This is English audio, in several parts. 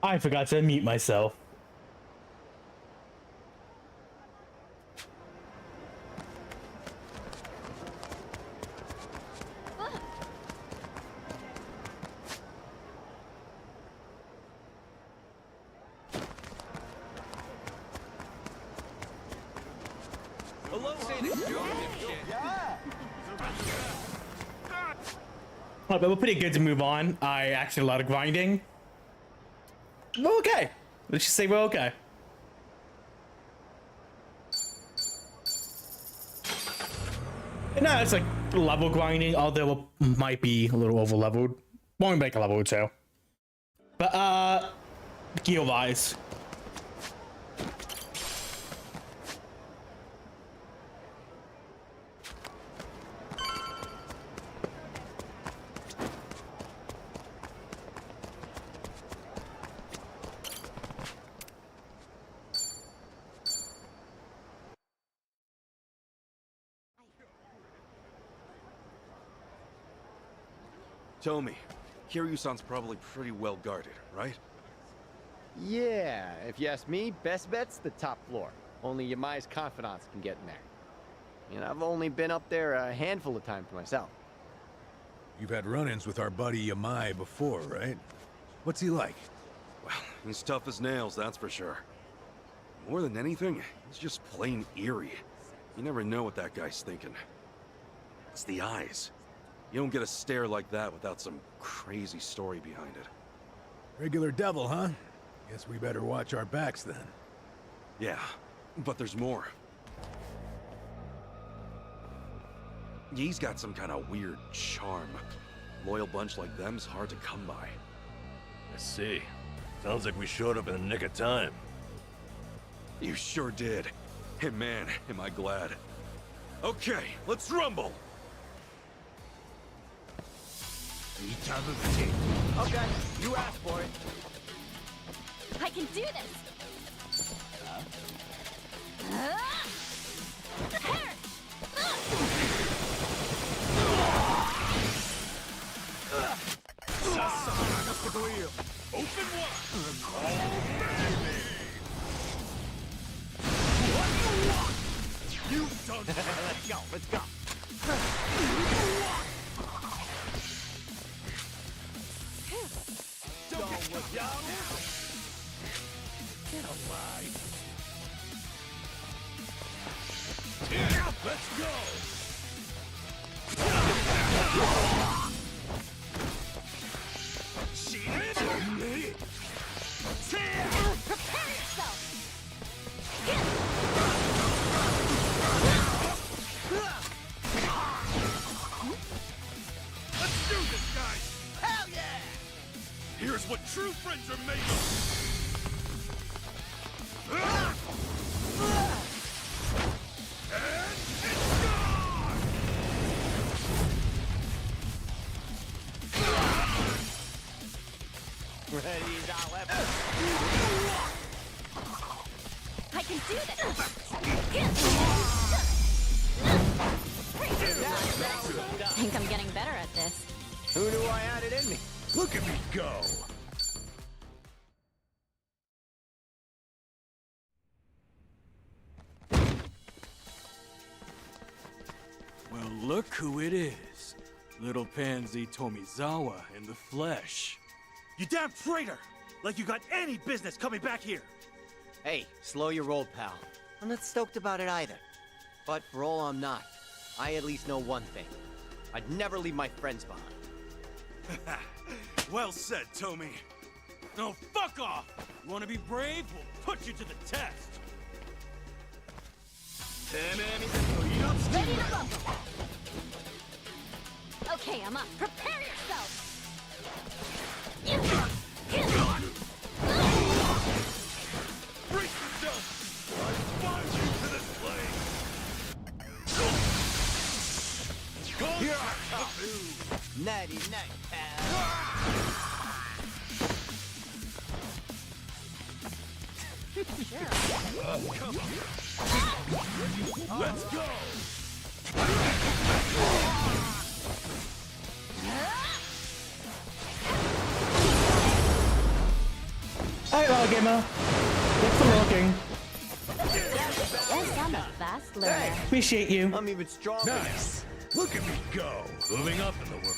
I forgot to mute myself. Oh, but we're pretty good to move on. I actually a lot of grinding. We're okay. Let's just say we're okay. And now it's like level grinding, although it might be a little over leveled. Won't make a level 2. But gear wise. Tommy, Kiryu-san's probably pretty well guarded, right? Yeah, if you ask me, best bet's the top floor. Only Yamai's confidants can get in there. And I've only been up there a handful of times myself. You've had run-ins with our buddy Yamai before, right? What's he like? Well, he's tough as nails, that's for sure. More than anything, he's just plain eerie. You never know what that guy's thinking. It's the eyes. You don't get a stare like that without some crazy story behind it. Regular devil, huh? Guess we better watch our backs then. Yeah, but there's more. He's got some kind of weird charm. Loyal bunch like them's hard to come by. I see. Sounds like we showed up in the nick of time. You sure did. And man, am I glad. Okay, let's rumble! Okay, you asked for it. I can do this! Open wide! You done? Let's go, let's go. Don't look down now! Get alive! Yeah, let's go! Prepare yourself! Let's do this, guys! Hell yeah! Here's what true friends are made of! And it's gone! Ready as I'll ever. I can do this! Think I'm getting better at this. Who knew I had it in me? Look at me go! Well, look who it is. Little Pansy Tomizawa in the flesh. You damn traitor! Like you got any business coming back here! Hey, slow your roll, pal. I'm not stoked about it either. But for all I'm not, I at least know one thing. I'd never leave my friends behind. Well said, Tommy. No, fuck off! You wanna be brave? We'll put you to the test! Ready to rumble! Okay, I'm up. Prepare yourself! Brace yourself! I spawned you to this flame! Here I come! Nighty night, pal. Let's go! Alright, well, gamer. Thanks for looking. Yes, I'm a fast learner. Appreciate you. I'm even stronger. Nice. Look at me go. Moving up in the world.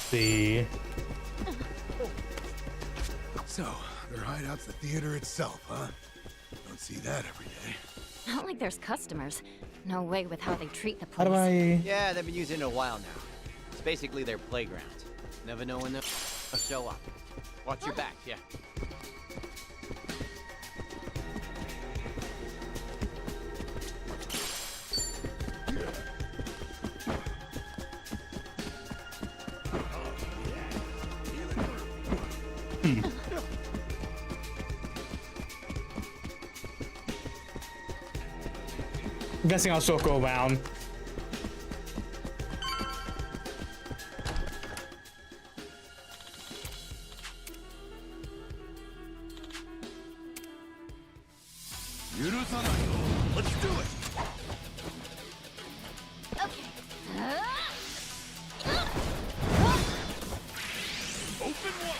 See. So, their hideout's the theater itself, huh? Don't see that every day. Not like there's customers. No way with how they treat the How police. do I? Yeah, they've been using it a while now. It's basically their playground. Never know when they'll show up. Watch your back, yeah. I'm guessing I'll circle around. Let's do it! Okay. Open wide!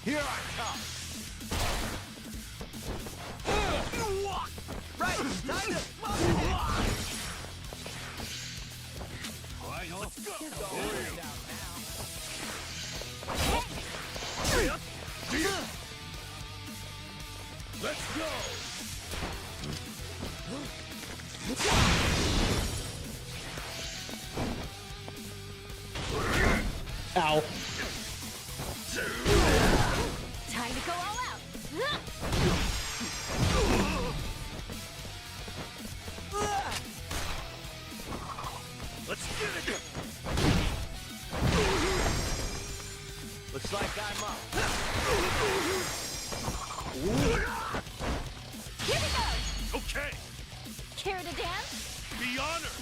Here I come! Right, time to... Alright, let's go! Let's go! Ow. Time to go all out. Let's get it! Looks like I'm up. Here we go. Okay! Care to dance? Be honored!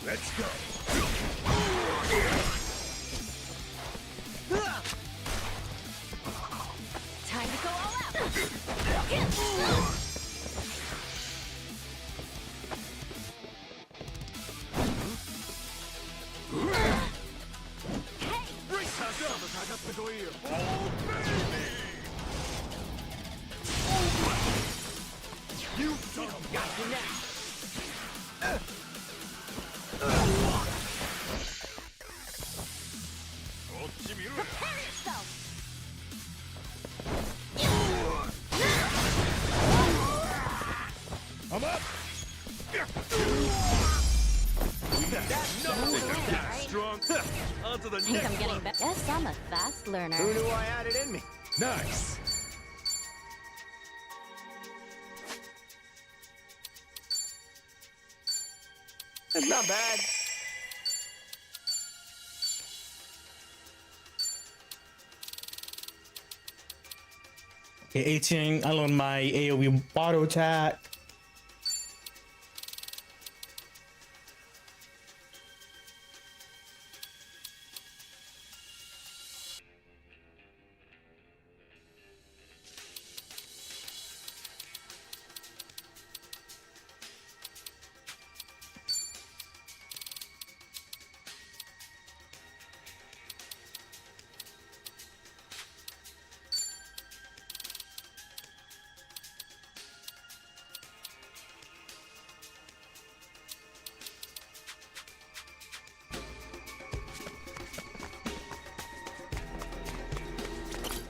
Let's go. Time to go all out. You son of got you now! Prepare yourself. I'm up. Strong. On to the I think I'm next getting one. better. Yes, I'm a fast learner. Who knew I had it in me? Nice. It's not bad. Okay, 18. I learned my AoE auto attack.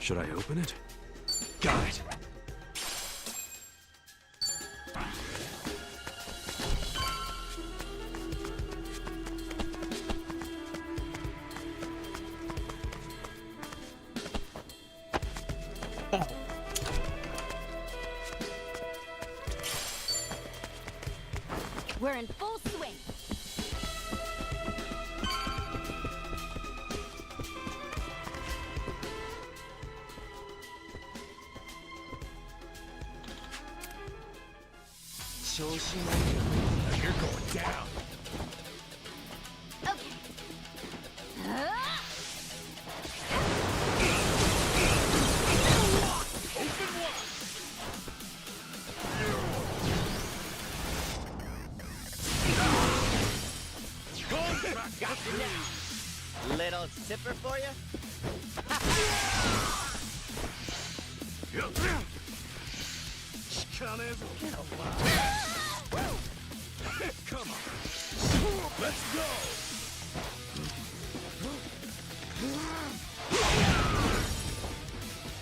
Should I open it? Got it. We're in full swing. You're going down. Okay. Got you now. Little zipper for you? Come on. Let's go.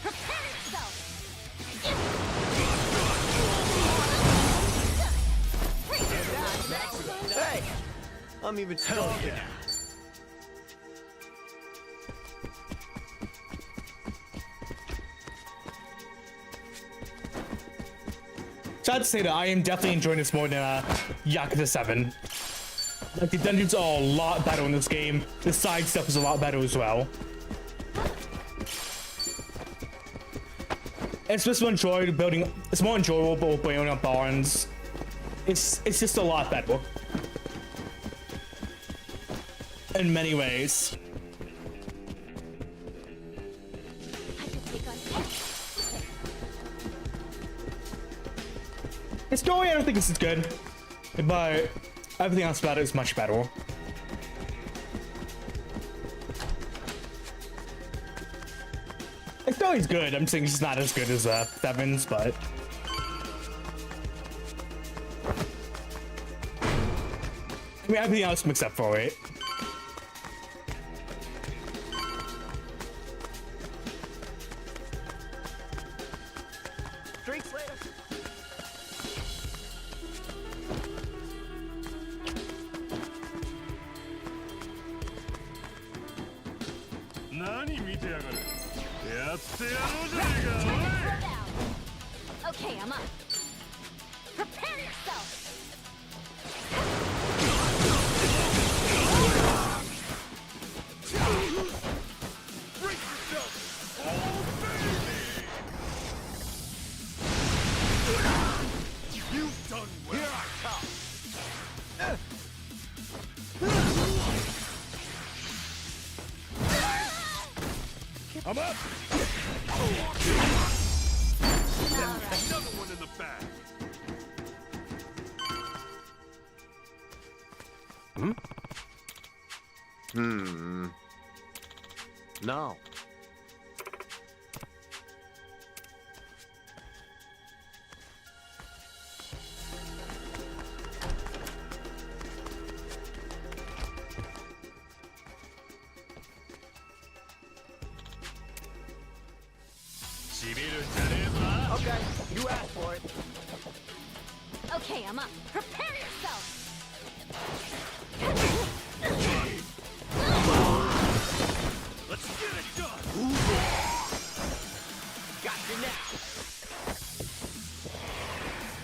Prepare yourself. Hey! I'm even stronger now. So I'd say that I am definitely enjoying this more than Yakuza 7. Like, the dungeons are a lot better in this game. The side stuff is a lot better as well. It's just more enjoyable building. It's more enjoyable building up barns. It's just a lot better. In many ways. I could take on The story, I don't think this is good, but everything else about it is much better. The story's good. I'm saying it's not as good as Seven's, but I mean everything else makes up for it. Drinks later. Okay, I'm up. Prepare yourself. You've done well. Here I come. I'm up. Another one in the bag. No. Okay, you asked for it. Okay, I'm up. Prepare yourself. Let's get it done. Got you now.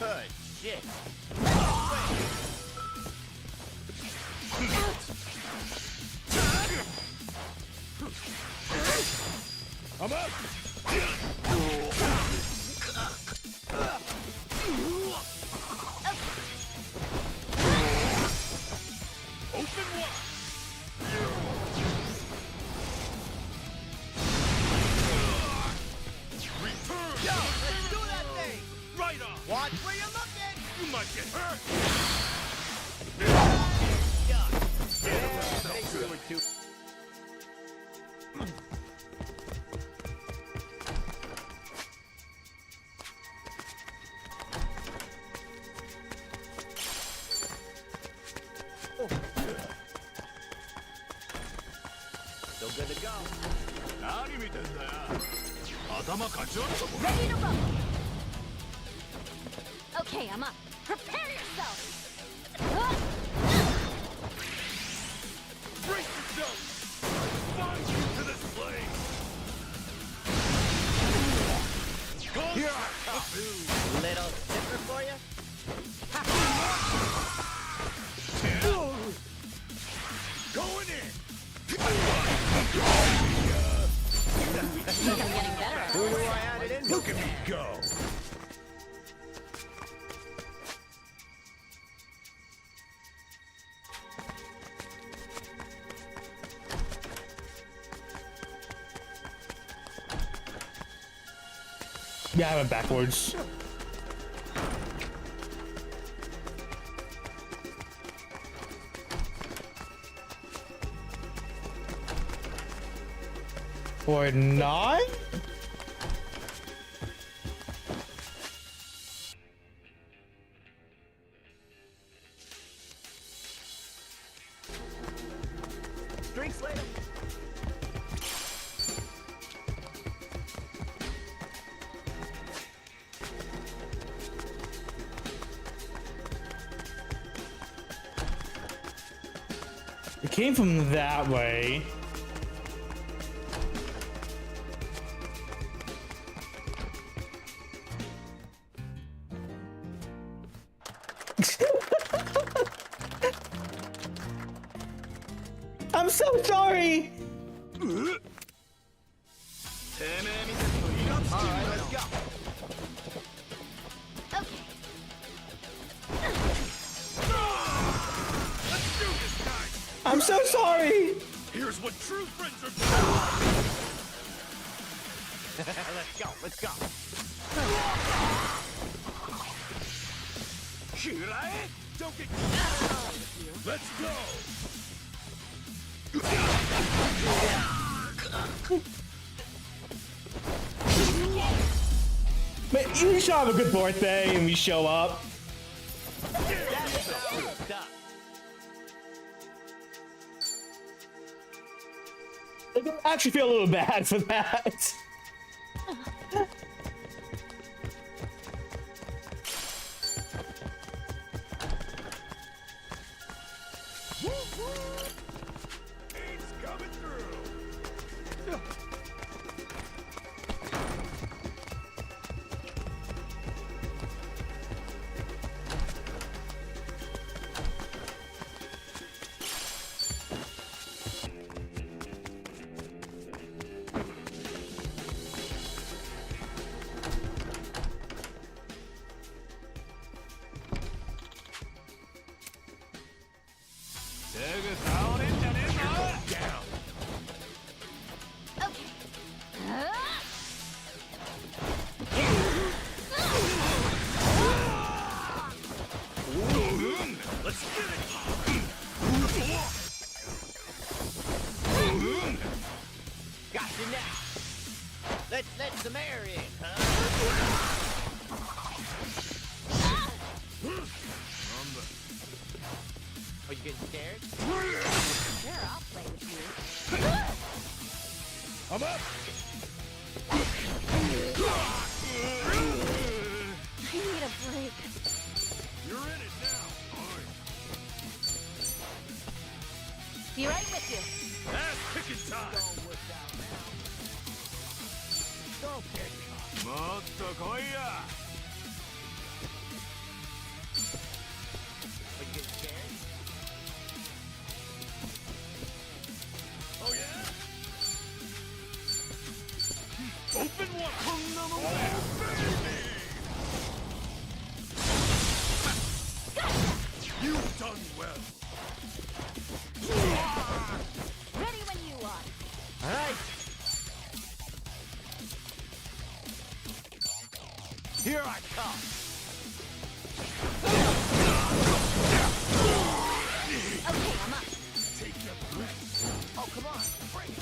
Good shit. I'm up. Open wide. Return. Yo, let's do that thing. Right on. Watch where you're looking. You might get hurt. Yeah, thanks you were too. Still good to go. Ready to roll. Okay, I'm up. Prepare yourself. Brace yourself. Bind you to this place. Here I come. Little zipper for you? Look at me go! Yeah, I went backwards. Or not? Drinks later. It came from that way. I'm so sorry. Alright, let's go. Okay. Let's do this, guys! I'm so sorry. Here's what true friends are Let's go, let's go. Don't get... Let's go! Man, you should have a good birthday and we show up. I actually feel a little bad for that. It's coming through! Let's get it! Got you now. Let's let some air in, huh? Are you getting scared? Sure, I'll play with you. I'm up! I need a break. You're in it now! Be right with you. Ass picking time! Are you getting scared? Oh yeah? Open one! You've done well! Ready when you are. All right. Here I come. Okay, I'm up. Take your breath! Oh, come on. Bring it.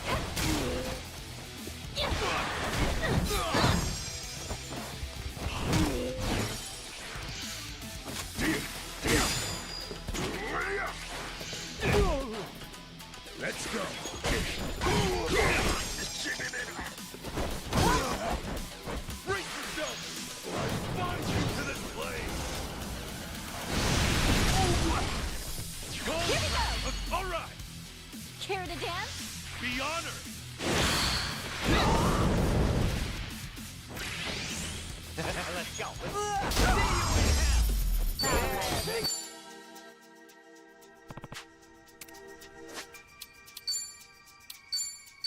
Let's go! Brace yourself, or I bind you to this blade! Here we go. All right, Care to dance? be honored! Let's go.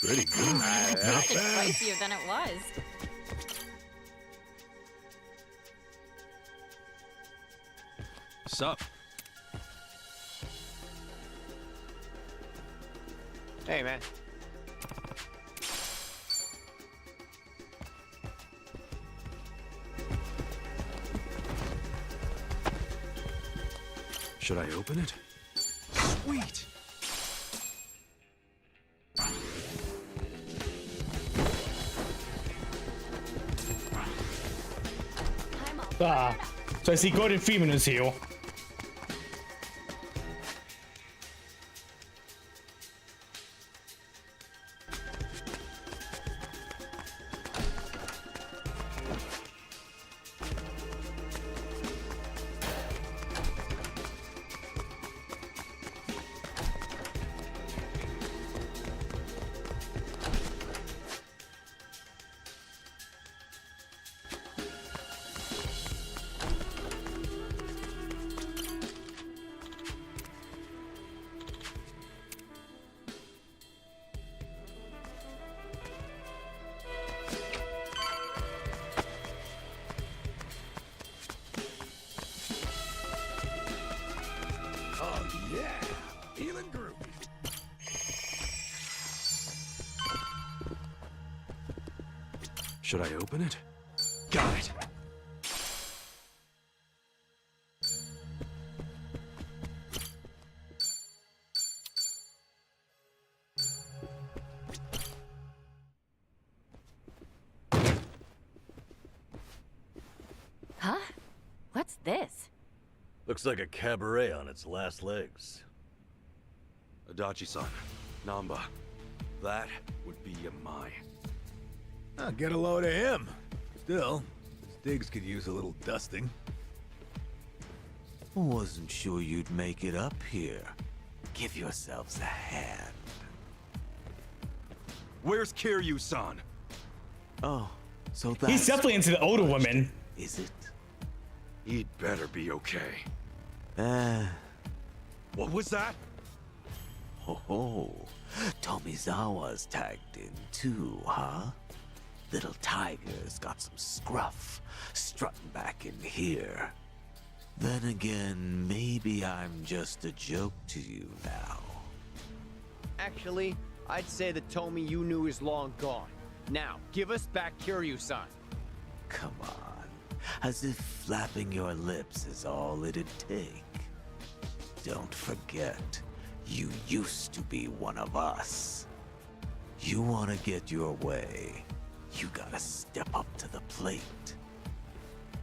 Pretty good. Not It's bad. spicier than it was. What's up? Hey, man. Should I open it? Sweet! Ah, so I see Gordon Freeman is here. Oh, yeah. Feeling groovy. Should I open it? Got it! Huh? What's this? Looks like a cabaret on its last legs. Adachi-san, Namba, that would be Yamai. I'll get a load of him. Still, Stiggs could use a little dusting. Wasn't sure you'd make it up here. Give yourselves a hand. Where's Kiryu-san? Oh, so that's... He's definitely into the older women. Is it? He'd better be okay. What was that? Ho ho. Tomizawa's tagged in too, huh? Little Tiger's got some scruff, strutting back in here. Then again, maybe I'm just a joke to you now. Actually, I'd say the Tomy you knew is long gone. Now, give us back Kiryu-san. Come on, as if flapping your lips is all it'd take. Don't forget, you used to be one of us. You want to get your way, you gotta step up to the plate.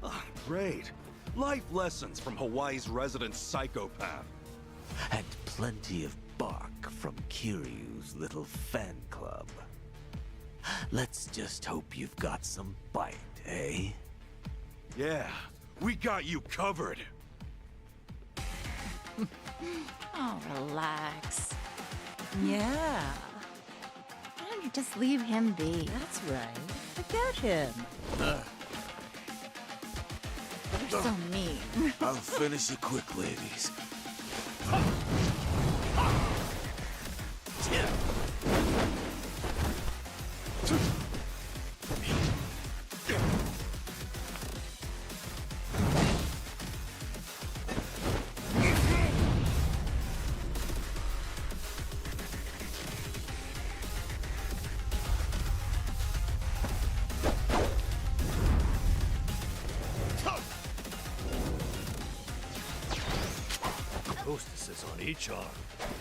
Ah, great. Life lessons from Hawaii's resident psychopath. And plenty of bark from Kiryu's little fan club. Let's just hope you've got some bite, eh? Yeah, we got you covered. Oh, relax. Yeah, Why don't you just leave him be? that's right. Forget him. You're so mean. I'll finish it quick, ladies. Hostesses on each arm.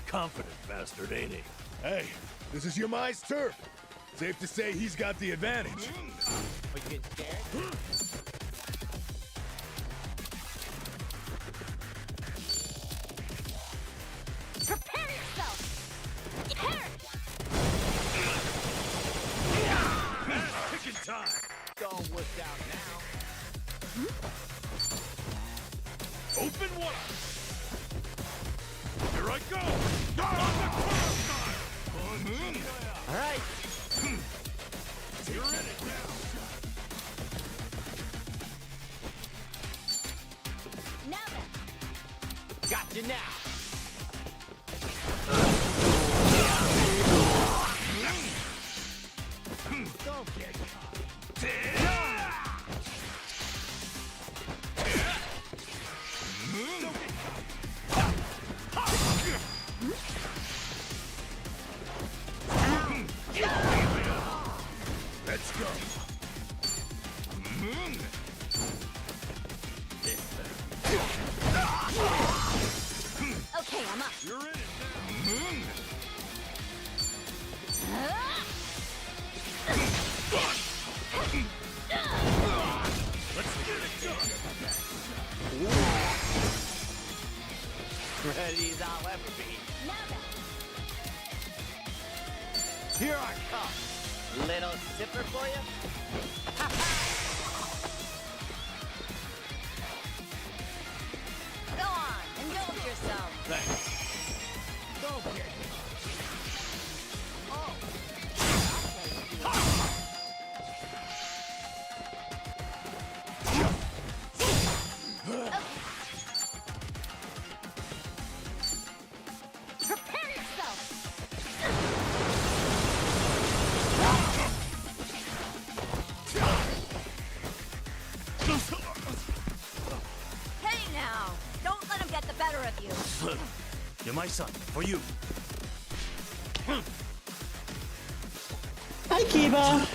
Confident bastard, ain't he? Hey, this is Yamai's turf. Safe to say he's got the advantage. Are you getting scared? Prepare yourself! Perish! Picking time! Don't wuss out now. Open wide! Here I go! On the corner style! All right. You're in it now! Now then! Got you now. Don't get caught. Don't get Okay, I'm up. You're in it Let's get it done. Ready as I'll ever be. Now then. Here I come. Little sipper for you? Go on, indulge yourself. Thanks. Go get it. Oh. Prepare yourself. Hey now, don't let him get the better of you. You're my son. For you. Hi, Kiba.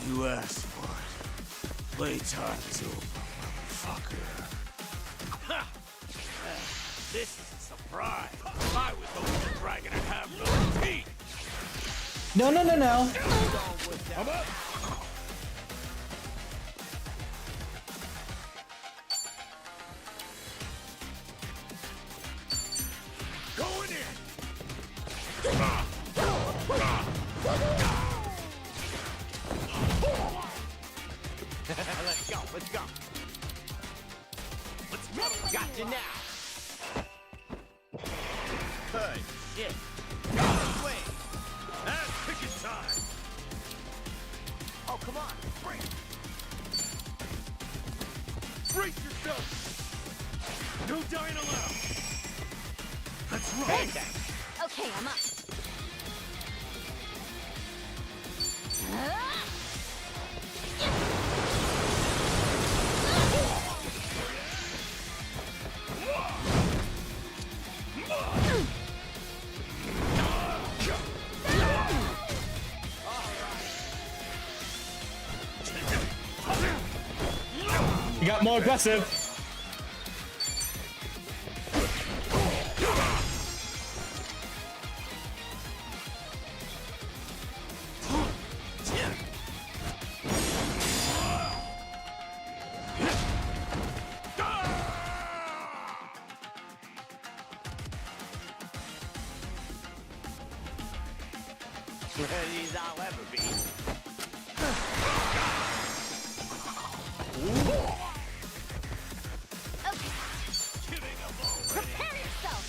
You asked for it. Playtime's over, motherfucker. This is a surprise. I was hoping the dragon would have no teeth. No, no, no, no. I'm up. Going in! Let's go, let's go. Let's go. Got you now. Good shit. Wait. Ass picking time! Oh, come on. Break. Brace yourself! No dying allowed! Let's roll. Okay, I'm up. You got more aggressive. Ready as I'll ever be. Okay. Prepare yourself.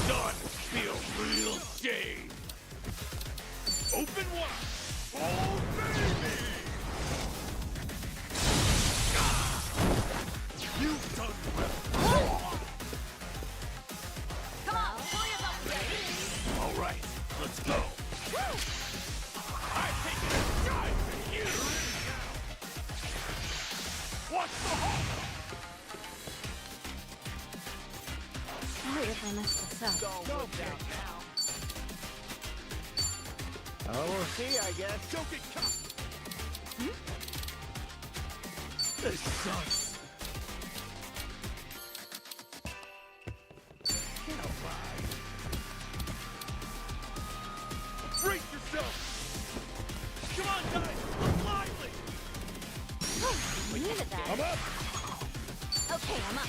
Done. Feel real shame. Open wide! Oh, baby! You've done well! Come on, pull yourself together. All right. Let's go. I take it as time for you! Watch the hole! Sorry if I messed this up. Go down now. Oh, we'll see, I guess. Don't get caught! This sucks. Brace yourself! Come on, guys! Look lively! We needed that. I'm up! Okay, I'm up.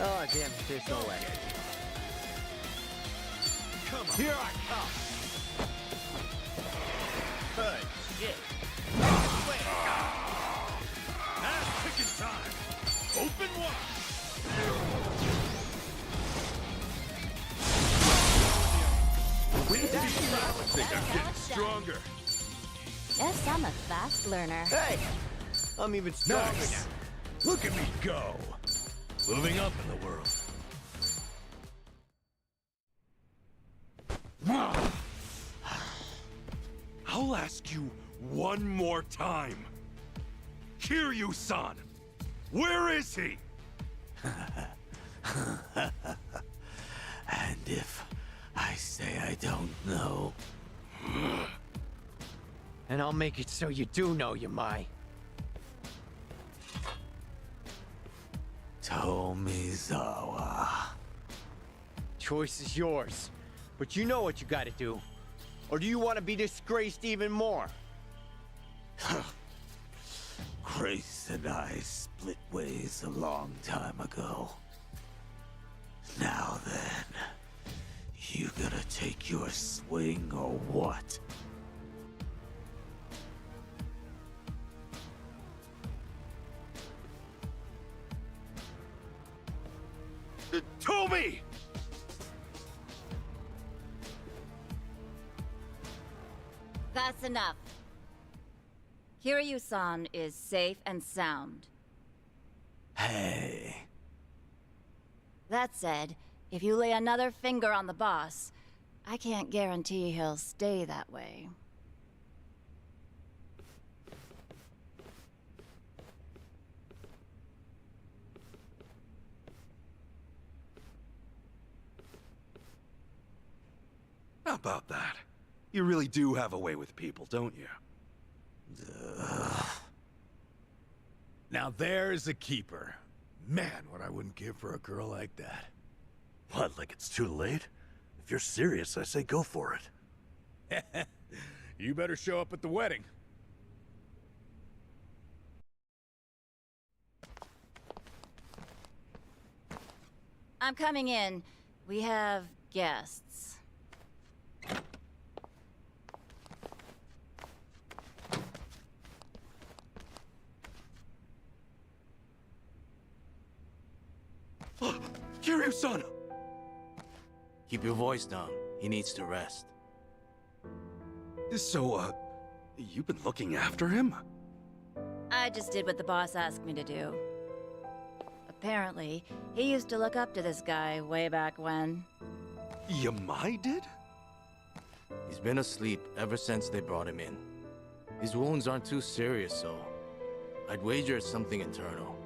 Oh, damn, there's no way. Come on! Here I come. Good shit. Ass picking time! Open wide! I think I'm getting stronger. Yes, I'm a fast learner. Hey, I'm even stronger Nice. now. Look at me go. Moving up in the world. I'll ask you one more time. Kiryu-san! Where is he? And if I say I don't know... And I'll make it so you do know, Yamai. Tomizawa. Choice is yours. But you know what you gotta do. Or do you want to be disgraced even more? Grace and I split ways a long time ago. Now then, you gonna take your swing or what? Tomi! That's enough. Kiryu-san is safe and sound. Hey. That said, if you lay another finger on the boss, I can't guarantee he'll stay that way. How about that? You really do have a way with people, don't you? Now there's a keeper. Man, what I wouldn't give for a girl like that. What, like it's too late? If you're serious, I say go for it. You better show up at the wedding. I'm coming in. We have guests. Kiryu-san! Keep your voice down. He needs to rest. So, you've been looking after him? I just did what the boss asked me to do. Apparently, he used to look up to this guy way back when. Yamai did? He's been asleep ever since they brought him in. His wounds aren't too serious, so I'd wager it's something internal.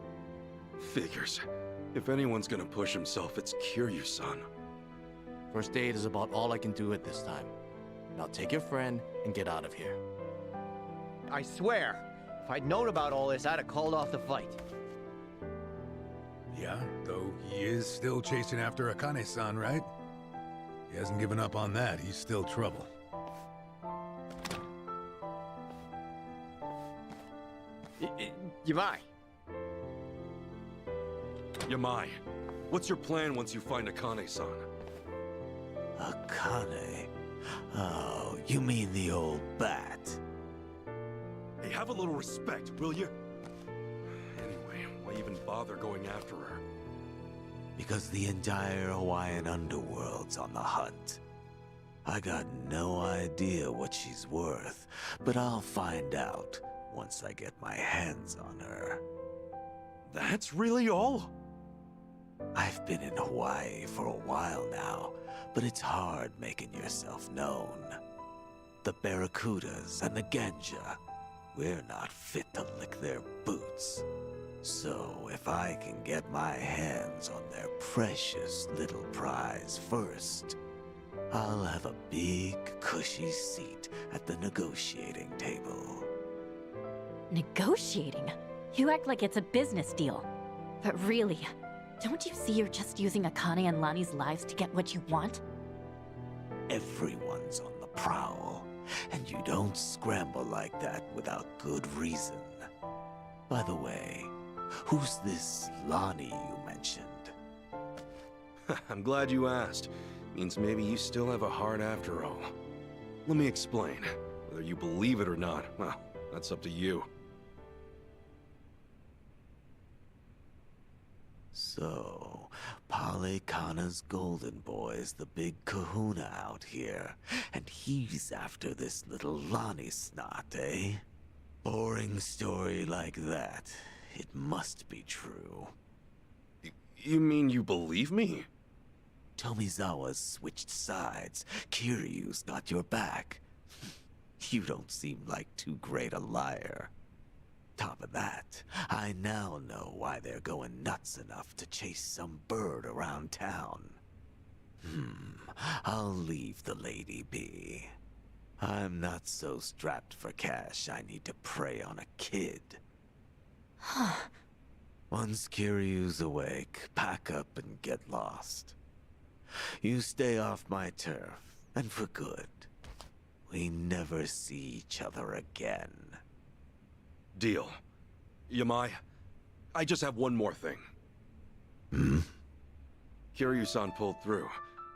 Figures. If anyone's gonna push himself, it's Kiryu-san. First aid is about all I can do at this time. Now take your friend and get out of here. I swear, if I'd known about all this, I'd have called off the fight. Yeah, though he is still chasing after Akane-san, right? He hasn't given up on that. He's still trouble. Yamai. Yamai, what's your plan once you find Akane-san? Akane? Oh, you mean the old bat? Hey, have a little respect, will you? Anyway, why even bother going after her? Because the entire Hawaiian underworld's on the hunt. I got no idea what she's worth, but I'll find out once I get my hands on her. That's really all? I've been in Hawaii for a while now, but it's hard making yourself known. The Barracudas and the Ganja, we're not fit to lick their boots. So if I can get my hands on their precious little prize first, I'll have a big, cushy seat at the negotiating table. Negotiating? You act like it's a business deal. But really, don't you see you're just using Akane and Lani's lives to get what you want? Everyone's on the prowl, and you don't scramble like that without good reason. By the way, who's this Lani you mentioned? I'm glad you asked. Means maybe you still have a heart after all. Let me explain. Whether you believe it or not, well, that's up to you. So, Polycana's golden boy's the big kahuna out here, and he's after this little Lani snot, eh? Boring story like that. It must be true. You mean you believe me? Tomizawa's switched sides. Kiryu's got your back. You don't seem like too great a liar. Top of that, I now know why they're going nuts enough to chase some bird around town. I'll leave the lady be. I'm not so strapped for cash I need to prey on a kid. Once Kiryu's awake, pack up and get lost. You stay off my turf, and for good. We never see each other again. Deal. Yamai, I just have one more thing. Kiryu-san pulled through,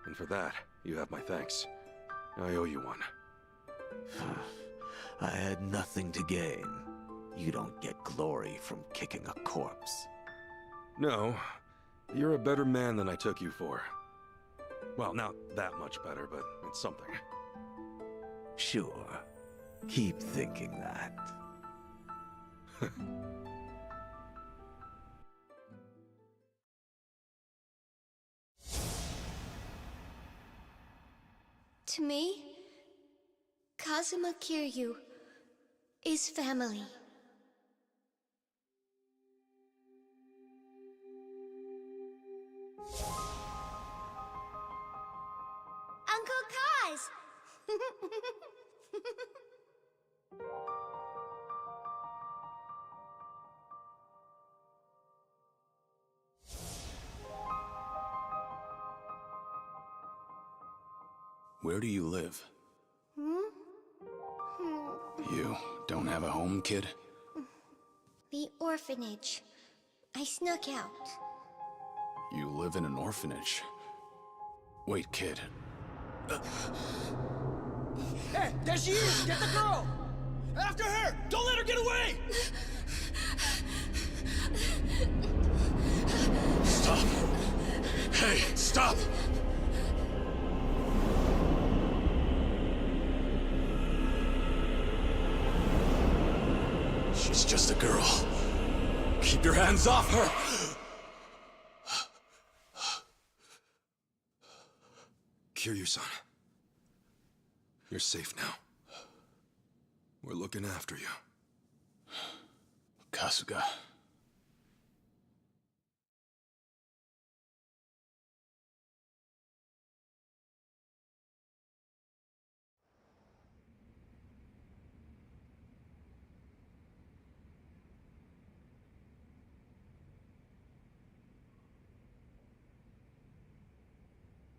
and for that, you have my thanks. I owe you one. I had nothing to gain. You don't get glory from kicking a corpse. No, you're a better man than I took you for. Well, not that much better, but it's something. Sure. Keep thinking that. To me, Kazuma Kiryu is family. Uncle Kaz! Where do you live? You don't have a home, kid? The orphanage. I snuck out. You live in an orphanage. Wait, kid. Hey, there she is! Get the girl! After her! Don't let her get away! Stop! Hey, stop! She's just a girl. Keep your hands off her! Kiryu-san, you're safe now. We're looking after you. Kasuga.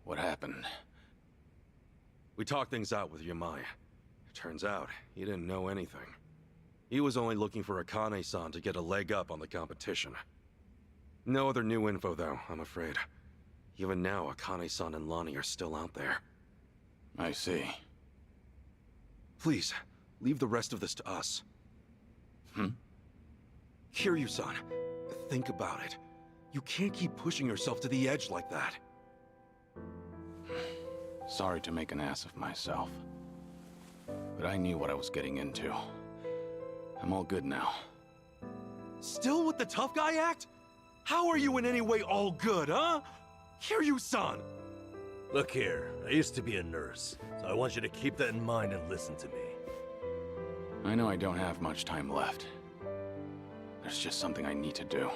What happened? We talked things out with Yamai. Turns out, he didn't know anything. He was only looking for Akane-san to get a leg up on the competition. No other new info, though, I'm afraid. Even now, Akane-san and Lonnie are still out there. I see. Please, leave the rest of this to us. Kiryu-san, think about it. You can't keep pushing yourself to the edge like that. Sorry to make an ass of myself. But I knew what I was getting into. I'm all good now. Still with the tough guy act? How are you in any way all good, huh? Kiryu-san! Look here, I used to be a nurse, so I want you to keep that in mind and listen to me. I know I don't have much time left. There's just something I need to do.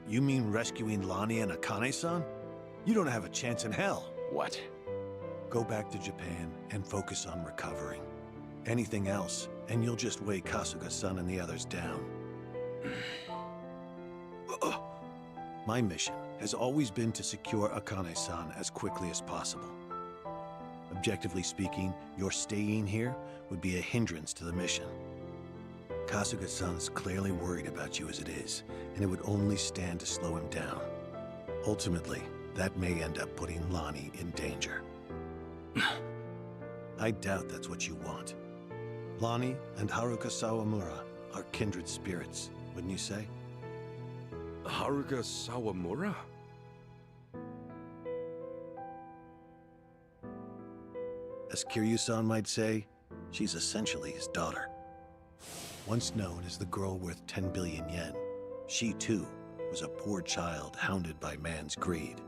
You mean rescuing Lonnie and Akane-san? You don't have a chance in hell. What? Go back to Japan and focus on recovering. Anything else, and you'll just weigh Kasuga-san and the others down. My mission has always been to secure Akane-san as quickly as possible. Objectively speaking, your staying here would be a hindrance to the mission. Kasuga-san's clearly worried about you as it is, and it would only stand to slow him down. Ultimately, that may end up putting Lonnie in danger. I doubt that's what you want. Lonnie and Haruka Sawamura are kindred spirits, wouldn't you say? Haruka Sawamura? As Kiryu-san might say, she's essentially his daughter. Once known as the girl worth 10 billion yen, she too was a poor child hounded by man's greed.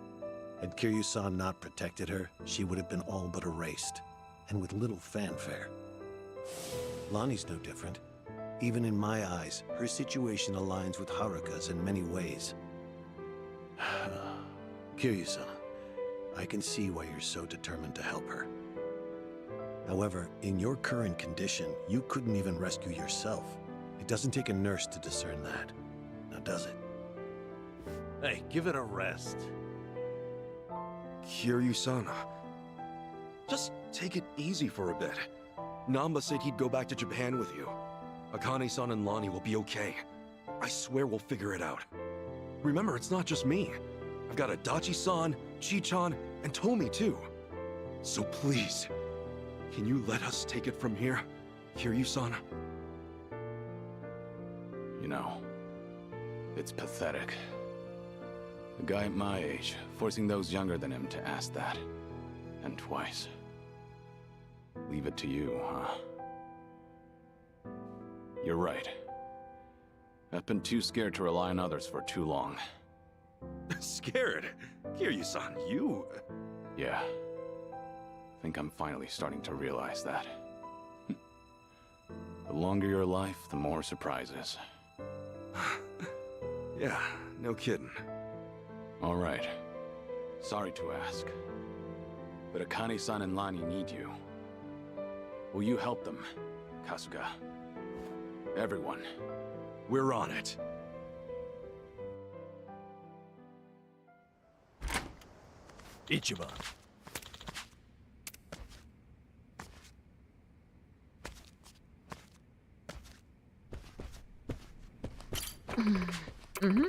Had Kiryu-san not protected her, she would have been all but erased, and with little fanfare. Lonnie's no different. Even in my eyes, her situation aligns with Haruka's in many ways. Kiryu-san, I can see why you're so determined to help her. However, in your current condition, you couldn't even rescue yourself. It doesn't take a nurse to discern that. Now, does it? Hey, give it a rest. Kiryu-san, just take it easy for a bit. Namba said he'd go back to Japan with you. Akane-san and Lonnie will be okay. I swear we'll figure it out. Remember, it's not just me. I've got Adachi-san, Chi-chan, and Tomi too. So please, can you let us take it from here, Kiryu-san? You know, it's pathetic. A guy at my age, forcing those younger than him to ask that. And twice. Leave it to you, huh? You're right. I've been too scared to rely on others for too long. Scared? Kiryu-san, you... Yeah. Think I'm finally starting to realize that. The longer your life, the more surprises. Yeah, no kidding. All right. Sorry to ask. But Akane-san and Lonnie need you. Will you help them, Kasuga? Everyone. We're on it. Ichiban. Mm-hmm.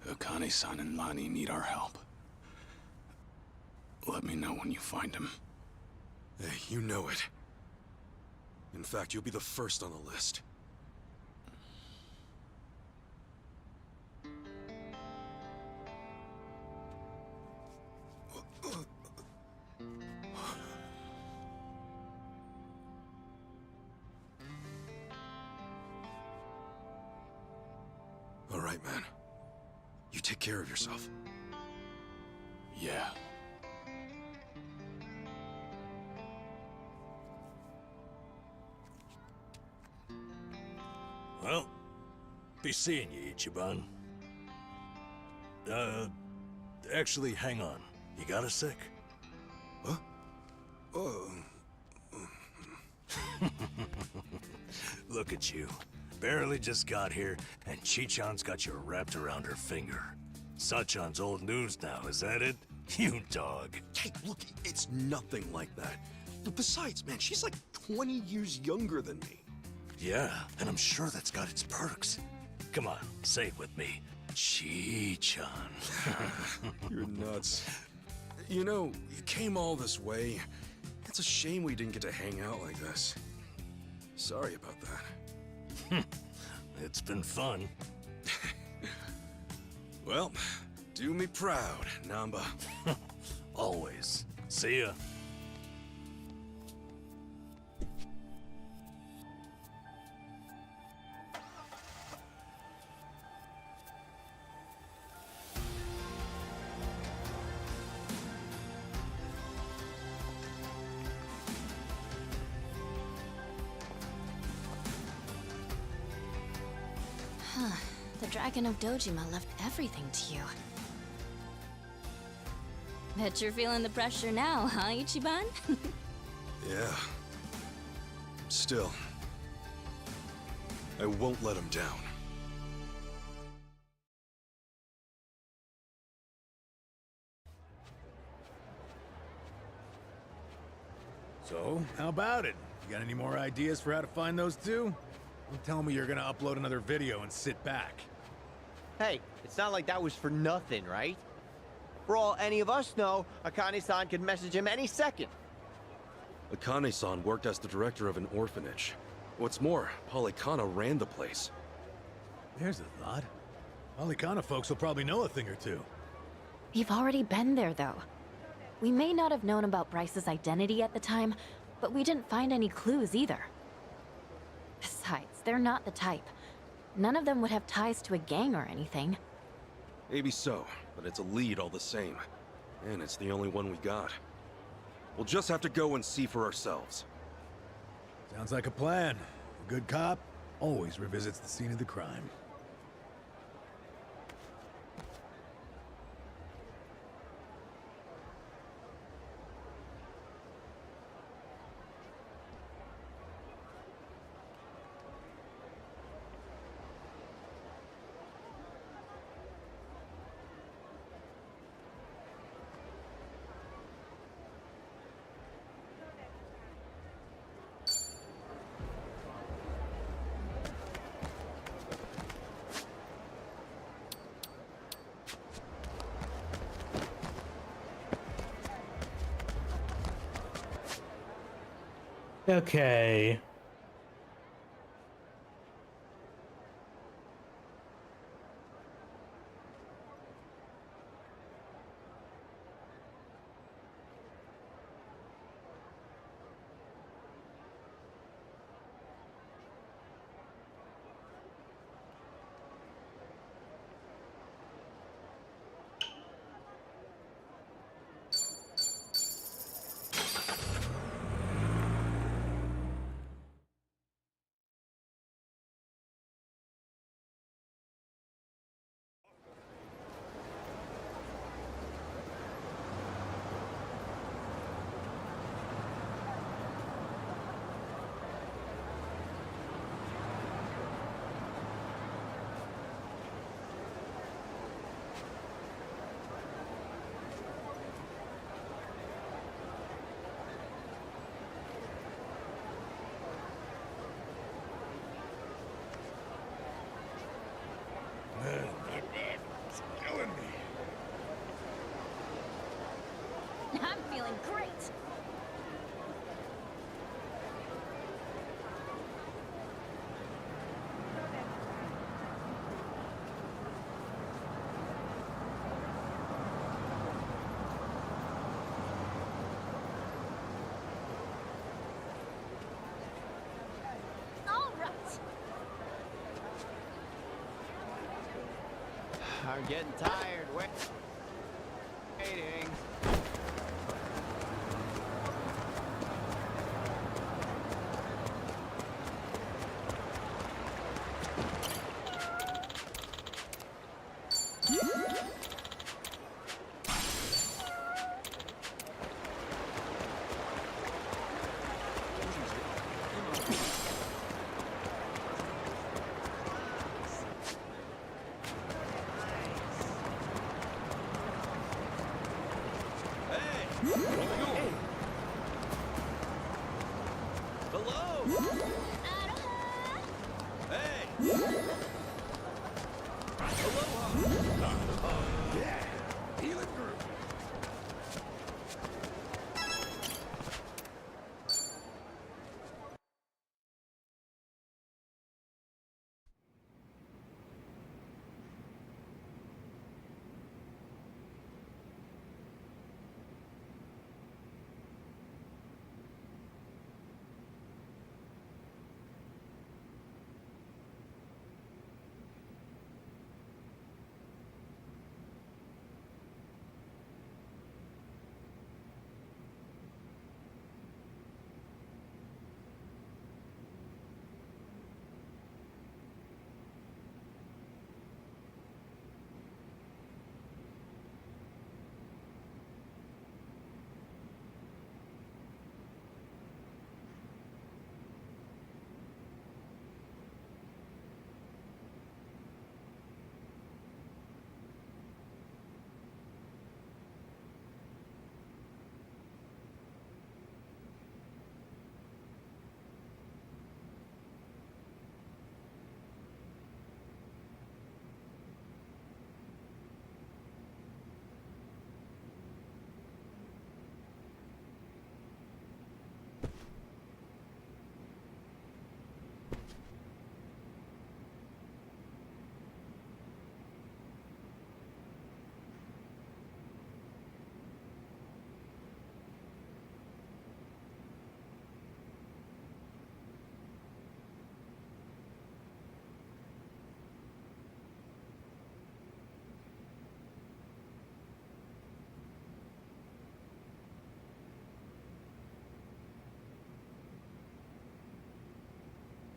Akane-san and Lonnie need our help. Let me know when you find him. Hey, you know it. In fact, you'll be the first on the list. All right, man. You take care of yourself. Yeah. Well, be seeing you, Ichiban. Actually, hang on. You got a sec? Huh? Oh. Look at you. Barely just got here, and Chi-chan's got you wrapped around her finger. Sachan's old news now, is that it? You dog. Hey, look, it's nothing like that. Besides, man, she's like 20 years younger than me. Yeah, and I'm sure that's got its perks. Come on, say it with me. Chi-chan. You're nuts. You know, you came all this way. It's a shame we didn't get to hang out like this. Sorry about that. It's been fun. Well, do me proud, Namba. Always. See ya. The Dragon of Dojima left everything to you. Bet you're feeling the pressure now, huh, Ichiban? Yeah. Still, I won't let him down. So, how about it? You got any more ideas for how to find those two? Don't tell me you're gonna upload another video and sit back. Hey, it's not like that was for nothing, right? For all any of us know, Akane-san could message him any second. Akane-san worked as the director of an orphanage. What's more, Paul Ikana ran the place. There's a thought. Alicana folks will probably know a thing or two. We've already been there, though. We may not have known about Bryce's identity at the time, but we didn't find any clues either. Besides, they're not the type. None of them would have ties to a gang or anything. Maybe so, but it's a lead all the same. And it's the only one we got. We'll just have to go and see for ourselves. Sounds like a plan. A good cop always revisits the scene of the crime. Okay. It's killing me. I'm feeling great! All right! I'm getting tired. Waiting.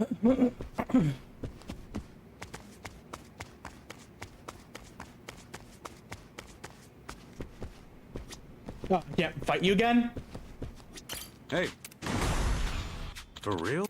Oh, I can't fight you again? Hey. For real?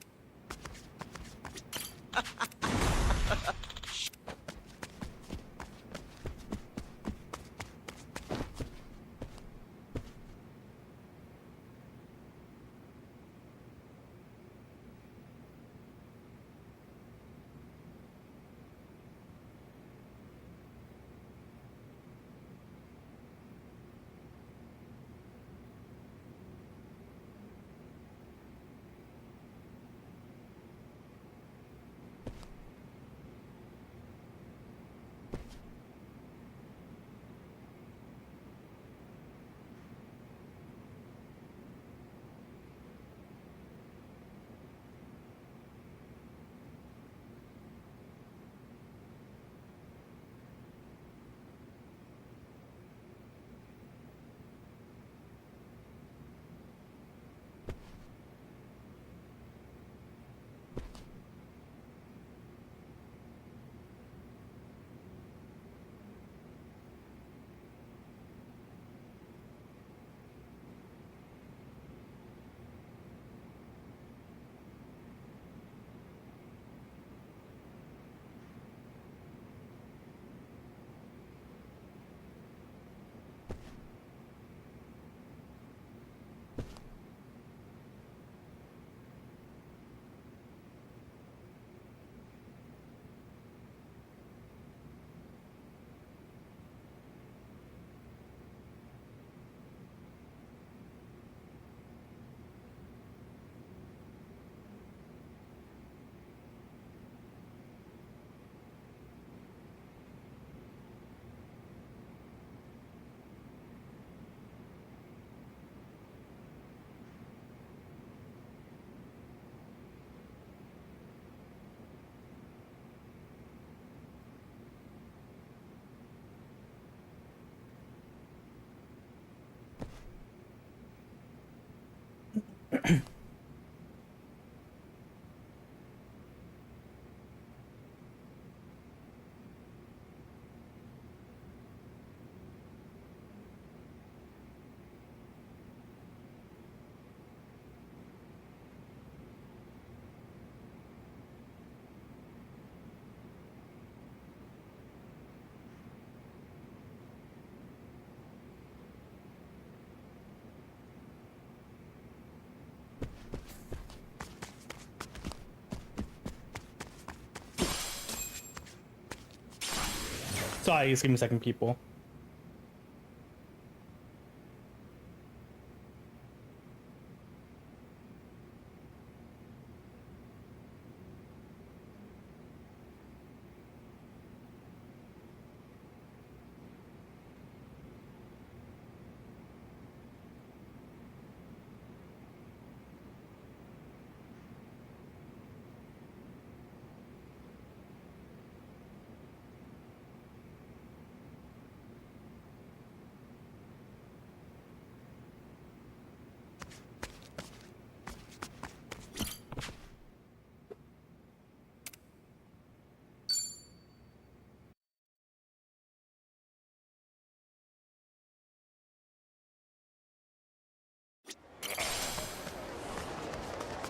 Sorry, just give me a second, people.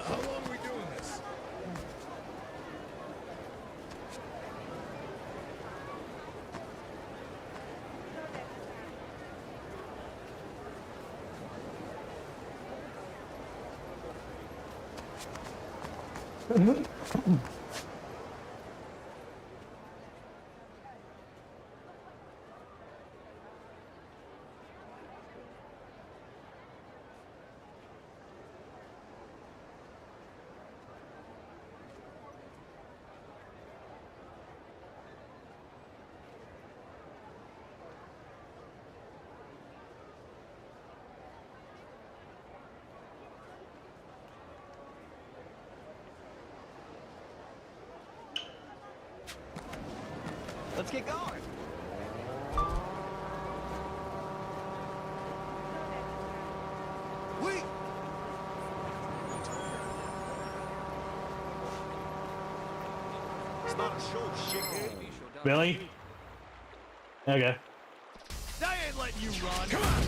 How long are we doing this? Let's get going. Wait! Really? Okay. I ain't letting you run. Come on!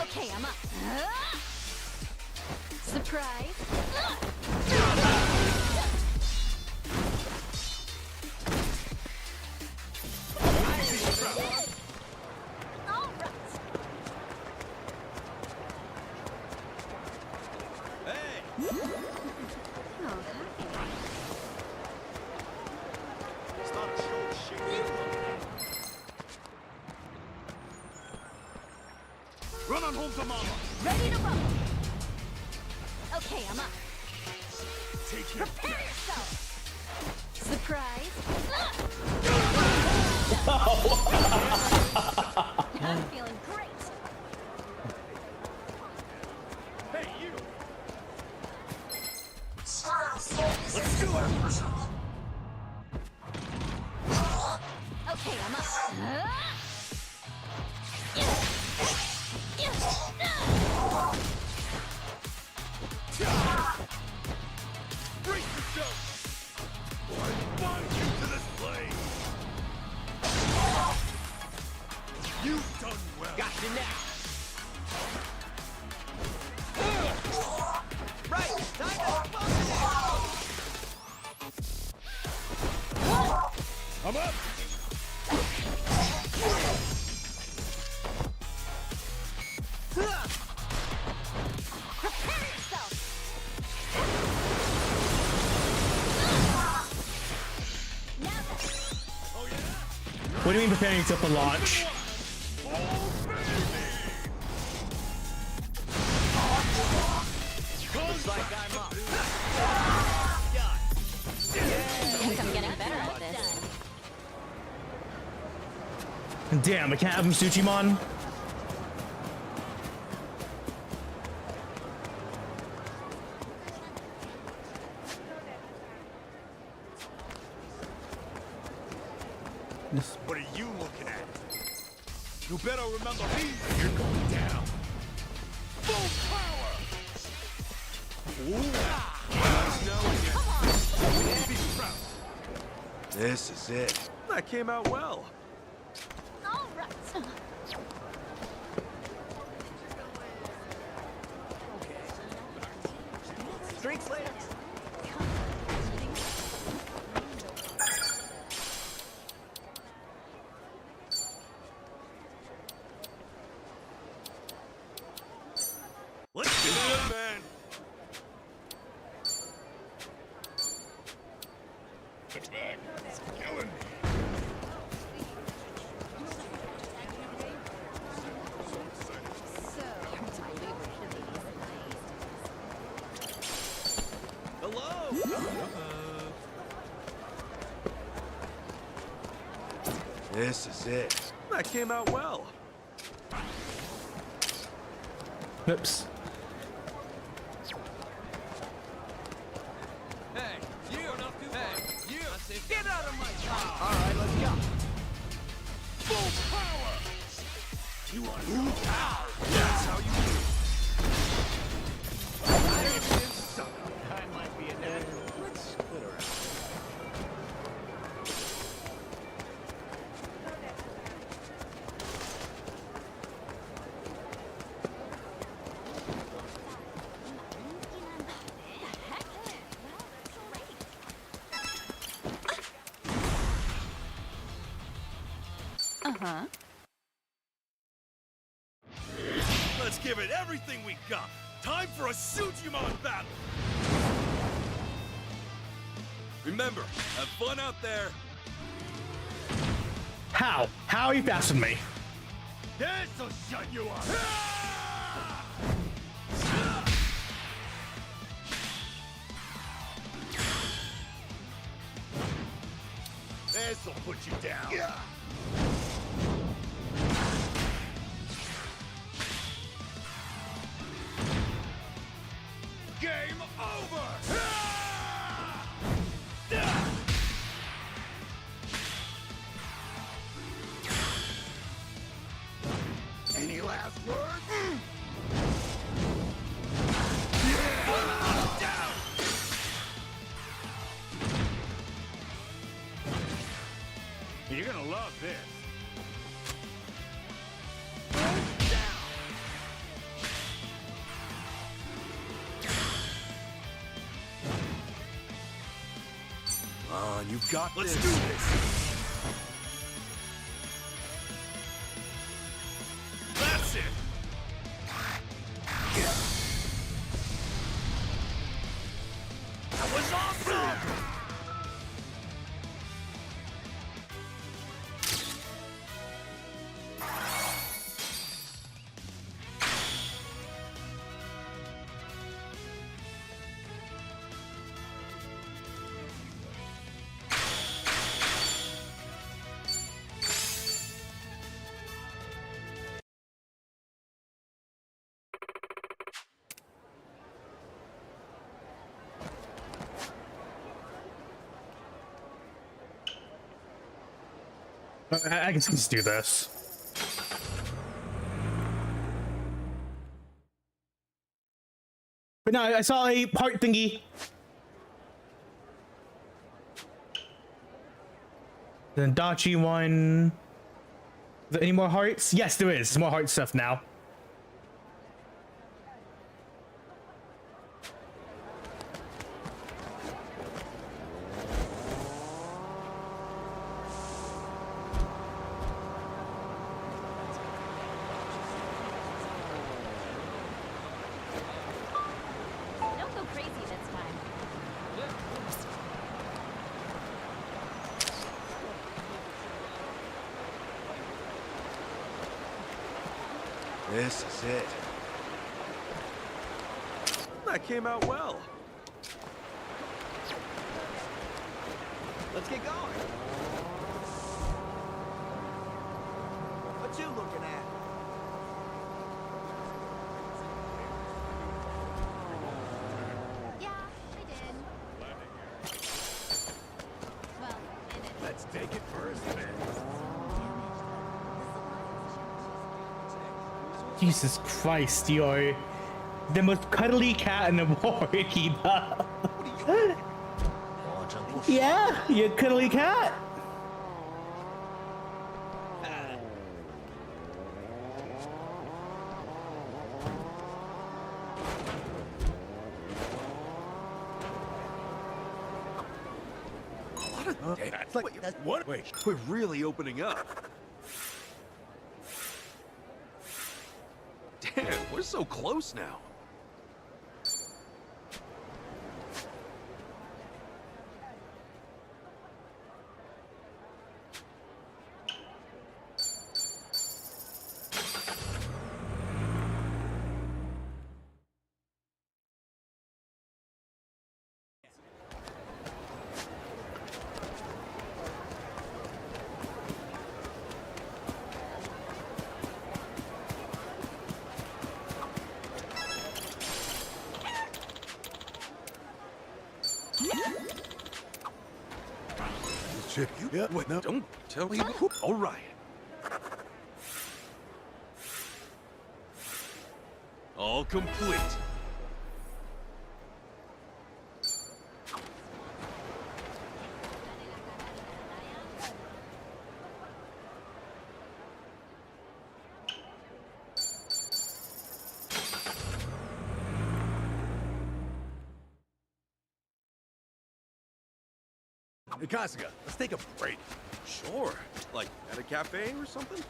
Okay, I'm up. Surprise. Run on home to mama. Ready to rumble. Okay, I'm up. Take your Prepare yourself. Surprise. I'm feeling great. Hey, you. Let's do it. Okay, I'm up. Brace yourself. Or I bind you to this blade. You've done well. Got you now. Right, time to pump it. I'm up. Prepare yourself. What do you mean preparing yourself for launch? Looks like I'm up. I think I'm getting better at this. Damn, I can't have him Tsuchimon. What are you looking at? You better remember me. You're going down. Full power. Nice knowing you. Be proud. This is it. That came out well. All right. Drinks later. Let's do it, man. It's back. It's killing me. This is it. That came out well. Oops. Hey, you! Hey, you! Get out of my car! All right, let's go. Full power. You want to power? That's how you do it. I might be a dad. Let's split around. Uh-huh. Let's give it everything we got. Time for a Tsuchimon battle. Remember, have fun out there. How? How are you faster than me? This'll shut you up. This'll put you down. Game over! Any last words? Yeah! Down! You're gonna love this. Come on, you got Let's this. do this. That's it. That was awesome. I can just do this. But no, I saw a part thingy. The Dachi one. Is there any more hearts? Yes, there is. There's more heart stuff now. Don't go crazy this time. This is it. That came out well. Let's get going. What you looking at? Yeah, I did. Well, Let's take it for a spin. Jesus Christ, yo. The most cuddly cat in the world, Keita. Yeah, you cuddly cat. It's like, what? Wait, we're really opening up. Damn, we're so close now. Chip, yeah, Wait, no. don't tell me. All right. All complete. Hey, Kasuga, let's take a break. Sure. Like at a cafe or something?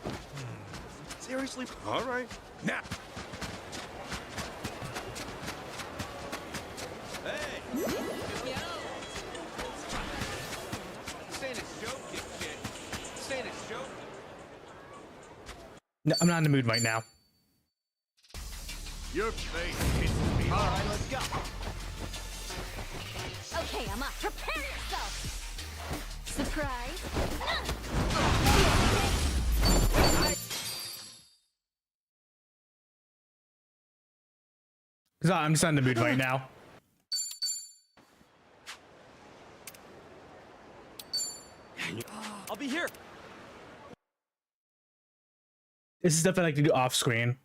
Seriously? All right. Now. Hey! Saying it's joking, kid. Saying it's joking. No, I'm not in the mood right now. Your face pisses me off. All right, let's go. Okay, Emma, prepare yourself. Surprise. Cause I'm just not in the mood right now. I'll be here. This is stuff I like to do off screen.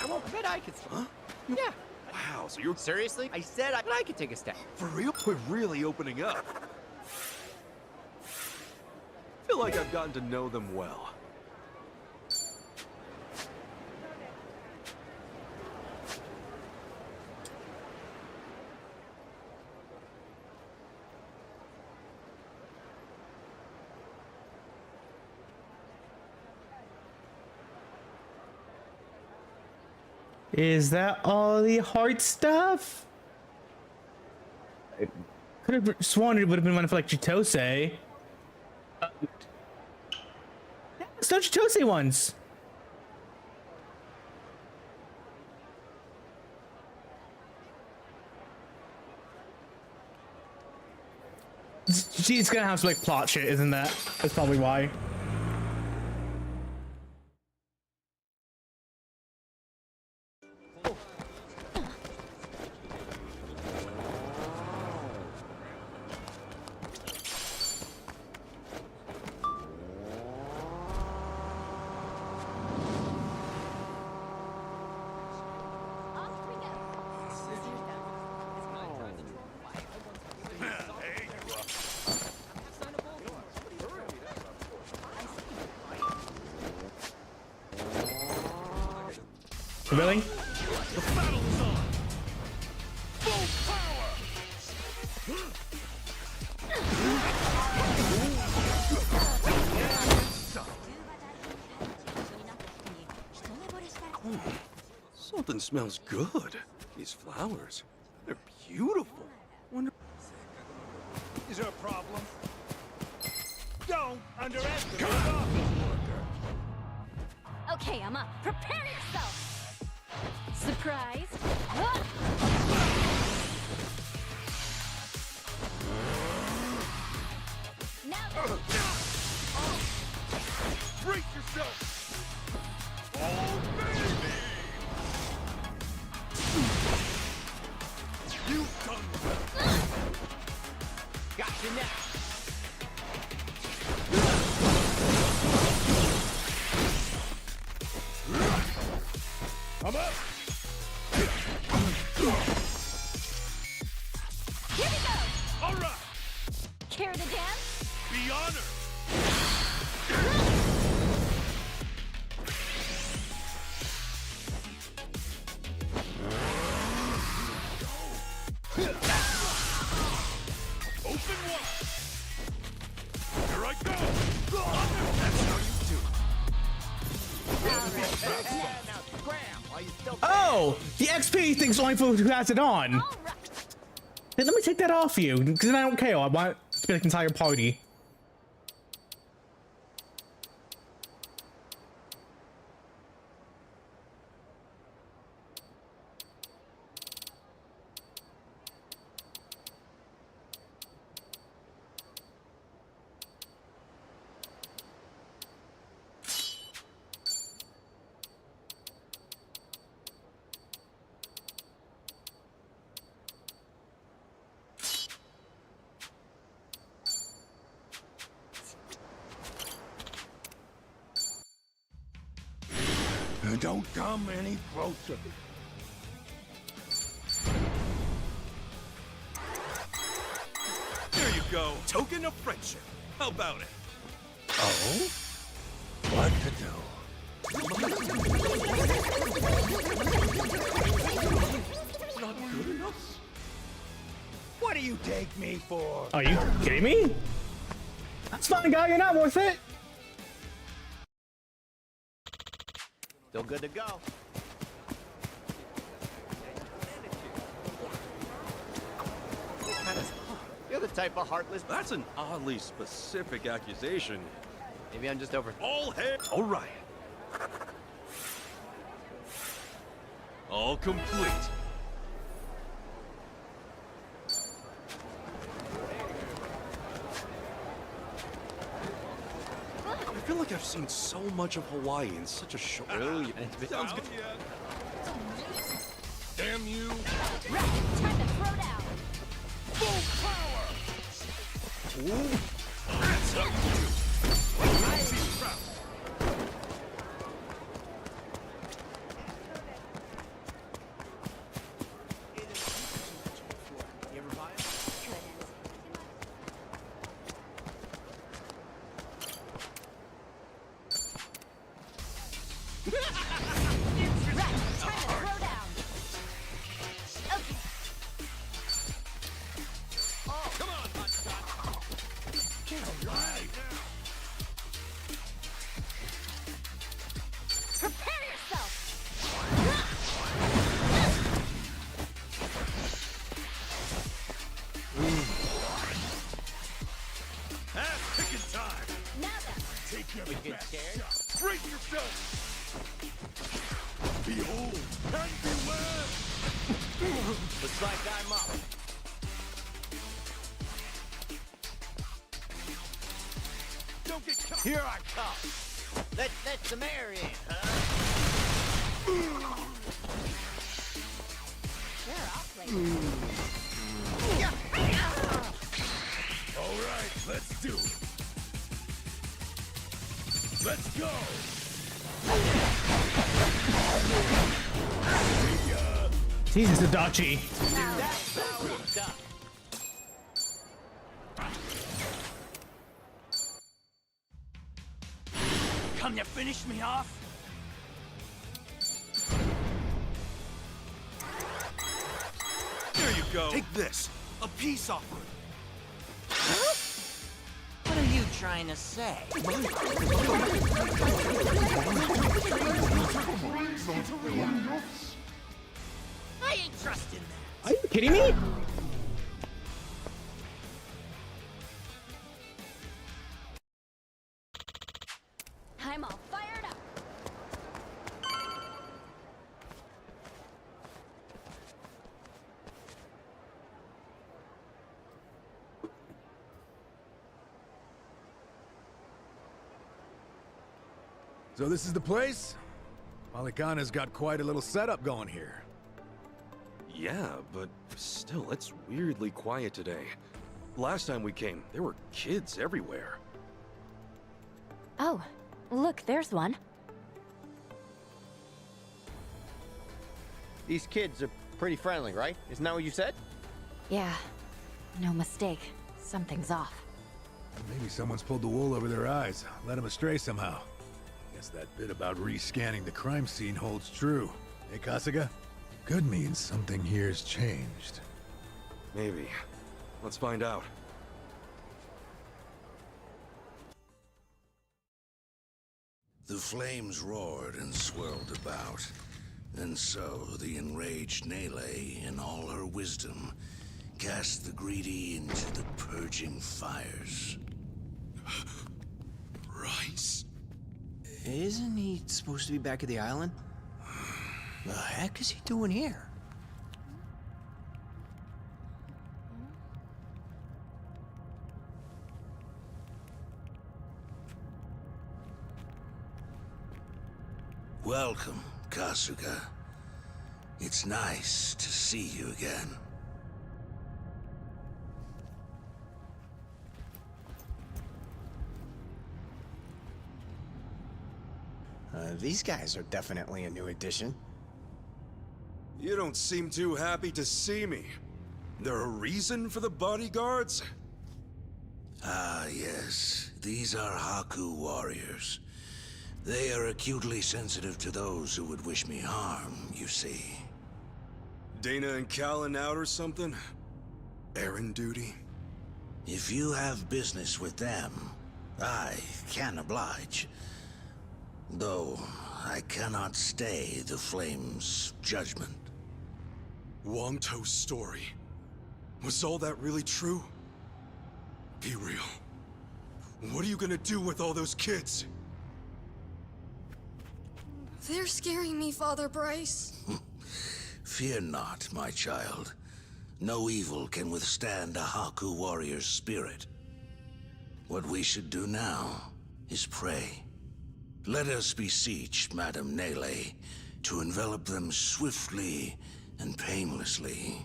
I bet I could. Huh? Yeah. Wow. now, so you're... Seriously? I said I could take a step. For real? We're really opening up. I feel like I've gotten to know them well. Is that all the hard stuff? I could have sworn it would have been one for like Chitose. It's no Chitose ones. She's gonna have some like plot shit, isn't that? That's probably why. Really? The battle is on! Full power! Something smells good. These flowers, they're beautiful. Wonder... Is there a problem? Don't underestimate the office worker. Okay, Emma, prepare yourself! Surprise! Now Brace yourself! Oh, baby! You've done well. Gotcha now. Come up! here we go! All right, Care to dance? be honored. Open wide. Here I go. That's how you do it. Oh, the XP thing's only for who has it on. Hey, let me take that off you, because then I don't care. I want it to be like an entire party. Don't come any closer. There you go. Token of friendship. How about it? Oh? What to do? Not good enough? What do you take me for? Are you kidding me? That's fine, guy. You're not worth it. Still good to go. You're the type of heartless... That's an oddly specific accusation. Maybe I'm just over... All hair. All right. All complete. I feel like I've seen so much of Hawaii in such a short... Really? Sounds good. Damn you! Time to throw down! Full power! Ooh. That's how you do it. I see proud. Prepare yourself! Ass kicking time! Now then. Take your We get best scared? shot. Brace yourself! Behold, and beware! Looks like I'm up. Don't get caught! Here I come. Let some air in, huh? Sure, I'll play. All right, let's do it. Let's go! Jesus, Adachi. That's how it's done. Come to finish me off? There you go. Take this. A peace offering. What are you trying to say? I ain't trusting that. Are you kidding me? I'm all fired up. So this is the place? Malikana's got quite a little setup going here. Yeah, but still, it's weirdly quiet today. Last time we came, there were kids everywhere. Oh, look, there's one. These kids are pretty friendly, right? Isn't that what you said? Yeah, no mistake. Something's off. Maybe someone's pulled the wool over their eyes, led them astray somehow. Guess that bit about rescanning the crime scene holds true. Hey, Kasuga? Could mean something here's changed. Maybe. Let's find out. The flames roared and swirled about. And so the enraged Nele, in all her wisdom, cast the greedy into the purging fires. Rice? Isn't he supposed to be back at the island? The heck is he doing here? Welcome, Kasuga. It's nice to see you again. These guys are definitely a new addition. You don't seem too happy to see me. There a reason for the bodyguards? Ah, yes. These are Haku warriors. They are acutely sensitive to those who would wish me harm, you see. Dana and Callan out or something? Errand duty? If you have business with them, I can oblige. Though, I cannot stay the Flame's judgment. Wangto's story. Was all that really true? Be real. What are you gonna do with all those kids? They're scaring me, Father Bryce. Fear not, my child. No evil can withstand a Haku warrior's spirit. What we should do now is pray. Let us beseech Madame Nele to envelop them swiftly and painlessly.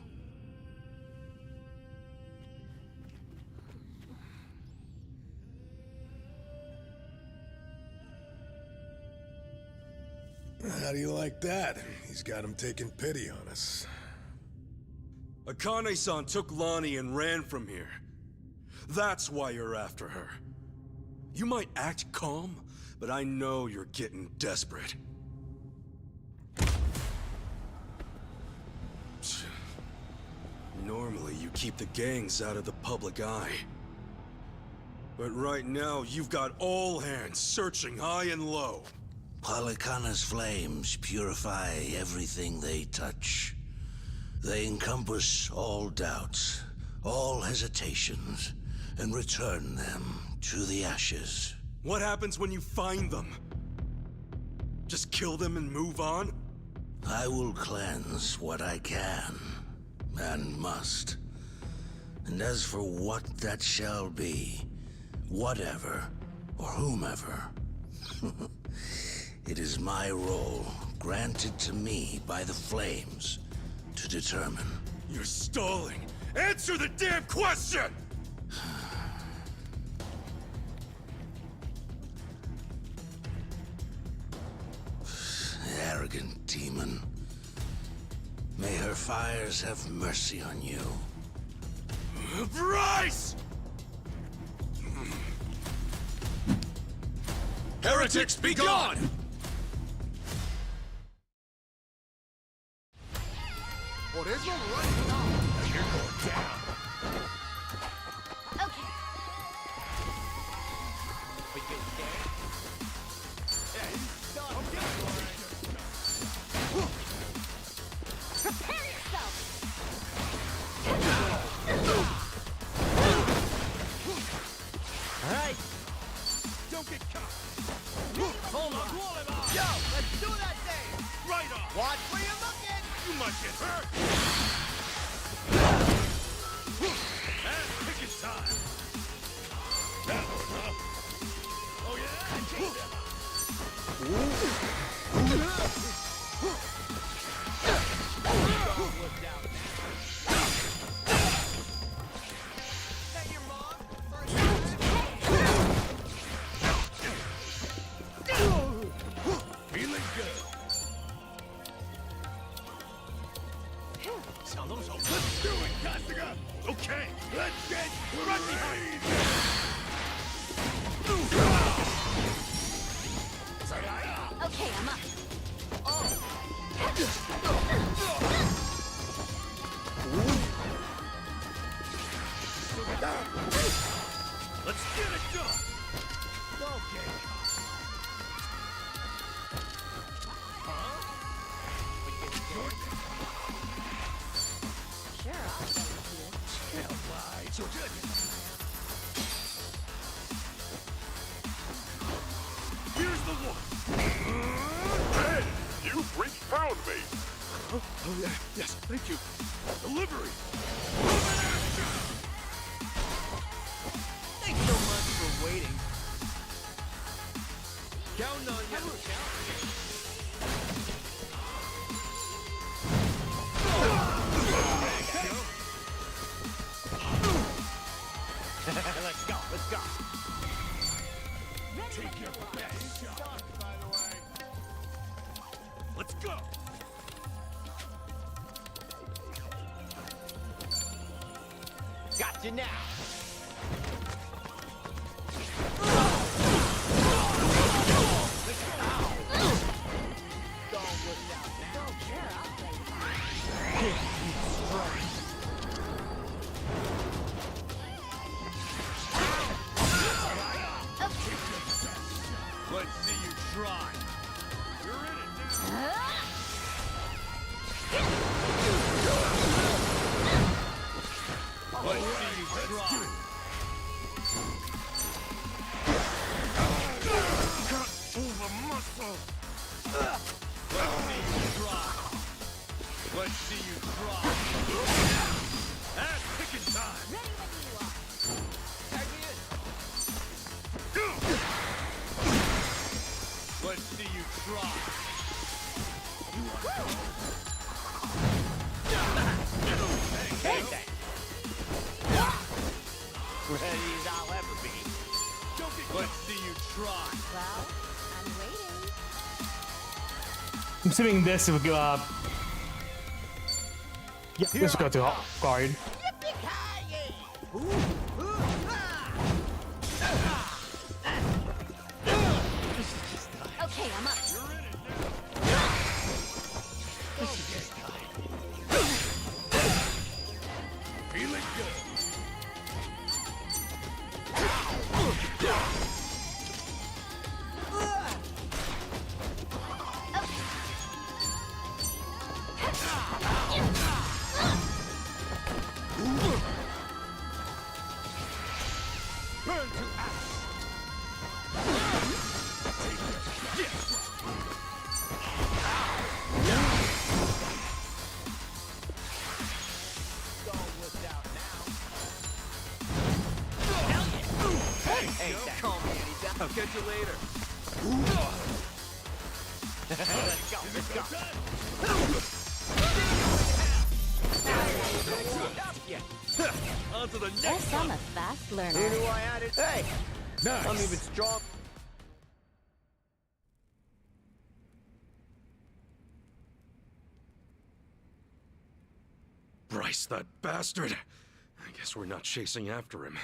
How do you like that? He's got him taking pity on us. Akane-san took Lonnie and ran from here. That's why you're after her. You might act calm, but I know you're getting desperate. Normally, you keep the gangs out of the public eye. But right now, you've got all hands searching high and low. Polychana's flames purify everything they touch. They encompass all doubts, all hesitations, and return them to the ashes. What happens when you find them? Just kill them and move on? I will cleanse what I can, and must. And as for what that shall be, whatever, or whomever, it is my role, granted to me by the flames, to determine. You're stalling! Answer the damn question! Arrogant demon. May her fires have mercy on you. Bryce! Heretics, be gone! Por eso right now. You're going down. Okay. But you scared? Yeah, he's done. Prepare yourself! Alright. Don't get caught. Hold on. Yo, let's do that thing. Right on. Watch where you're looking! You might get hurt. And picking time. That one, huh? Oh Feeling good. Let's do it, Kasuga! Okay, let's get right behind! Okay, I'm up. Let's get it done! Okay. Sure, I'll play with you. Hell, why? So good. Here's the one. Hey, you freak found me. Oh, yeah, yes, thank you. Delivery. Thanks so much for waiting. Counting on you. Let's go, let's go. Take your best shot, by the way. Let's go. Got you now. Let's see you try. You're in it now. Let's see you try. Cut over muscle. Let's see you try. Let's see you try. Ass picking time. Ready when you are. Tag me in. Let's see you try. Take that. Ready as I'll ever be. Let's see you try. Well, I'm waiting. I'm assuming this will go up. Yeah, this will go to guard. Okay, I'm up. Feeling good. Burn to ash! Hey, call me anytime. I'll catch you later. Let's go, let's go. On to the next Guess I'm one. a fast learner. Who knew I had it? Hey, Nice. I'm even strong. Bryce, that bastard. I guess we're not chasing after him.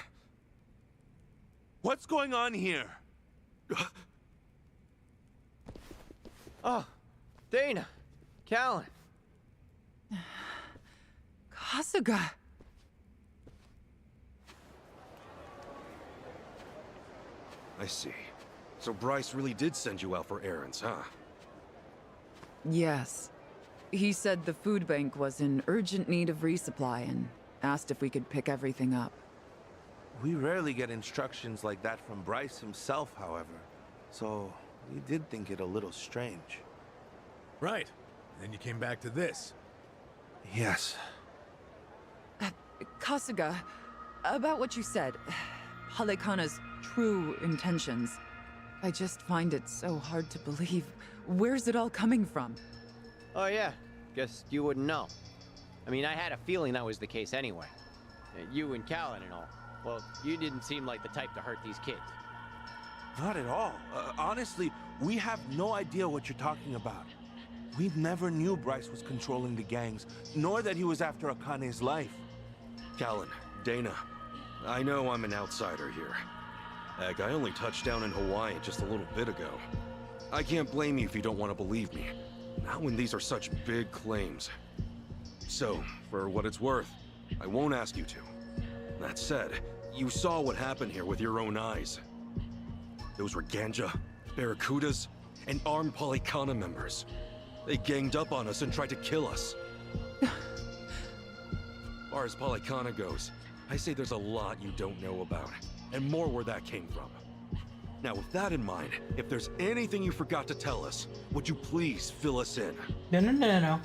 What's going on here? Oh, Dana, Callan. Kasuga. I see. So Bryce really did send you out for errands, huh? Yes. He said the food bank was in urgent need of resupply and asked if we could pick everything up. We rarely get instructions like that from Bryce himself, however. So, we did think it a little strange. Right. And then you came back to this. Yes. Kasuga, about what you said, Halekana's true intentions. I just find it so hard to believe. Where's it all coming from? Oh yeah, guess you wouldn't know. I mean, I had a feeling that was the case anyway. You and Callan and all. Well, you didn't seem like the type to hurt these kids. Not at all. Honestly, we have no idea what you're talking about. We never knew Bryce was controlling the gangs, nor that he was after Akane's life. Callan, Dana, I know I'm an outsider here. Heck, I only touched down in Hawaii just a little bit ago. I can't blame you if you don't want to believe me. Not when these are such big claims. So, for what it's worth, I won't ask you to. That said, you saw what happened here with your own eyes. Those were Ganja, Barracudas, and armed Polycana members. They ganged up on us and tried to kill us. As far as Polycana goes, I say there's a lot you don't know about, and more where that came from. Now, with that in mind, if there's anything you forgot to tell us, would you please fill us in? No.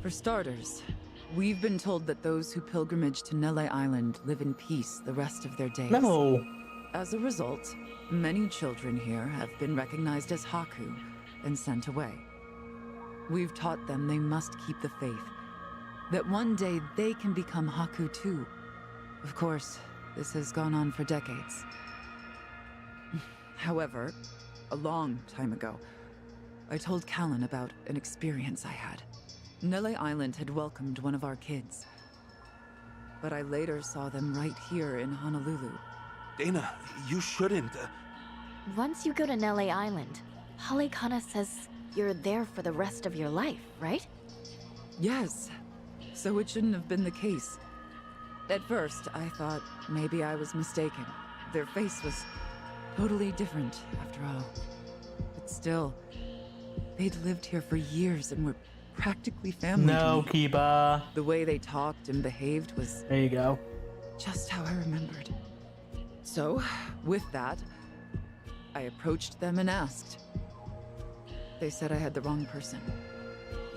For starters, we've been told that those who pilgrimage to Nele Island live in peace the rest of their days. No. As a result, many children here have been recognized as Haku and sent away. We've taught them they must keep the faith, that one day they can become Haku too. Of course, this has gone on for decades. However, a long time ago, I told Callan about an experience I had. Nele Island had welcomed one of our kids, but I later saw them right here in Honolulu. Dana, you shouldn't. Once you go to Nele Island, Halekana says you're there for the rest of your life, right? Yes, so it shouldn't have been the case. At first, I thought maybe I was mistaken. Their face was totally different, after all. But still, they'd lived here for years and were practically family No, to me. Kiba. The way they talked and behaved was... There you go. Just how I remembered. So, with that, I approached them and asked. They said I had the wrong person.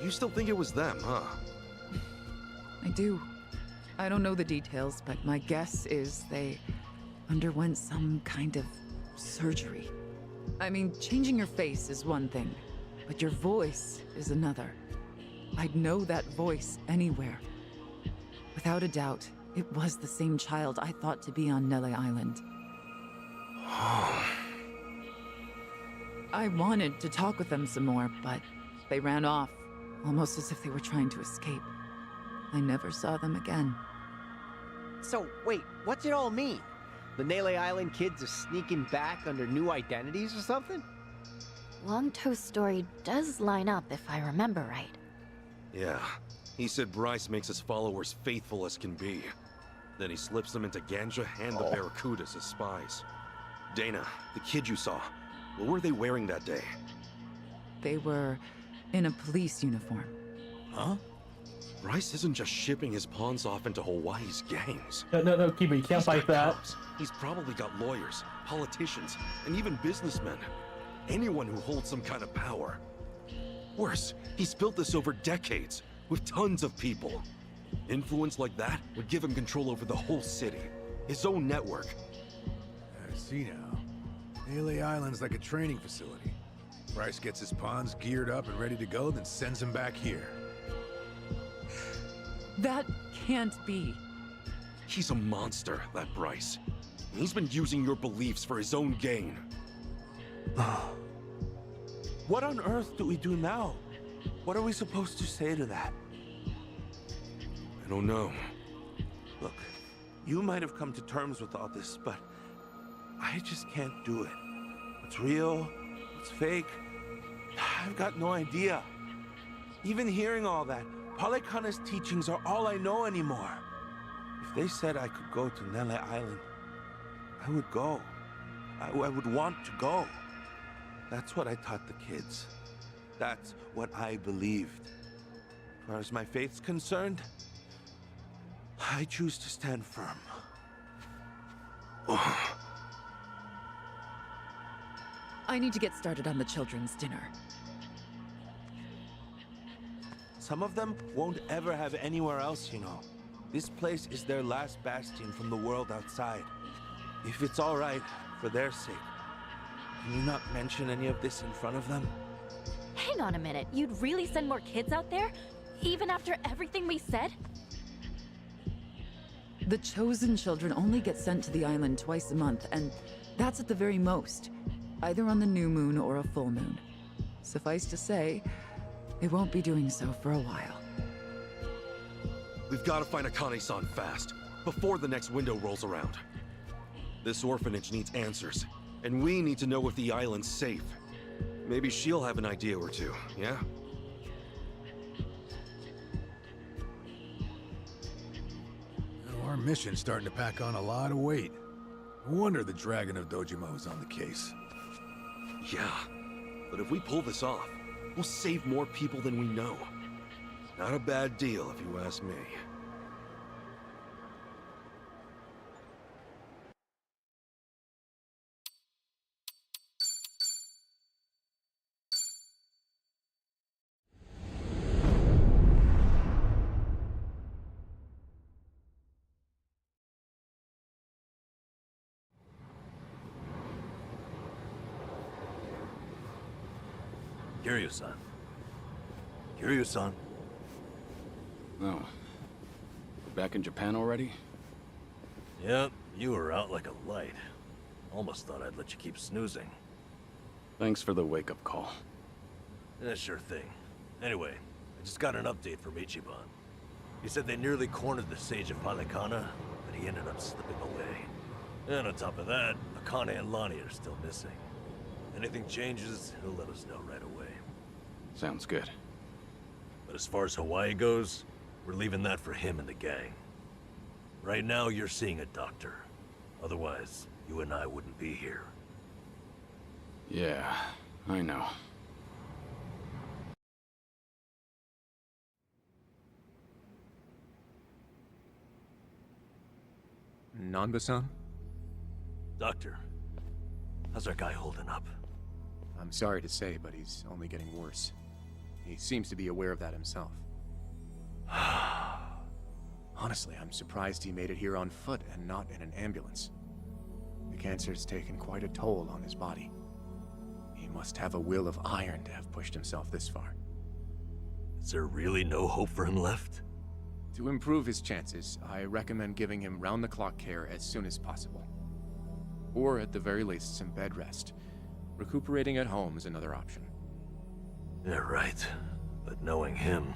You still think it was them, huh? I do. I don't know the details, but my guess is they underwent some kind of surgery. I mean, changing your face is one thing, but your voice is another. I'd know that voice anywhere. Without a doubt, it was the same child I thought to be on Nele Island. I wanted to talk with them some more, but they ran off, almost as if they were trying to escape. I never saw them again. So, wait, what's it all mean? The Nele Island kids are sneaking back under new identities or something? Longtoe's story does line up if I remember right. Yeah. He said Bryce makes his followers faithful as can be. Then he slips them into Ganja and the Barracudas as spies. Dana, the kid you saw, what were they wearing that day? They were in a police uniform. Huh? Bryce isn't just shipping his pawns off into Hawaii's gangs. No, Kiba, you can't He's fight got that. cops. He's probably got lawyers, politicians, and even businessmen. Anyone who holds some kind of power. Worse, he's built this over decades, with tons of people. Influence like that would give him control over the whole city. His own network. I see now. Melee Island's like a training facility. Bryce gets his pawns geared up and ready to go, then sends them back here. That can't be. He's a monster, that Bryce. He's been using your beliefs for his own gain. What on earth do we do now? What are we supposed to say to that? I don't know. Look, you might have come to terms with all this, but I just can't do it. What's real? What's fake? I've got no idea. Even hearing all that, Palekana's teachings are all I know anymore. If they said I could go to Nele Island, I would go. I would want to go. That's what I taught the kids. That's what I believed. As far as my faith's concerned, I choose to stand firm. I need to get started on the children's dinner. Some of them won't ever have anywhere else, you know. This place is their last bastion from the world outside. If it's all right, for their sake, can you not mention any of this in front of them? Hang on a minute. You'd really send more kids out there? Even after everything we said? The chosen children only get sent to the island twice a month, and that's at the very most. Either on the new moon or a full moon. Suffice to say, they won't be doing so for a while. We've got to find Akane-san fast, before the next window rolls around. This orphanage needs answers, and we need to know if the island's safe. Maybe she'll have an idea or two, yeah? Our mission's starting to pack on a lot of weight. No wonder the Dragon of Dojima is on the case. Yeah, but if we pull this off, we'll save more people than we know. Not a bad deal, if you ask me. Kiryu-san. Kiryu-san. Oh. Back in Japan already? Yep, you were out like a light. Almost thought I'd let you keep snoozing. Thanks for the wake-up call. Yeah, sure thing. Anyway, I just got an update from Ichiban. He said they nearly cornered the Sage of Palekana, but he ended up slipping away. And on top of that, Akane and Lonnie are still missing. Anything changes, he'll let us know right away. Sounds good. But as far as Hawaii goes, we're leaving that for him and the gang. Right now, you're seeing a doctor. Otherwise, you and I wouldn't be here. Yeah, I know. Nanba-san? Doctor, how's our guy holding up? I'm sorry to say, but he's only getting worse. He seems to be aware of that himself. Honestly, I'm surprised he made it here on foot and not in an ambulance. The cancer's taken quite a toll on his body. He must have a will of iron to have pushed himself this far. Is there really no hope for him left? To improve his chances, I recommend giving him round-the-clock care as soon as possible. Or at the very least, some bed rest. Recuperating at home is another option. Yeah, right. But knowing him...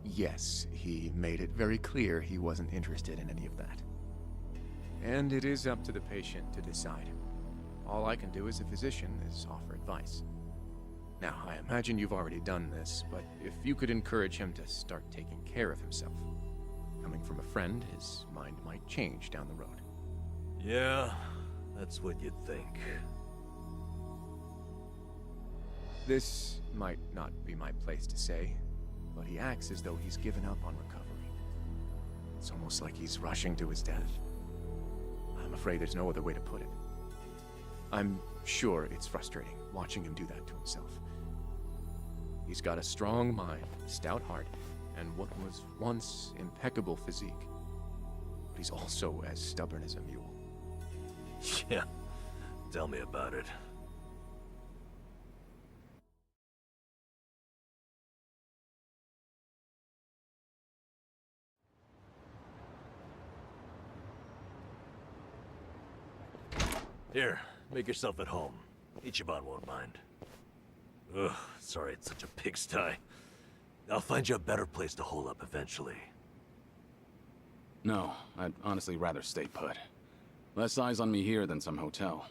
Yes, he made it very clear he wasn't interested in any of that. And it is up to the patient to decide. All I can do as a physician is offer advice. Now, I imagine you've already done this, but if you could encourage him to start taking care of himself. Coming from a friend, his mind might change down the road. Yeah, that's what you'd think. This might not be my place to say, but he acts as though he's given up on recovery. It's almost like he's rushing to his death. I'm afraid there's no other way to put it. I'm sure it's frustrating watching him do that to himself. He's got a strong mind, stout heart, and what was once impeccable physique. But he's also as stubborn as a mule. Yeah, tell me about it. Here, make yourself at home. Ichiban won't mind. Ugh, sorry it's such a pigsty. I'll find you a better place to hole up eventually. No, I'd honestly rather stay put. Less eyes on me here than some hotel.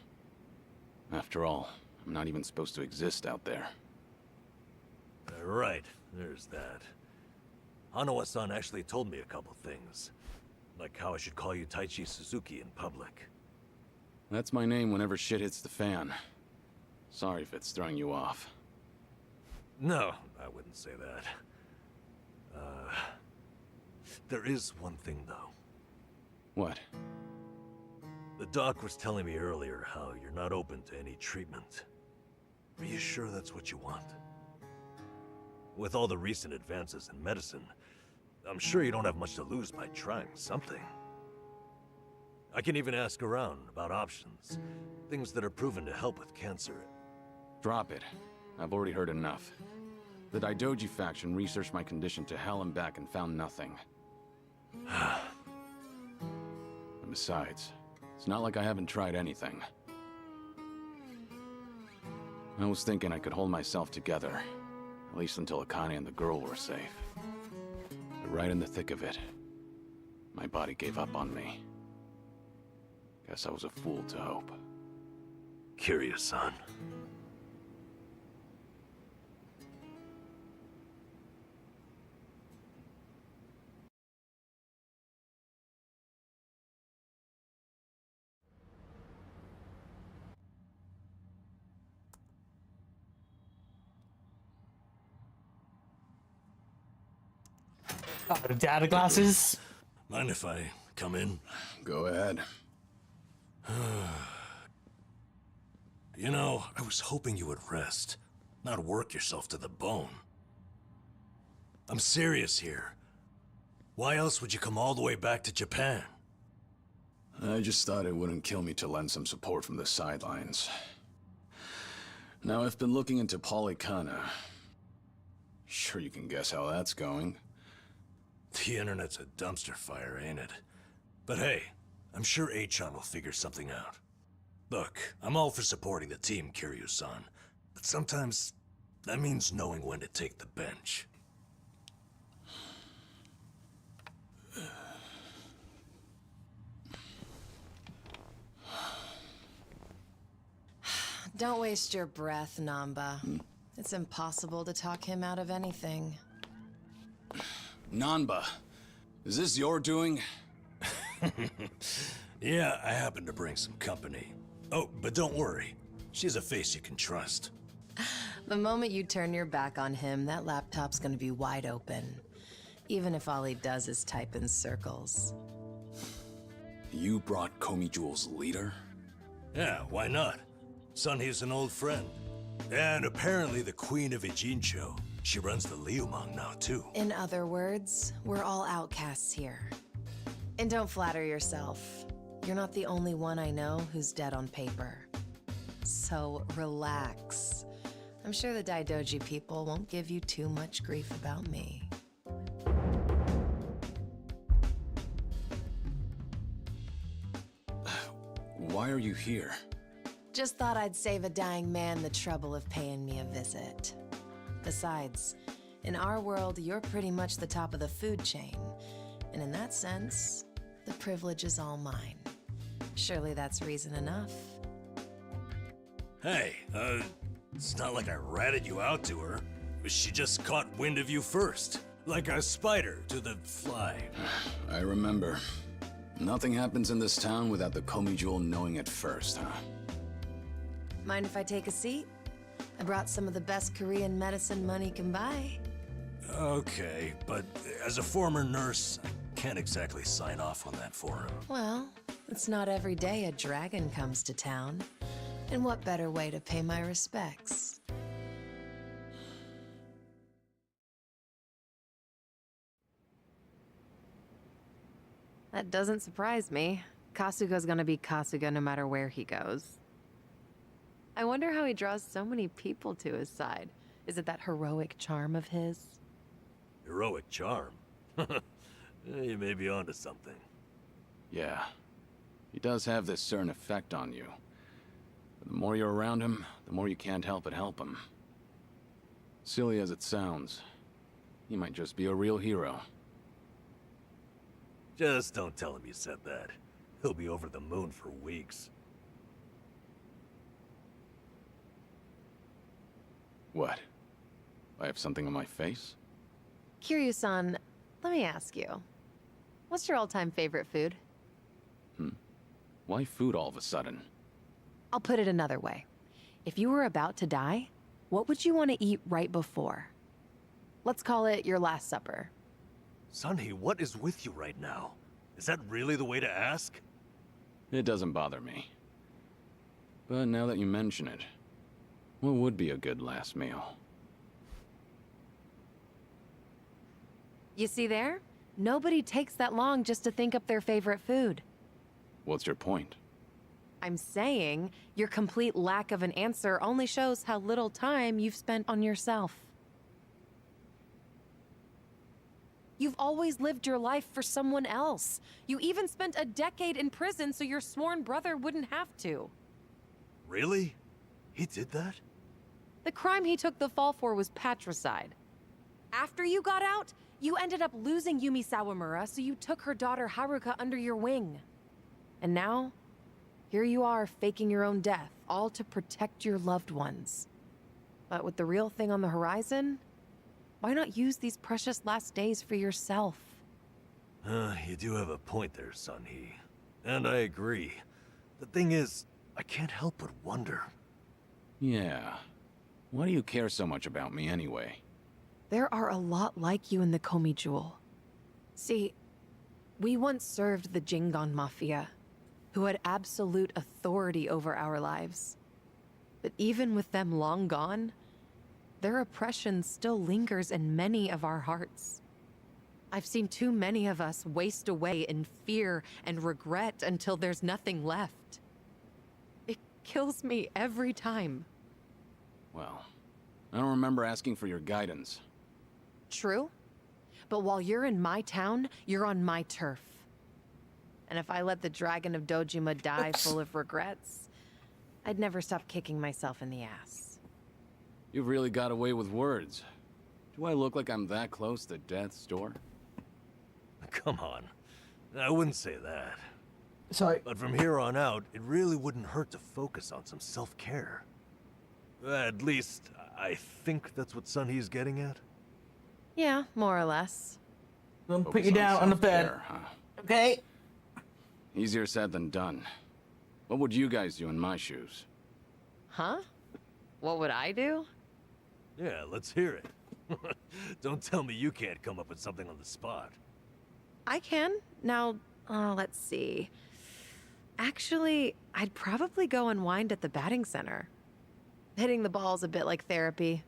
After all, I'm not even supposed to exist out there. Right, there's that. Hanawa-san actually told me a couple things. Like how I should call you Taichi Suzuki in public. That's my name whenever shit hits the fan. Sorry if it's throwing you off. No, I wouldn't say that. There is one thing, though. What? The doc was telling me earlier how you're not open to any treatment. Are you sure that's what you want? With all the recent advances in medicine, I'm sure you don't have much to lose by trying something. I can even ask around about options. Things that are proven to help with cancer. Drop it. I've already heard enough. The Daidoji faction researched my condition to hell and back and found nothing. And besides, it's not like I haven't tried anything. I was thinking I could hold myself together, at least until Akane and the girl were safe. But right in the thick of it, my body gave up on me. Guess I was a fool to hope. Kiryu-san. Data glasses? Mind if I come in? Go ahead. You know, I was hoping you would rest, not work yourself to the bone. I'm serious here. Why else would you come all the way back to Japan? I just thought it wouldn't kill me to lend some support from the sidelines. Now, I've been looking into Polycana. Sure you can guess how that's going. The internet's a dumpster fire, ain't it? But hey, I'm sure Achan will figure something out. Look, I'm all for supporting the team, Kiryu-san. But sometimes, that means knowing when to take the bench. Don't waste your breath, Namba. It's impossible to talk him out of anything. Nanba, is this your doing? Yeah, I happen to bring some company. Oh, but don't worry. She's a face you can trust. The moment you turn your back on him, that laptop's gonna be wide open. Even if all he does is type in circles. You brought Komi Jewel's leader? Yeah, why not? Son, he's an old friend. And apparently the Queen of Ijincho. She runs the Liumang now, too. In other words, we're all outcasts here. And don't flatter yourself. You're not the only one I know who's dead on paper. So relax. I'm sure the Daidoji people won't give you too much grief about me. Why are you here? Just thought I'd save a dying man the trouble of paying me a visit. Besides, in our world, you're pretty much the top of the food chain. And in that sense, the privilege is all mine. Surely that's reason enough. Hey, it's not like I ratted you out to her. She just caught wind of you first. Like a spider to the fly. I remember. Nothing happens in this town without the Komi Jewel knowing it first, huh? Mind if I take a seat? I brought some of the best Korean medicine money can buy. Okay, but as a former nurse, I can't exactly sign off on that for him. Well, it's not every day a dragon comes to town. And what better way to pay my respects? That doesn't surprise me. Kasuga's gonna be Kasuga no matter where he goes. I wonder how he draws so many people to his side. Is it that heroic charm of his? Heroic charm? You may be onto something. Yeah. He does have this certain effect on you. But the more you're around him, the more you can't help but help him. Silly as it sounds, he might just be a real hero. Just don't tell him you said that. He'll be over the moon for weeks. What? I have something on my face? Kiryu-san, let me ask you. What's your all-time favorite food? Why food all of a sudden? I'll put it another way. If you were about to die, what would you want to eat right before? Let's call it your last supper. Sunny, what is with you right now? Is that really the way to ask? It doesn't bother me. But now that you mention it, what would be a good last meal? You see there? Nobody takes that long just to think up their favorite food. What's your point? I'm saying your complete lack of an answer only shows how little time you've spent on yourself. You've always lived your life for someone else. You even spent a decade in prison so your sworn brother wouldn't have to. Really? He did that? The crime he took the fall for was patricide. After you got out, you ended up losing Yumi Sawamura, so you took her daughter Haruka under your wing. And now, here you are faking your own death, all to protect your loved ones. But with the real thing on the horizon, why not use these precious last days for yourself? You do have a point there, Sunhee. And I agree. The thing is, I can't help but wonder. Yeah. Why do you care so much about me anyway? There are a lot like you in the Komi Jewel. See, we once served the Jingon Mafia, who had absolute authority over our lives. But even with them long gone, their oppression still lingers in many of our hearts. I've seen too many of us waste away in fear and regret until there's nothing left. It kills me every time. Well, I don't remember asking for your guidance. True, but while you're in my town, you're on my turf. And if I let the Dragon of Dojima die full of regrets, I'd never stop kicking myself in the ass. You've really got away with words. Do I look like I'm that close to death's door? Come on. I wouldn't say that. Sorry. But from here on out, it really wouldn't hurt to focus on some self-care. At least, I think that's what Sunhee's getting at. Yeah, more or less. Gonna put you down on the bed. Huh? Okay? Easier said than done. What would you guys do in my shoes? Huh? What would I do? Yeah, let's hear it. Don't tell me you can't come up with something on the spot. I can. Now, let's see. Actually, I'd probably go unwind at the batting center. Hitting the ball's a bit like therapy,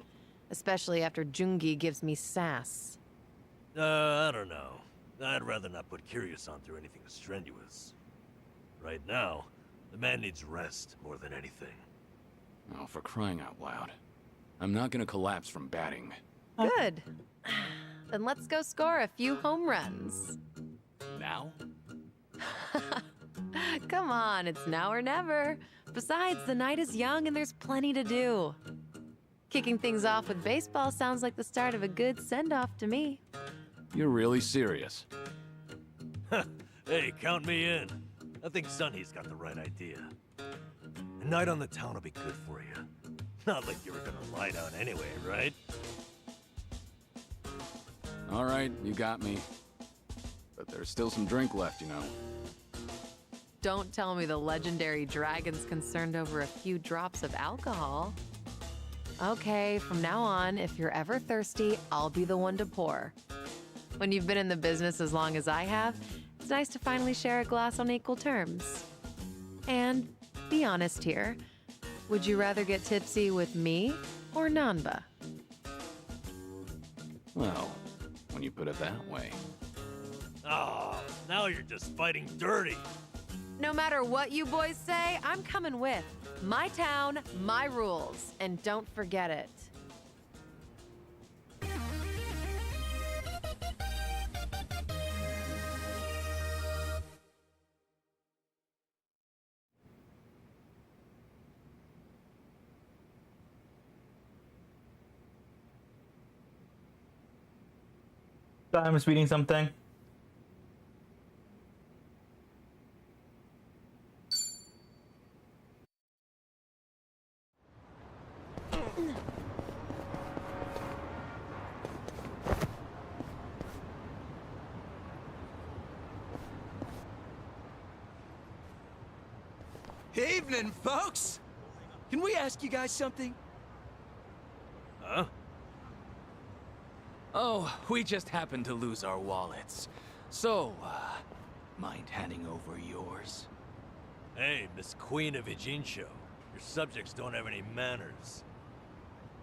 especially after Jungi gives me sass. I don't know. I'd rather not put Kiryu-san through anything strenuous. Right now, the man needs rest more than anything. Oh, for crying out loud. I'm not gonna collapse from batting. Good. Then let's go score a few home runs. Now? Come on, it's now or never. Besides, the night is young and there's plenty to do. Kicking things off with baseball sounds like the start of a good send-off to me. You're really serious? Hey, count me in. I think Sunhee's got the right idea. A night on the town will be good for you. Not like you were gonna lie down anyway, right? All right, you got me. But there's still some drink left, you know. Don't tell me the legendary dragon's concerned over a few drops of alcohol. Okay, from now on, if you're ever thirsty, I'll be the one to pour. When you've been in the business as long as I have, it's nice to finally share a glass on equal terms. And be honest here, would you rather get tipsy with me or Nanba? Well, when you put it that way. Oh, now you're just fighting dirty. No matter what you boys say, I'm coming with. My town, my rules, and don't forget it. I'm just reading something. Evening, folks! Can we ask you guys something? Huh? Oh, we just happened to lose our wallets. So, mind handing over yours? Hey, Miss Queen of Ijincho. Your subjects don't have any manners.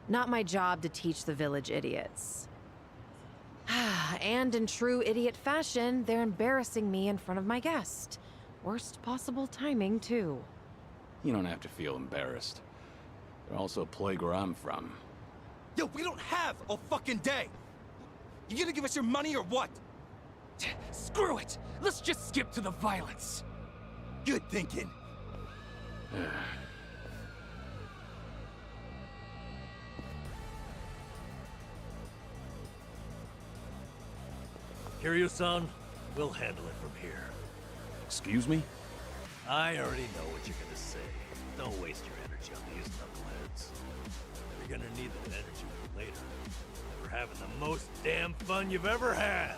Not my job to teach the village idiots. And in true idiot fashion, they're embarrassing me in front of my guest. Worst possible timing, too. You don't have to feel embarrassed. They're also a plague where I'm from. Yo, we don't have a fucking day! You gonna give us your money or what? Screw it! Let's just skip to the violence. Good thinking. Kiryu-san, we'll handle it from here. Excuse me? I already know what you're gonna say. Don't waste your energy on these knuckleheads. You're gonna need that energy later. We're having the most damn fun you've ever had.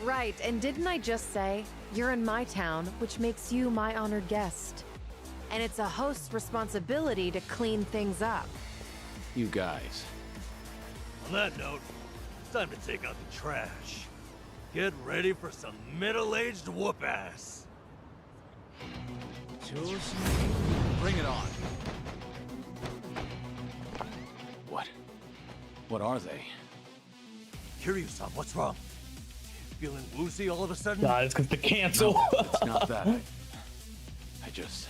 Right, and didn't I just say, you're in my town, which makes you my honored guest. And it's a host's responsibility to clean things up. You guys. On that note, it's time to take out the trash. Get ready for some middle-aged whoop-ass. Bring it on. What? What are they? Kiryu-san, what's wrong? Feeling woozy all of a sudden? It's because the cancel. No, it's not that. I just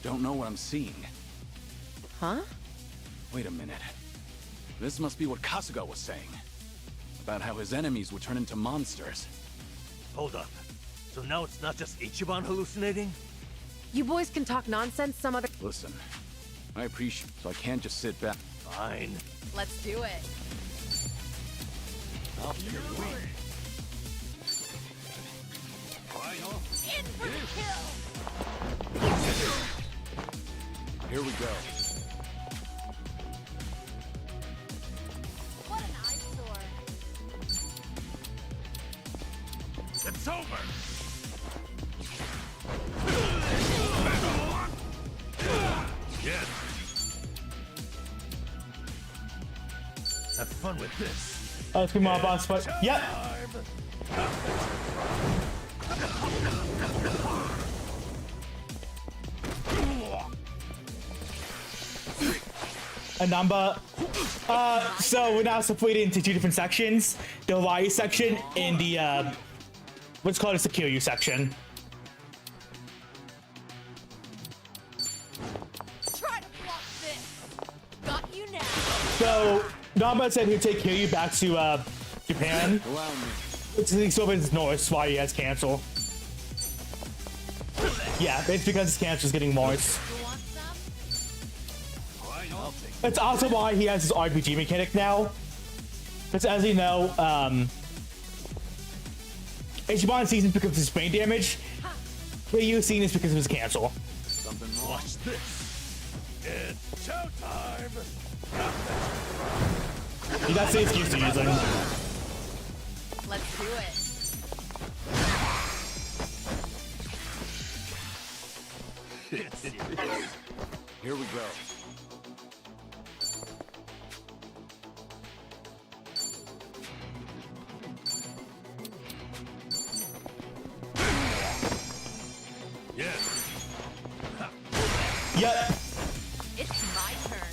don't know what I'm seeing. Huh? Wait a minute. This must be what Kasuga was saying. About how his enemies would turn into monsters. Hold up. So now it's not just Ichiban hallucinating? You boys can talk nonsense some other— Listen, I appreciate, so I can't just sit back. Fine. Let's do it. In for the kill! Here we go. What an eyesore. It's over! Yes. Have fun with this. Oh, it's my boss fight. Yep. A number. So we're now separated into two different sections: the Hawaii section and the what's called a Secure section. Try to block this. Got you now. So Namba said he'd take Kiryu back to Japan. He's over his north while he has cancel. Yeah, it's because his cancel's getting worse. That's also why he has his RPG mechanic now. Because as you know, Ichiban sees it because of his brain damage. Kiryu seeing this because of his cancel. Something wrong. Watch this. It's showtime. That's the excuse to using. Let's do it. Here we go. Yeah. Yep. It's my turn.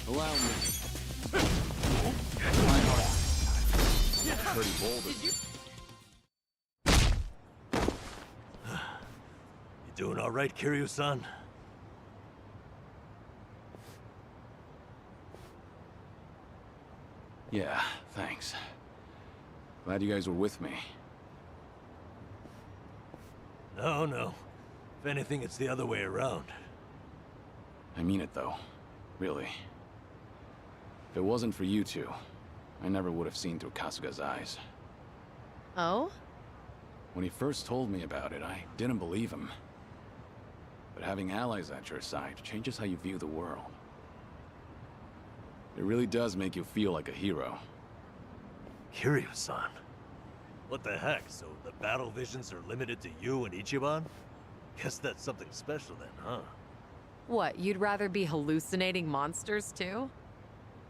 Allow me. Pretty bold of you. You doing all right, Kiryu-san? Yeah, thanks. Glad you guys were with me. No. If anything, it's the other way around. I mean it, though. Really. If it wasn't for you two, I never would have seen through Kasuga's eyes. Oh? When he first told me about it, I didn't believe him. But having allies at your side changes how you view the world. It really does make you feel like a hero. Kiryu-san? What the heck? So the battle visions are limited to you and Ichiban? Guess that's something special then, huh? What, you'd rather be hallucinating monsters too?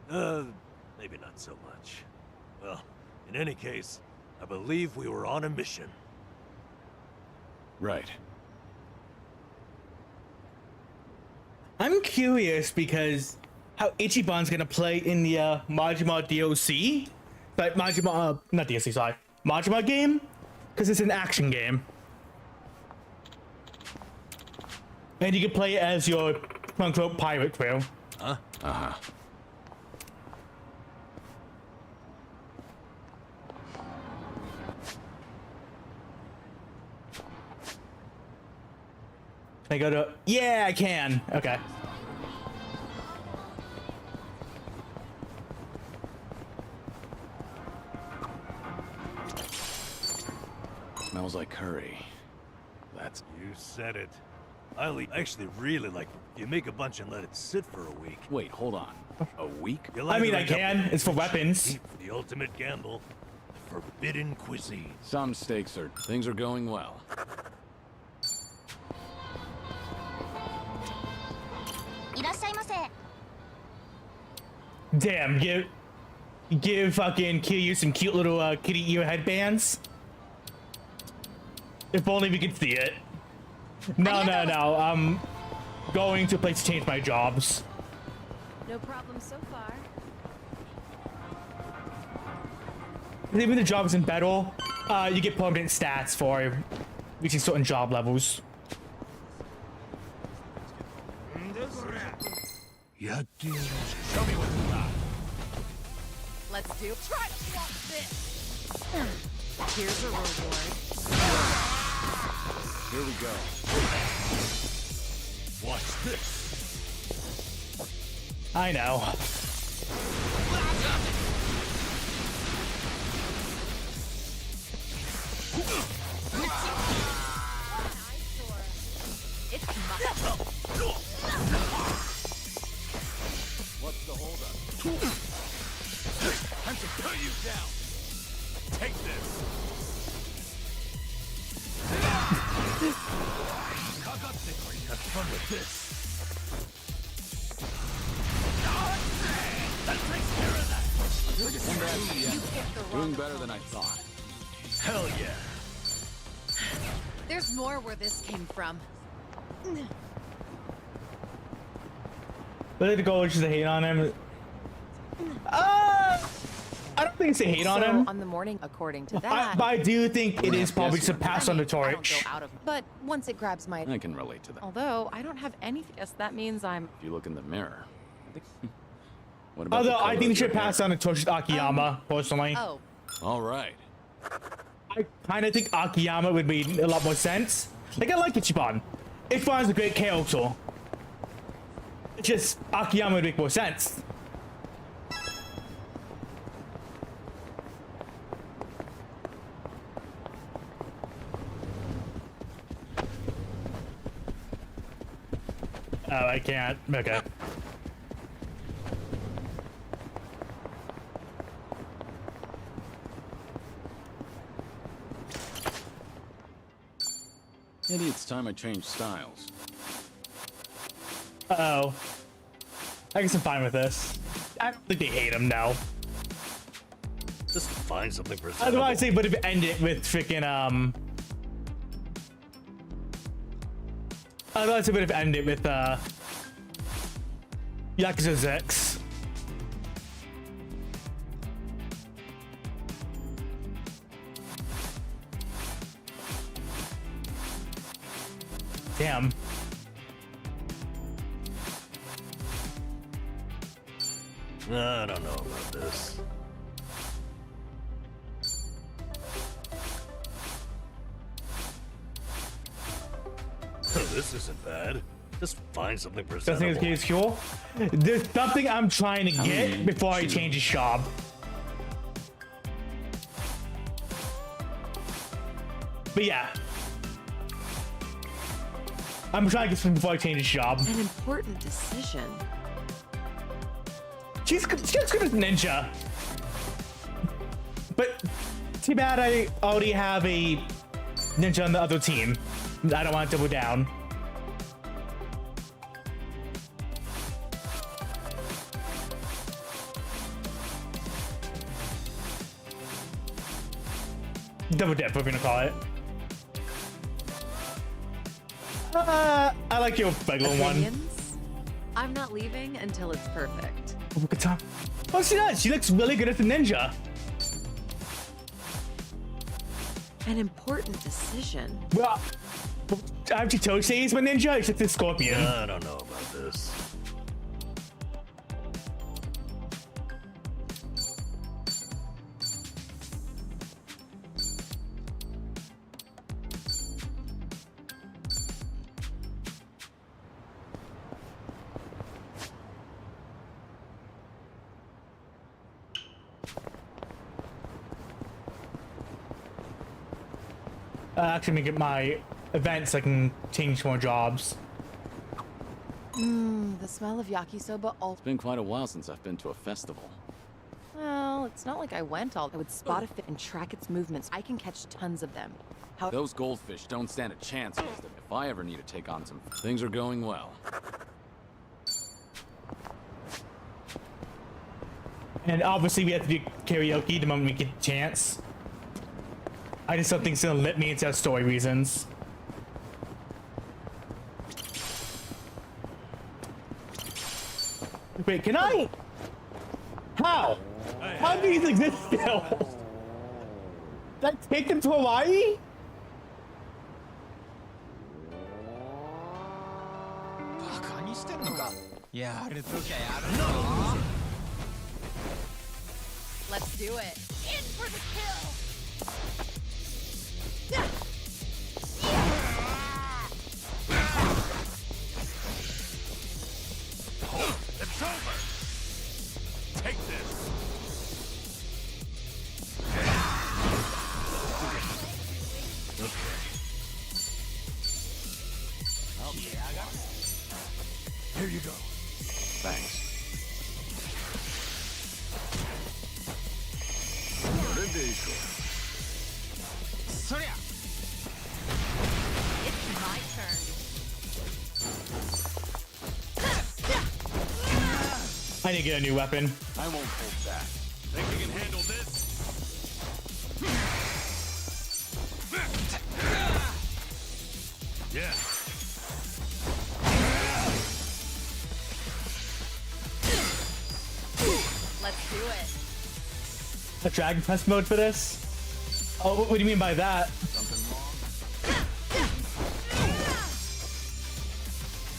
Maybe not so much. Well, in any case, I believe we were on a mission. Right. I'm curious because how Ichiban's gonna play in the Majima DLC, but Majima, not DLC, sorry, Majima game, because it's an action game, and you can play it as your quote-unquote pirate crew. Huh? Uh-huh. Can I go to? Yeah, I can. Okay. Smells like curry. That's... You said it. I actually really like it. You make a bunch and let it sit for a week. Wait, hold on. A week? I mean, I can. It's for weapons. Deep for the ultimate gamble. Forbidden cuisine. Some steaks are... Things are going well. Damn, give fucking Kiryu some cute little kitty ear headbands. If only we could see it. No. I'm going to a place to change my jobs. No problem so far. Even the jobs in battle, you get permanent stats for reaching certain job levels. Show me what you got. Let's do. Try to swap this. Here's a reward. Here we go. Watch this. I know. It's my... What's the holdup? Time to cut you down. Take this. Have fun with this. Doing better than I thought. Hell yeah. There's more where this came from. But the goal is just to hate on him. I don't think it's a hate on him. On the morning, according to that. But I do think it is probably to pass on the torch. But once it grabs my... I can relate to that. Although, I don't have any... Yes, that means I'm... If you look in the mirror, I think... What about Although I think they should pass on the torch to Akiyama, personally. Oh. All right. I kind of think Akiyama would make a lot more sense. Like, I like Ichiban. Ichiban's a great character. It's just, Akiyama would make more sense. Oh, I can't. Okay. Maybe it's time I change styles. Uh-oh. I guess I'm fine with this. I don't think they hate him now. Just find something I presentable. was say would have ended with freaking Otherwise it would have ended with Yakuza 6. Damn. I don't know about this. This isn't bad. Just find something presentable. Doesn't think it's cool. There's something I'm trying to get before I change his job. But yeah. I'm trying to get something before I change his job. An important decision. She's good as ninja. But too bad I already have a ninja on the other team. I don't want to double down. Double dip, we're gonna call it. I like your regular one. Opinions? I'm not leaving until it's perfect. Oh, she does. She looks really good as a ninja. An important decision. Well, actually, Tosei is my ninja, except the scorpion. I don't know about this. Actually, make it my events so I can change more jobs. The smell of yakisoba all. It's been quite a while since I've been to a festival. Well, it's not like I went all. I would spot a fit and track its movements. I can catch tons of them. How? Those goldfish don't stand a chance against them if I ever need to take on some. Things are going well. And obviously, we have to do karaoke the moment we get a chance. I just don't think it's gonna let me into story reasons. Wait, can I? How? How do these exist still? Did I take them to Hawaii? Let's do it. In for the kill! It's over! Take this! Okay, I got it. Here you go. Thanks. It's my turn. I need to get a new weapon. I won't hold back. Think you can handle this? Yeah. Let's do it. A Dragon Quest mode for this? Oh, what do you mean by that? Something wrong?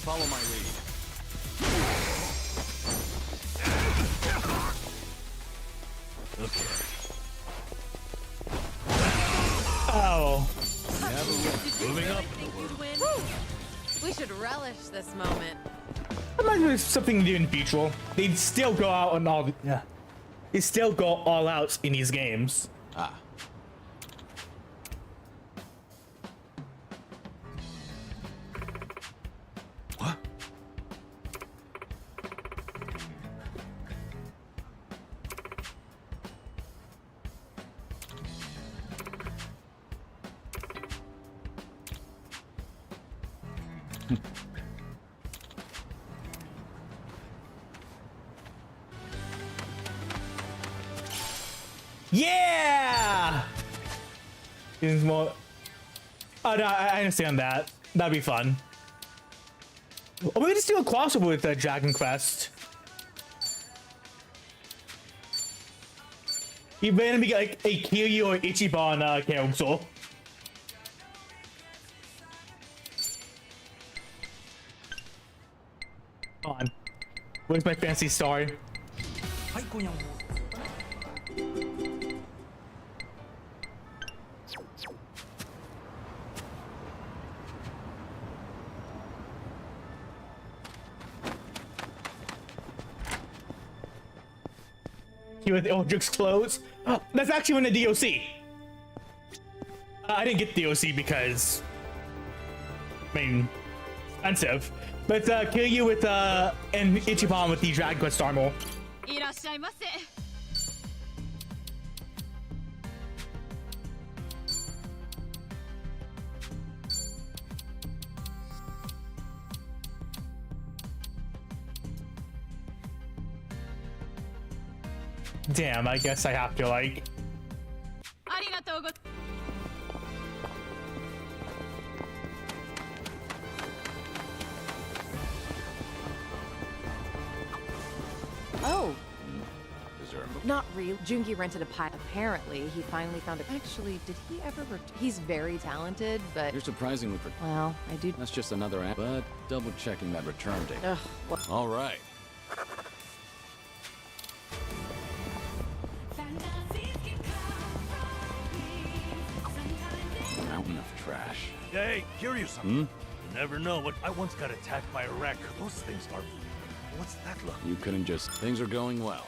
Follow my lead. Okay. Oh. Moving up. We should relish this moment. That might be something to do in the future. They'd still go out on all. Yeah. They still go all out in these games. Ah. What? Yeah! Seems more... Oh, no, I understand that. That'd be fun. Or maybe just do a crossover with Dragon Quest. You randomly get like a Kiryu or Ichiban council. Come on. Where's my fancy star? He with Eldrick's clothes. Oh, that's actually in the DOC. I didn't get DOC because, I mean, expensive. But Kiryu with and Ichiban with the Dragon Quest armor. Damn, I guess I have to like. Oh. Not real. Jungi rented a pie. Apparently, he finally found it. Actually, did he ever? He's very talented, but You're surprisingly well, I do. That's just another app, but double checking that return date. Ugh, All right. Mountain of trash. Hey, Kiryu-san. You never know what. I once got attacked by a wreck. Those things are. What's that look? You couldn't just. Things are going well.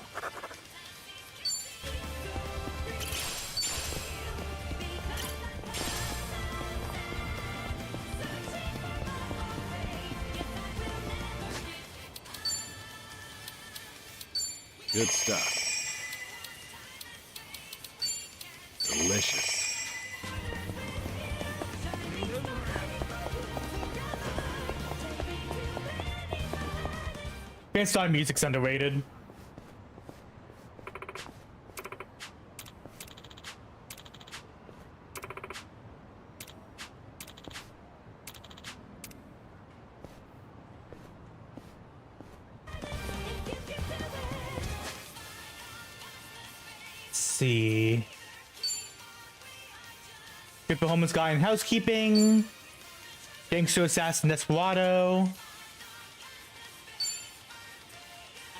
Good stuff. Delicious. Fanstar music's underrated. Let's see. Get the homeless guy in housekeeping. Gangster assassin Desperado.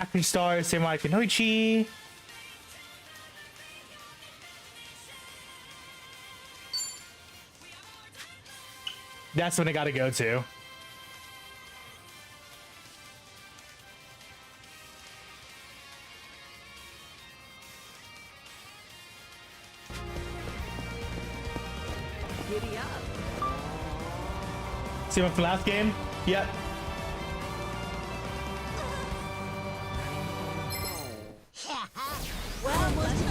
Acting star Samurai Kanoichi. That's what I gotta go to. Giddy up. See one from last game? Yep.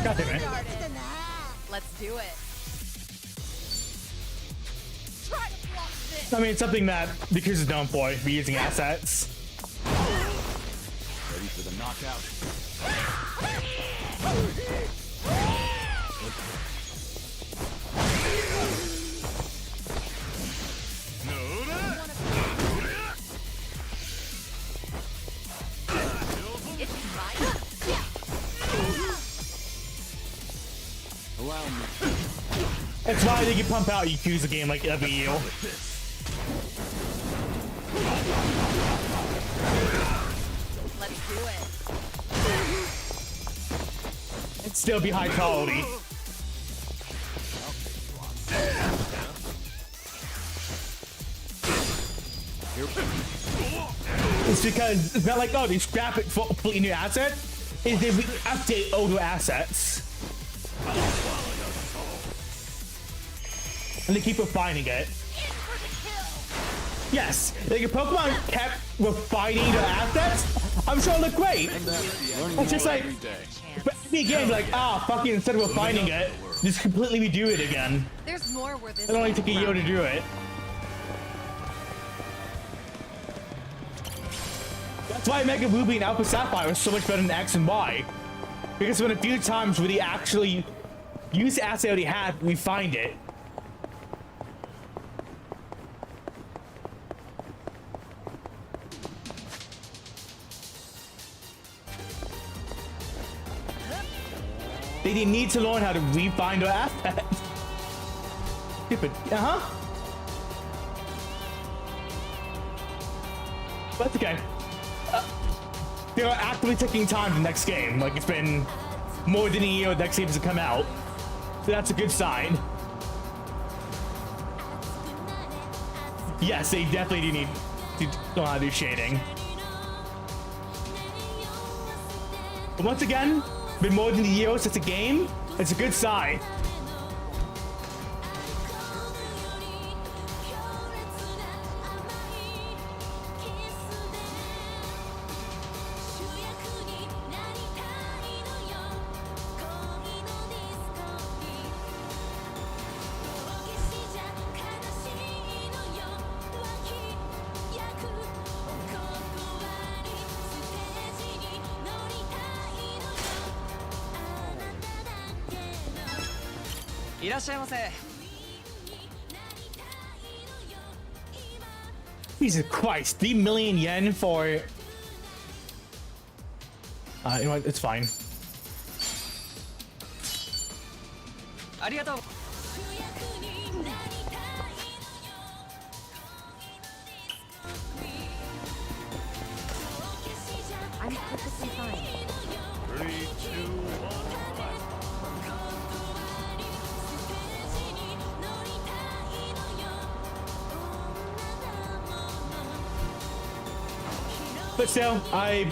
God damn it. Let's do it. Try to block this. I mean, it's something that the Cruise is known for using assets. Ready for the knockout. Allow me. That's why they can pump out Yakuza game like every year. Let's do it. It'd still be high quality. It's because it's not like, oh, they scrap it for completely new assets. Is they update older assets. And they keep refining it. Yes, like if Pokemon kept refining their assets, I'm sure it'll look great. It's just like, but the game, like, fucking instead of refining it, just completely redo it again. There's more where this. It only took a year to do it. That's why Mega Ruby and Alpha Sapphire are so much better than X and Y. Because it's been a few times where they actually use the asset I already have. We find it. They didn't need to learn how to refine their assets. Stupid. But that's okay. They are actively taking time for the next game. Like, it's been more than a year the next game has come out. So that's a good sign. Yes, they definitely do need to learn how to do shading. But once again, been more than a year since a game. It's a good sign. Jesus Christ, 3 million yen for... you know what, it's fine. I'm perfectly fine. 3, 2, 1. But still, I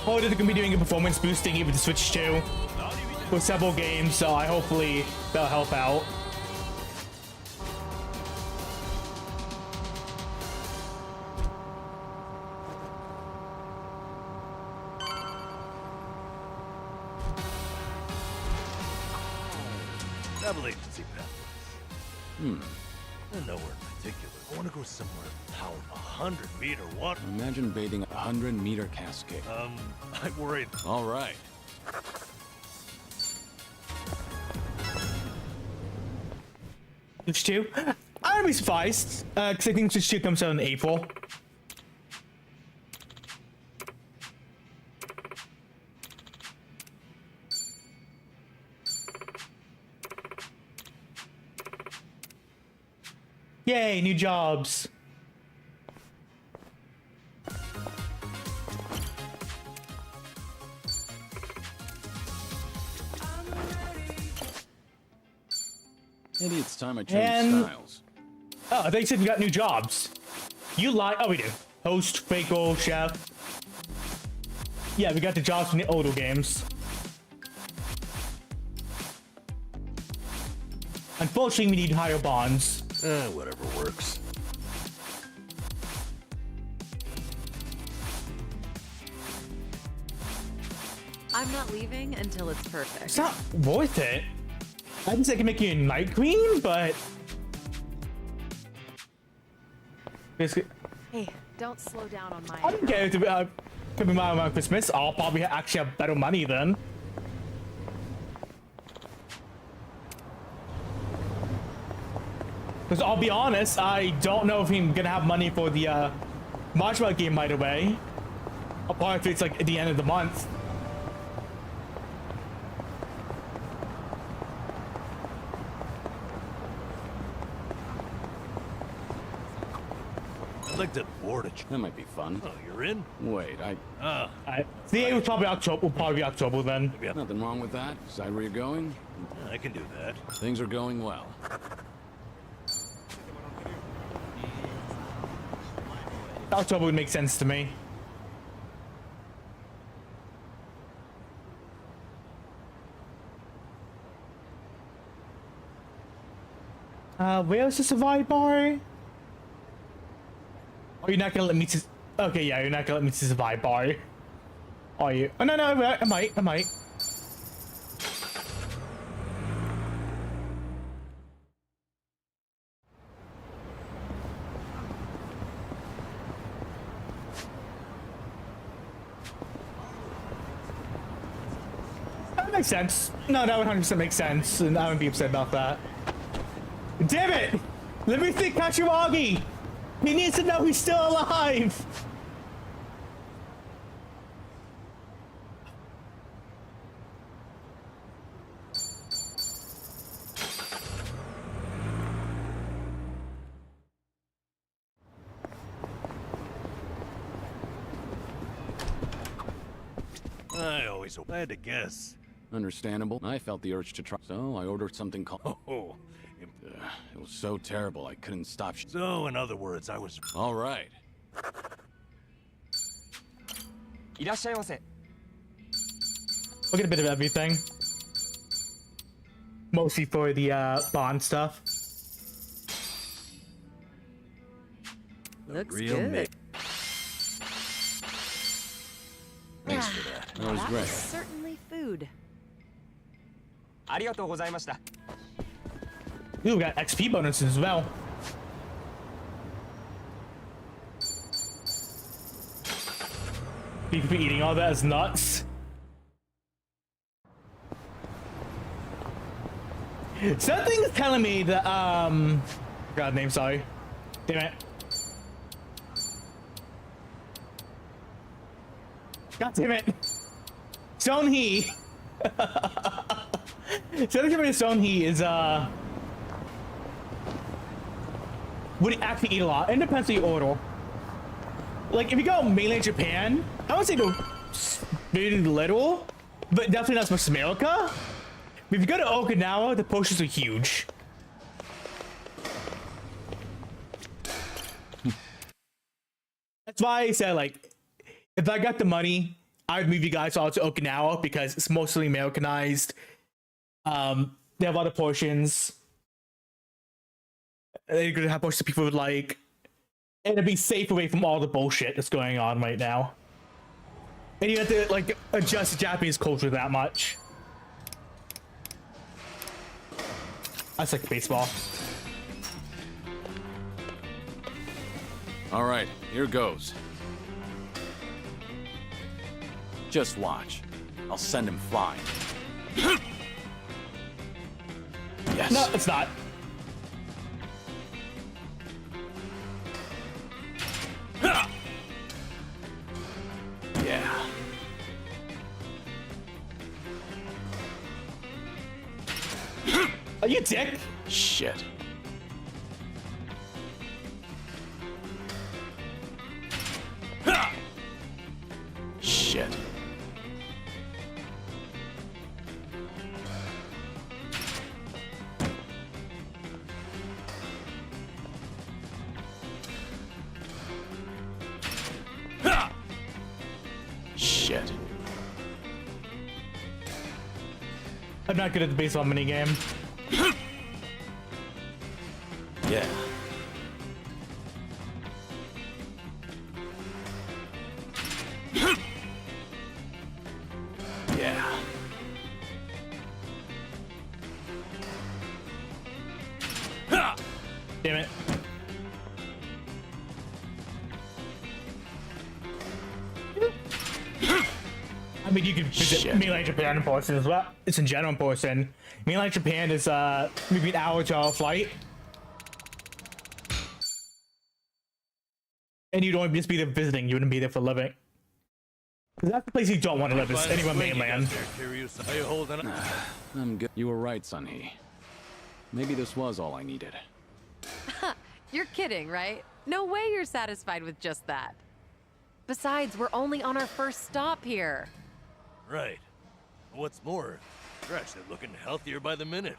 heard they're gonna be doing a performance boosting even to Switch 2 for several games, so I hopefully that'll help out. Travel agency pathways. And nowhere in particular. I want to go somewhere pound 100-meter water. Imagine bathing a 100-meter cascade. I'm worried. All right. Switch 2? I would be surprised, because I think Switch 2 comes out in April. Yay, new jobs. Maybe it's time I change styles. Oh, they said we got new jobs. You lie. Oh, we do. Host, Faker, chef. Yeah, we got the jobs from the older games. Unfortunately, we need higher bonds. Whatever works. I'm not leaving until it's perfect. It's not worth it. I guess I can make you a Night Queen, but... basically... Hey, don't slow down on my... I don't care if it could be around Christmas. I'll probably actually have better money then. Because I'll be honest, I don't know if I'm gonna have money for the Marshmallow game right away. Apart if it's like at the end of the month. I'd like to board a... That might be fun. Oh, you're in? Wait, The A was probably October. Will probably be October then. Nothing wrong with that. Is that where you're going? I can do that. Things are going well. October would make sense to me. Where's the survive bar? Oh, you're not gonna let me to... okay, yeah, you're not gonna let me to survive bar. Are you? Oh, no, I might. That makes sense. No, that 100% makes sense, and I wouldn't be upset about that. Damn it! Let me think, Kachimagi! He needs to know he's still alive! I had to guess. Understandable. I felt the urge to try, so I ordered something called... Oh, it was so terrible I couldn't stop. So, in other words, I was... All right. We'll get a bit of everything. Mostly for the Bond stuff. Looks Real good. mate. Thanks for that. That was great. Certainly food. Ooh, we got XP bonuses as well. People be eating all that as nuts. Something's telling me that, God name, sorry. Damn it. God damn it. Sonhee. Something's telling me Sonhee is, would actually eat a lot. It depends on your order. Like, if you go mainland Japan, I would say no very little, but definitely not as much as America. But if you go to Okinawa, the portions are huge. That's why I said, like, if I got the money, I would move you guys all to Okinawa because it's mostly Americanized. They have a lot of portions. They're gonna have portions people would like. And it'd be safe away from all the bullshit that's going on right now. And you have to like adjust the Japanese culture that much. That's like baseball. All right, here goes. Just watch. I'll send him flying. Yes. No, it's not. Yeah. Are you a dick? Shit. Shit. Shit. I'm not good at the baseball minigame. Yeah. Yeah. Damn it. I mean, you can visit mainland Japan in person as well. It's in general in person. Mainland Japan is maybe an hour to flight. And you'd only just be there visiting, you wouldn't be there for living. That's the place you don't want to live, is anywhere mainland. Are you holding up? I'm good. You were right, Sonhee. Maybe this was all I needed. You're kidding, right? No way you're satisfied with just that. Besides, we're only on our first stop here. Right. What's more, you're actually looking healthier by the minute.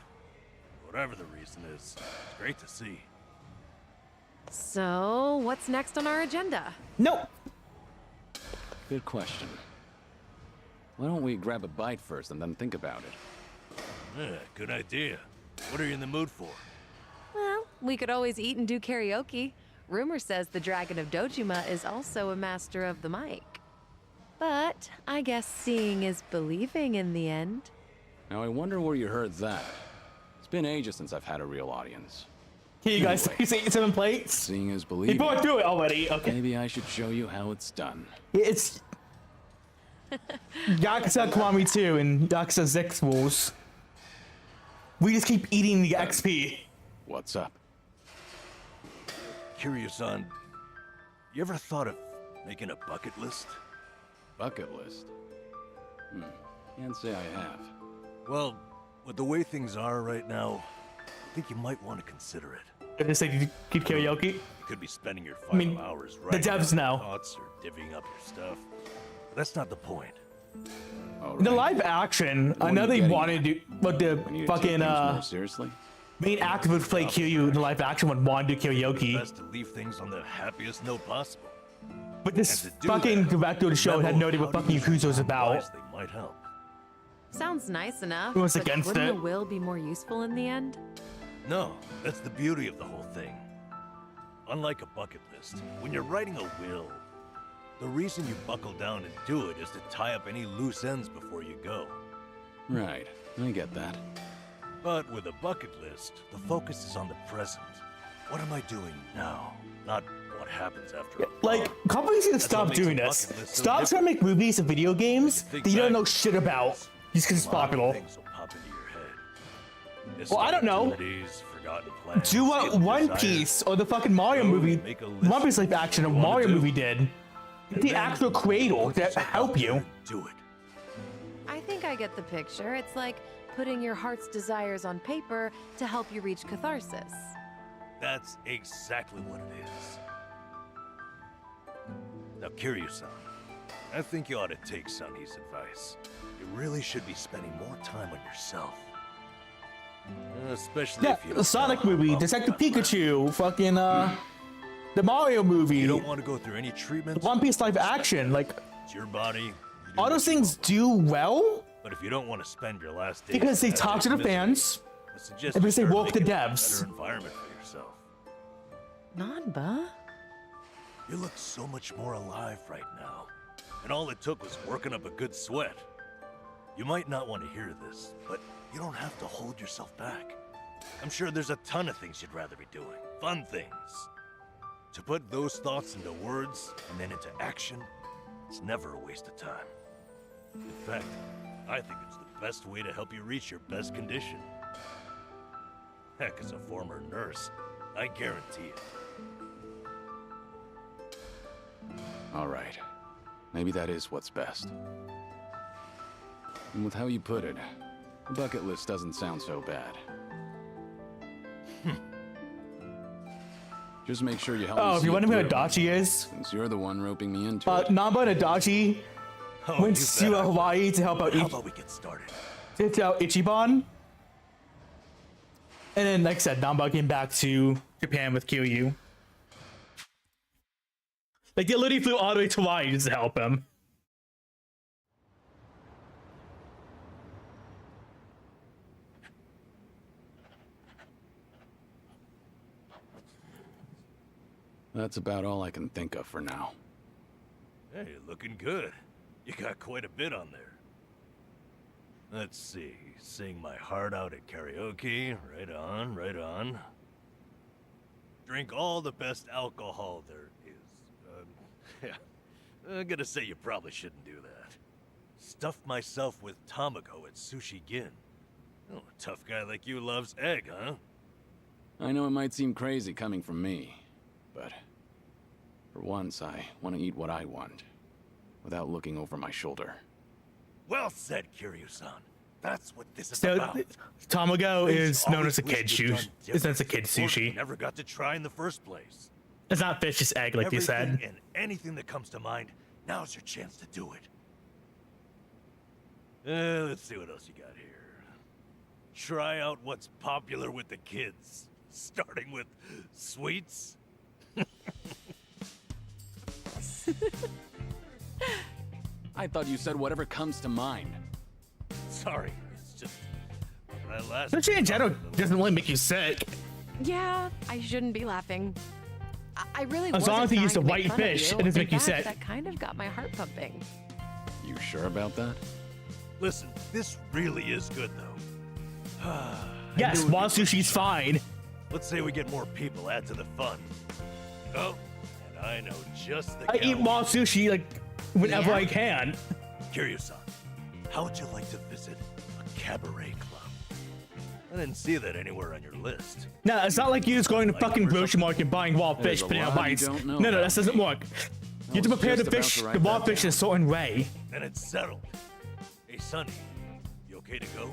Whatever the reason is, it's great to see. So, what's next on our agenda? Nope. Good question. Why don't we grab a bite first and then think about it? Yeah, good idea. What are you in the mood for? Well, we could always eat and do karaoke. Rumor says the Dragon of Dojima is also a master of the mic. But I guess seeing is believing in the end. Now I wonder where you heard that. It's been ages since I've had a real audience. Here you guys, you see 7 plates? Seeing is believing. You bought through it already, okay. Maybe I should show you how it's done. It's... Yakuza Kiwami 2 and Yakuza 6 rules. We just keep eating the XP. What's up? Kiryu-san, you ever thought of making a bucket list? Bucket list? Can't say I have. Well, with the way things are right now, I think you might want to consider it. Did they say you keep karaoke? You could be spending your final hours the writing devs down know. thoughts or divvying up your stuff. But that's not the point. The live action, I know they wanted to do, but the fucking more seriously? main actor would play Kiryu in the live action would want to do karaoke. Best to leave things on the happiest note possible. But this fucking director of the show had no idea what fucking Yakuza was about. They might help. Sounds nice enough. Who was but against wouldn't it? a will be more useful in the end? No, that's the beauty of the whole thing. Unlike a bucket list, when you're writing a will, the reason you buckle down and do it is to tie up any loose ends before you go. Right, I get that. But with a bucket list, the focus is on the present. What am I doing now? Not what happens after. Like, companies need to stop doing this. Stop trying to make movies and video games that you don't know shit about just because it's popular. Well, I don't know. Do what One Piece or the fucking Mario movie, One Piece live action, a Mario movie did. Get the actual creator to help you. Do it. I think I get the picture. It's like putting your heart's desires on paper to help you reach catharsis. That's exactly what it is. Now, Kiryu-san, I think you ought to take Sunny's advice. You really should be spending more time on yourself. Especially if you the Sonic movie, Detective Pikachu, fucking the Mario movie. You don't want to go through any treatment. One Piece live action, like It's your body. all those things do well But if you don't want to spend your last days because they in talk to the misery, fans I suggest and because they you start woke the making a devs. better environment for yourself. Nanba? You look so much more alive right now. And all it took was working up a good sweat. You might not want to hear this, but you don't have to hold yourself back. I'm sure there's a ton of things you'd rather be doing. Fun things. To put those thoughts into words and then into action, it's never a waste of time. In fact, I think it's the best way to help you reach your best condition. Heck, as a former nurse, I guarantee it. All right. Maybe that is what's best. And with how you put it, the bucket list doesn't sound so bad. Just make sure you help me. Oh, if see you it wonder who through, Adachi is, since you're the one roping me into it. Namba and Adachi went to Hawaii to help out How about we get started? Ichiban. And then, like I said, Namba came back to Japan with Kiryu. Like, they literally flew all the way to Hawaii just to help him. That's about all I can think of for now. Hey, looking good. You got quite a bit on there. Let's see. Sing my heart out at karaoke. Right on, right on. Drink all the best alcohol there is. Yeah. I'm gonna say you probably shouldn't do that. Stuff myself with tamago at Sushi Gin. Oh, a tough guy like you loves egg, huh? I know it might seem crazy coming from me, but for once I want to eat what I want, without looking over my shoulder. Well said, Kiryu-san. That's what this is So, about. Tamago Things is known always as a wish kid you'd done sushi. It's a kid different, or sushi. never got to try in the first place. It's not fish, it's egg, like you said. Everything and anything that comes to mind, now's your chance to do it. Let's see what else you got here. Try out what's popular with the kids, starting with sweets. I thought you said whatever comes to mind. Sorry, it's just when I last. Sushi in general doesn't really make you sick. Yeah, I shouldn't be laughing. I really As long wasn't as you use trying the to make white fun of fish, you. it doesn't In make you fact, sick. That kind of got my heart pumping. You sure about that? Listen, this really is good though. Yes, wild sushi's fine. Let's say we get more people, add to the fun. Oh, and I know just the I eat calories. wild sushi like whenever Yeah? I can. Kiryu-san, how would you like to visit a cabaret club? I didn't see that anywhere on your list. No, it's not like you're just going to fucking grocery market buying raw fish, putting out bites. No, that doesn't work. You have to prepare the fish, the raw fish in a certain way. And it's settled. Hey, Sonny, you okay to go?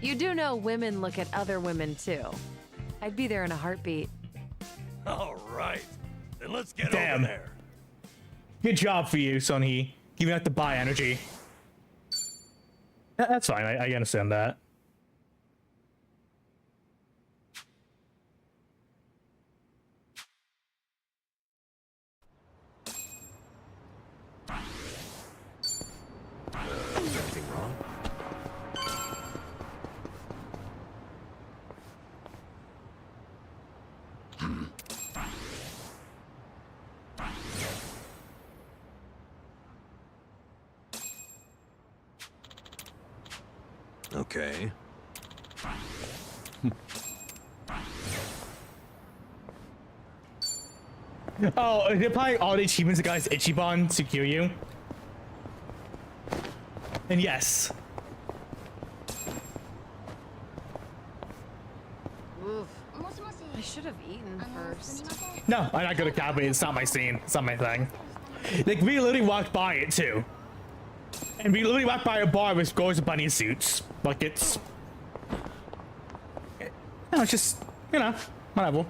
You do know women look at other women too. I'd be there in a heartbeat. All right, then let's get Damn. over there. Good job for you, Sonny. Giving out the buy energy. That's fine, I understand that. Is anything wrong? Okay. Oh, they're applying all the achievements against Ichiban to kill you. And yes. Oof. I should have eaten first. No, I'm not gonna copy it. It's not my scene. It's not my thing. Like, we literally walked by it too. And we literally walked by a bar with girls in bunny suits. Like, it's... No, it's just, you know, whatever.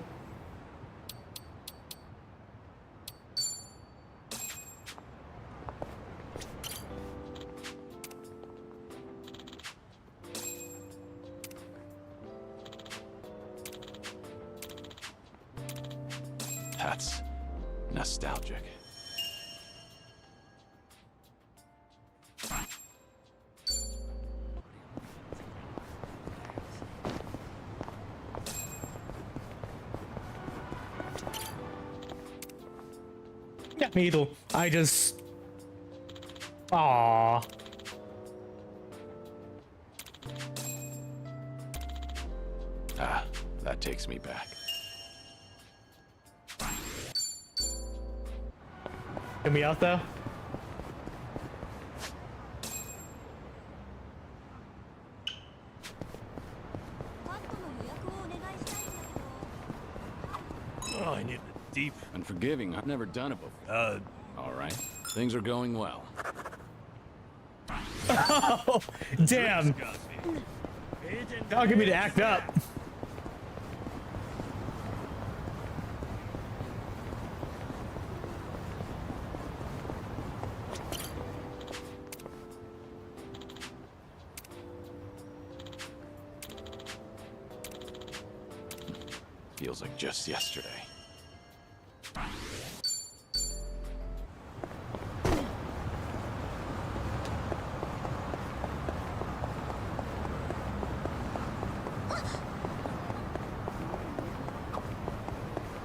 That's nostalgic. Yeah, me either. I just... Aww. Ah, that takes me back. Get me out there. Oh, I need a deep... Unforgiving. I've never done it before. All right. Things are going well. Oh, damn. Y'all get me to act up. Feels like just yesterday.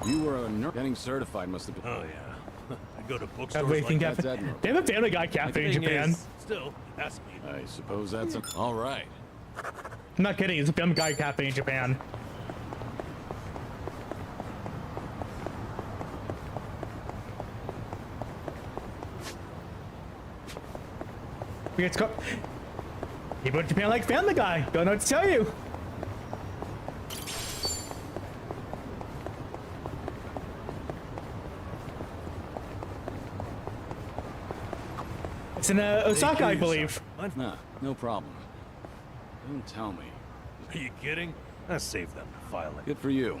You were a nurse. Getting certified must have been. Oh, yeah. I go to bookstores Everything like that. cafe. They have a Family Guy cafe in Japan. Still, ask me. I suppose that's all right. I'm not kidding. It's a Family Guy cafe in Japan. People in Japan like Family Guy. Don't know what to tell you. It's in Osaka, I believe. Nah, no problem. Don't tell me. Are you kidding? I saved them to file it. Good for you.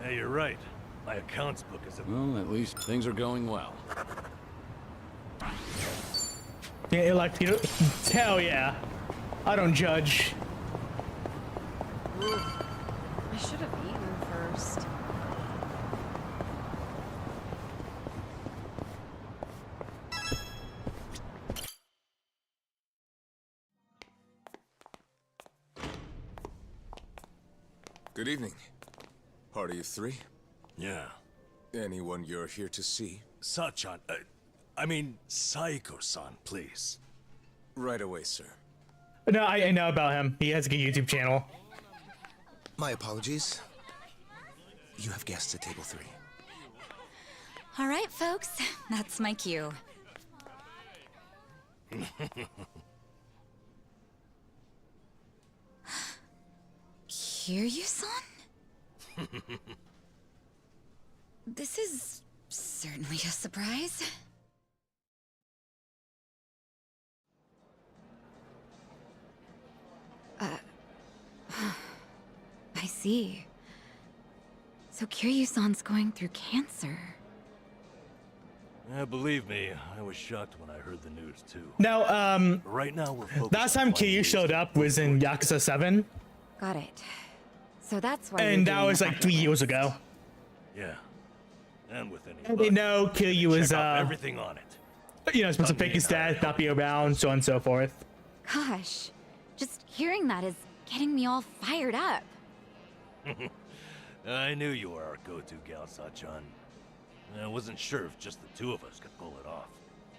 Yeah, you're right. My accounts book is a... Well, at least things are going well. Yeah, like, you know, hell yeah. I don't judge. I should have eaten first. Good evening. Party of three? Yeah. Anyone you're here to see? Sachan, I mean, Saiko-san, please. Right away, sir. No, I know about him. He has a good YouTube channel. My apologies. You have guests at table 3. All right, folks. That's my cue. Kiryu-san? This is certainly a surprise. I see. So Kiryu-san's going through cancer. Yeah, believe me, I was shocked when I heard the news too. Now, right now we're focused last time Kiryu showed up was in Yakuza 7. Got it. So that's why. And that was like 3 years ago. Yeah. And with any And they know Kiryu is, everything on it. you know, supposed to fake his death, not be around, so on and so forth. Gosh, just hearing that is getting me all fired up. I knew you were our go-to gal, Sachan. I wasn't sure if just the two of us could pull it off.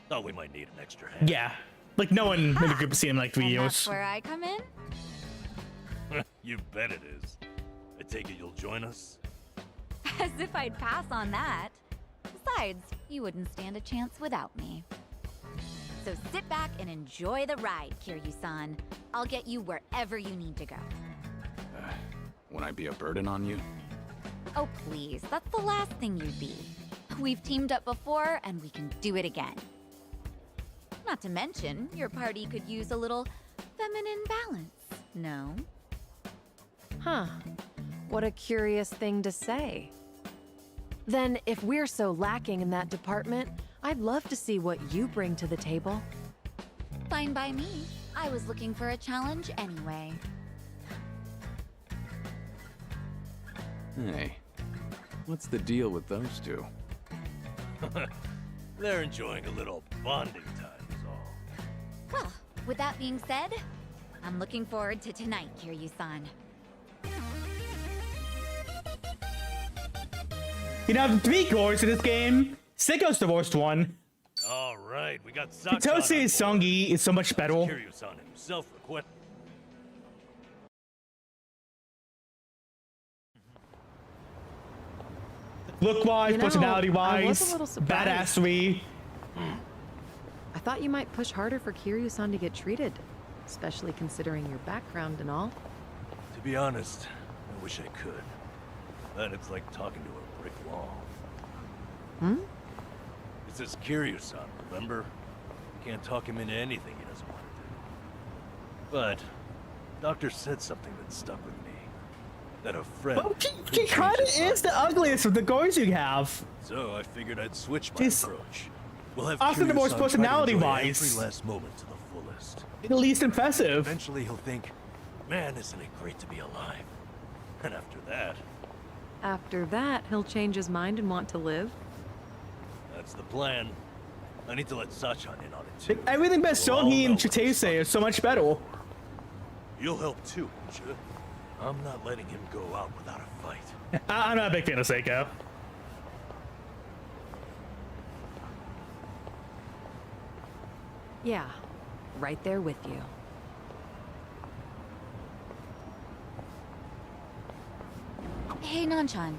Thought we might need an extra hand. Yeah. Like, no one in the group has seen him in like 3 years. That's where I come in? You bet it is. I take it you'll join us? As if I'd pass on that. Besides, you wouldn't stand a chance without me. So sit back and enjoy the ride, Kiryu-san. I'll get you wherever you need to go. Won't I be a burden on you? Oh, please. That's the last thing you'd be. We've teamed up before, and we can do it again. Not to mention, your party could use a little feminine balance, no? Huh. What a curious thing to say. Then, if we're so lacking in that department, I'd love to see what you bring to the table. Fine by me. I was looking for a challenge anyway. Hey, what's the deal with those two? They're enjoying a little bonding time is all. Well, with that being said, I'm looking forward to tonight, Kiryu-san. You know, 3 cores in this game. Seiko's the worst one. All right, we got Sachan. Hitose Songi is so much better. Kiryu-san himself request. Look-wise, You know, I was personality-wise, a little surprised. badassery. I thought you might push harder for Kiryu-san to get treated, especially considering your background and all. To be honest, I wish I could. But it's like talking to a brick wall. Hmm? It's this Kiryu-san, remember? You can't talk him into anything he doesn't want to do. But, Doctor said something that stuck with me. That a friend... Well, he kind of is the ugliest of the cores you have. So I figured I'd switch my approach. We'll have Often the most Kiryu-san try to enjoy personality-wise. every last moment to the fullest. The least impressive. Eventually he'll think, man, isn't it great to be alive? And after that... After that, he'll change his mind and want to live? That's the plan. I need to let Sachan in on it too. Everything but Songi and Chitase is so much better. You'll help too, won't you? I'm not letting him go out without a fight. I'm not a big fan of Seiko. Yeah, right there with you. Hey, Nanchan.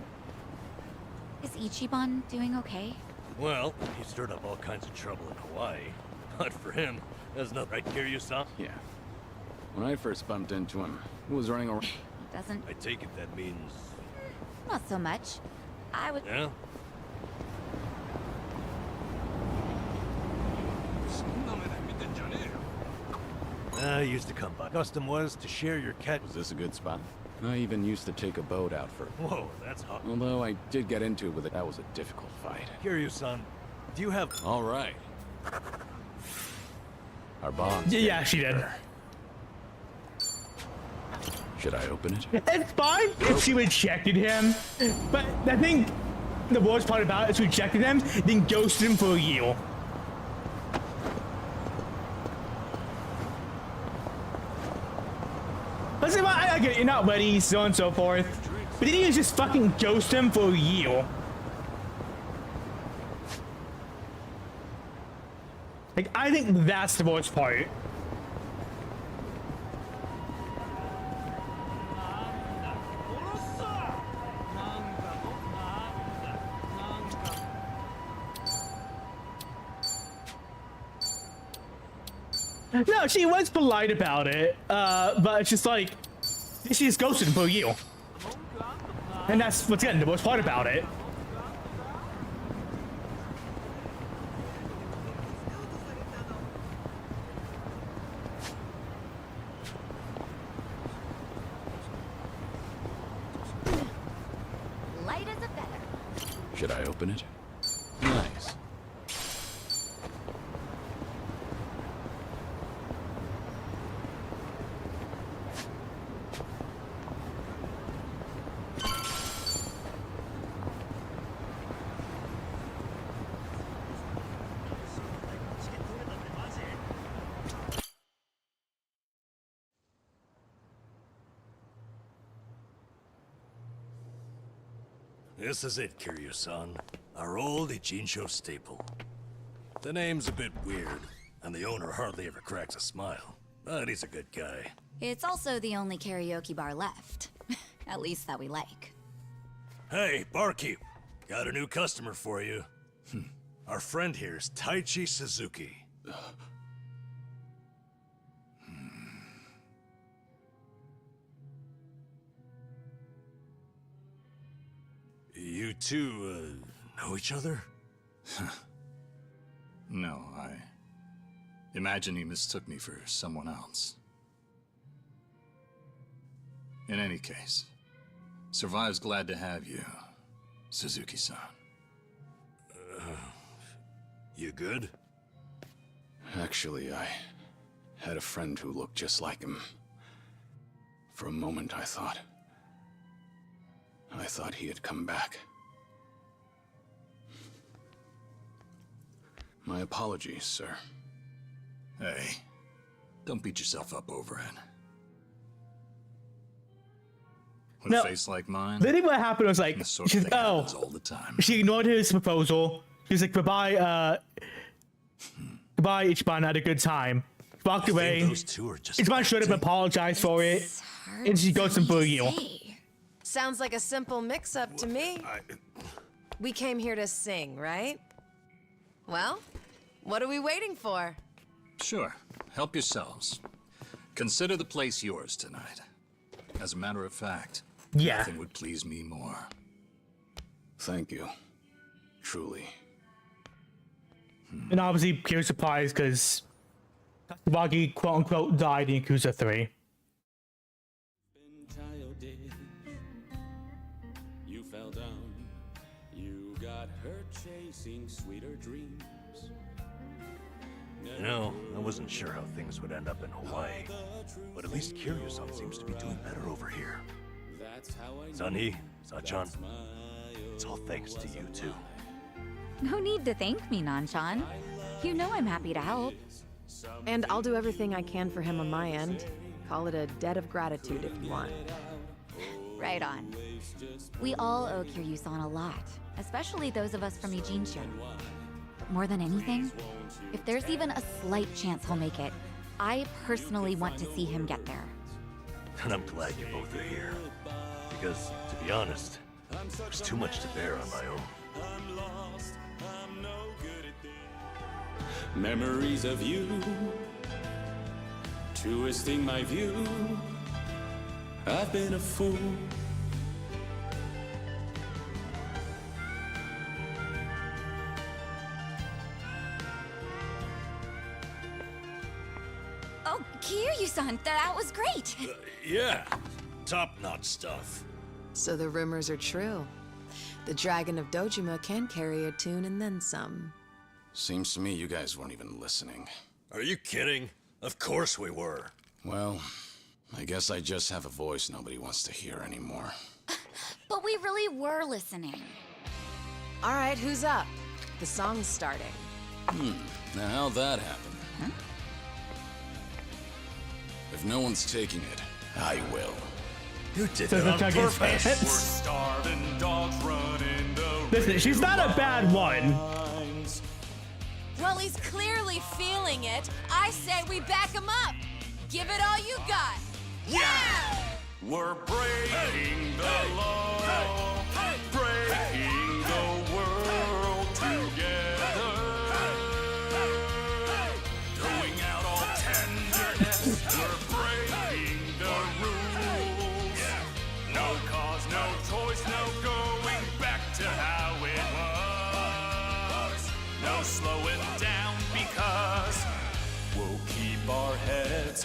Is Ichiban doing okay? Well, he stirred up all kinds of trouble in Hawaii. But for him, there's no right, Kiryu-san. Yeah. When I first bumped into him, he was running around. Doesn't... I take it that means... Not so much. I would... Yeah? I used to come by. Custom was to share your cat. Was this a good spot? I even used to take a boat out for... Whoa, that's hot. Although I did get into it with it, that was a difficult fight. Kiryu-san, do you have... All right. Our bonds. Yeah, she did. Should I open it? It's fine if she rejected him, but I think the worst part about it is she rejected him, then ghosted him for a year. Listen, I get it, you're not ready, so on and so forth, but then you just fucking ghost him for a year. Like, I think that's the worst part. No, she was polite about it, but it's just like she just ghosted for you, and that's what's getting the worst part about it. Light as a feather. Should I open it? Nice. This is it, Kiryu-san. Our old Ichinsho staple. The name's a bit weird, and the owner hardly ever cracks a smile. But he's a good guy. It's also the only karaoke bar left. At least that we like. Hey, barkeep. Got a new customer for you. Our friend here's Taichi Suzuki. You two, know each other? No, I imagine he mistook me for someone else. In any case, Survive's glad to have you, Suzuki-san. You good? Actually, I had a friend who looked just like him. For a moment, I thought he had come back. My apologies, sir. Hey, don't beat yourself up over it. With No, a face like mine, literally what happened was like, this sort of she's thing happens all the time. she ignored his proposal. She was like, goodbye, goodbye, Ichiban, had a good time. Walked away. Those two are just Ichiban should have apologized for it, and she goes and boo you. Sounds like a simple mix-up to me. We came here to sing, right? Well, what are we waiting for? Sure, help yourselves. Consider the place yours tonight. As a matter of fact, yeah, nothing would please me more. Thank you. Truly. And obviously, pure surprise because Wagi quote-unquote died in Yakuza 3. You fell down. You got hurt chasing sweeter dreams. You know, I wasn't sure how things would end up in Hawaii, but at least Kiryu-san seems to be doing better over here. Sunny, Sachan, it's all thanks to you two. No need to thank me, Nanchan. You know I'm happy to help. And I'll do everything I can for him on my end. Call it a debt of gratitude if you want. Right on. We all owe Kiryu-san a lot, especially those of us from Eugene-sho. But more than anything, if there's even a slight chance he'll make it, I personally want to see him get there. And I'm glad you both are here. Because, to be honest, there's too much to bear on my own. Memories of you, twisting my view. I've been a fool. Oh, Kiryu-san, that was great. Yeah, top-notch stuff. So the rumors are true. The Dragon of Dojima can carry a tune and then some. Seems to me you guys weren't even listening. Are you kidding? Of course we were. Well, I guess I just have a voice nobody wants to hear anymore. But we really were listening. All right, who's up? The song's starting. Now how'd that happen? Huh? If no one's taking it, I will. You did Says that the on Chuggins purpose. fans. We're starving dogs running the Listen, she's not a bad one. lines. Well, he's clearly feeling it. I say we back him up. Give it all you got. Yeah! We're breaking the law, breaking the world together, throwing out all 10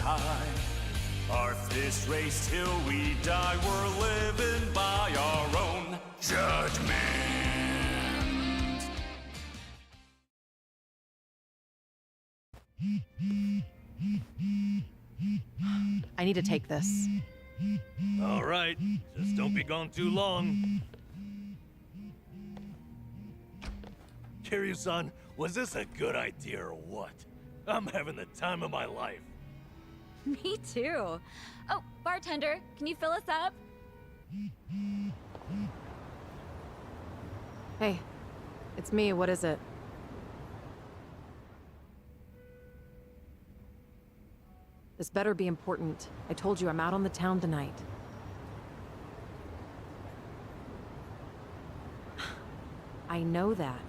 high. Our fist race till we die, we're living by our own judgment. I need to take this. All right, just don't be gone too long. Kiryu-san, was this a good idea or what? I'm having the time of my life. Me too. Oh, bartender, can you fill us up? Hey, it's me. What is it? This better be important. I told you I'm out on the town tonight. I know that.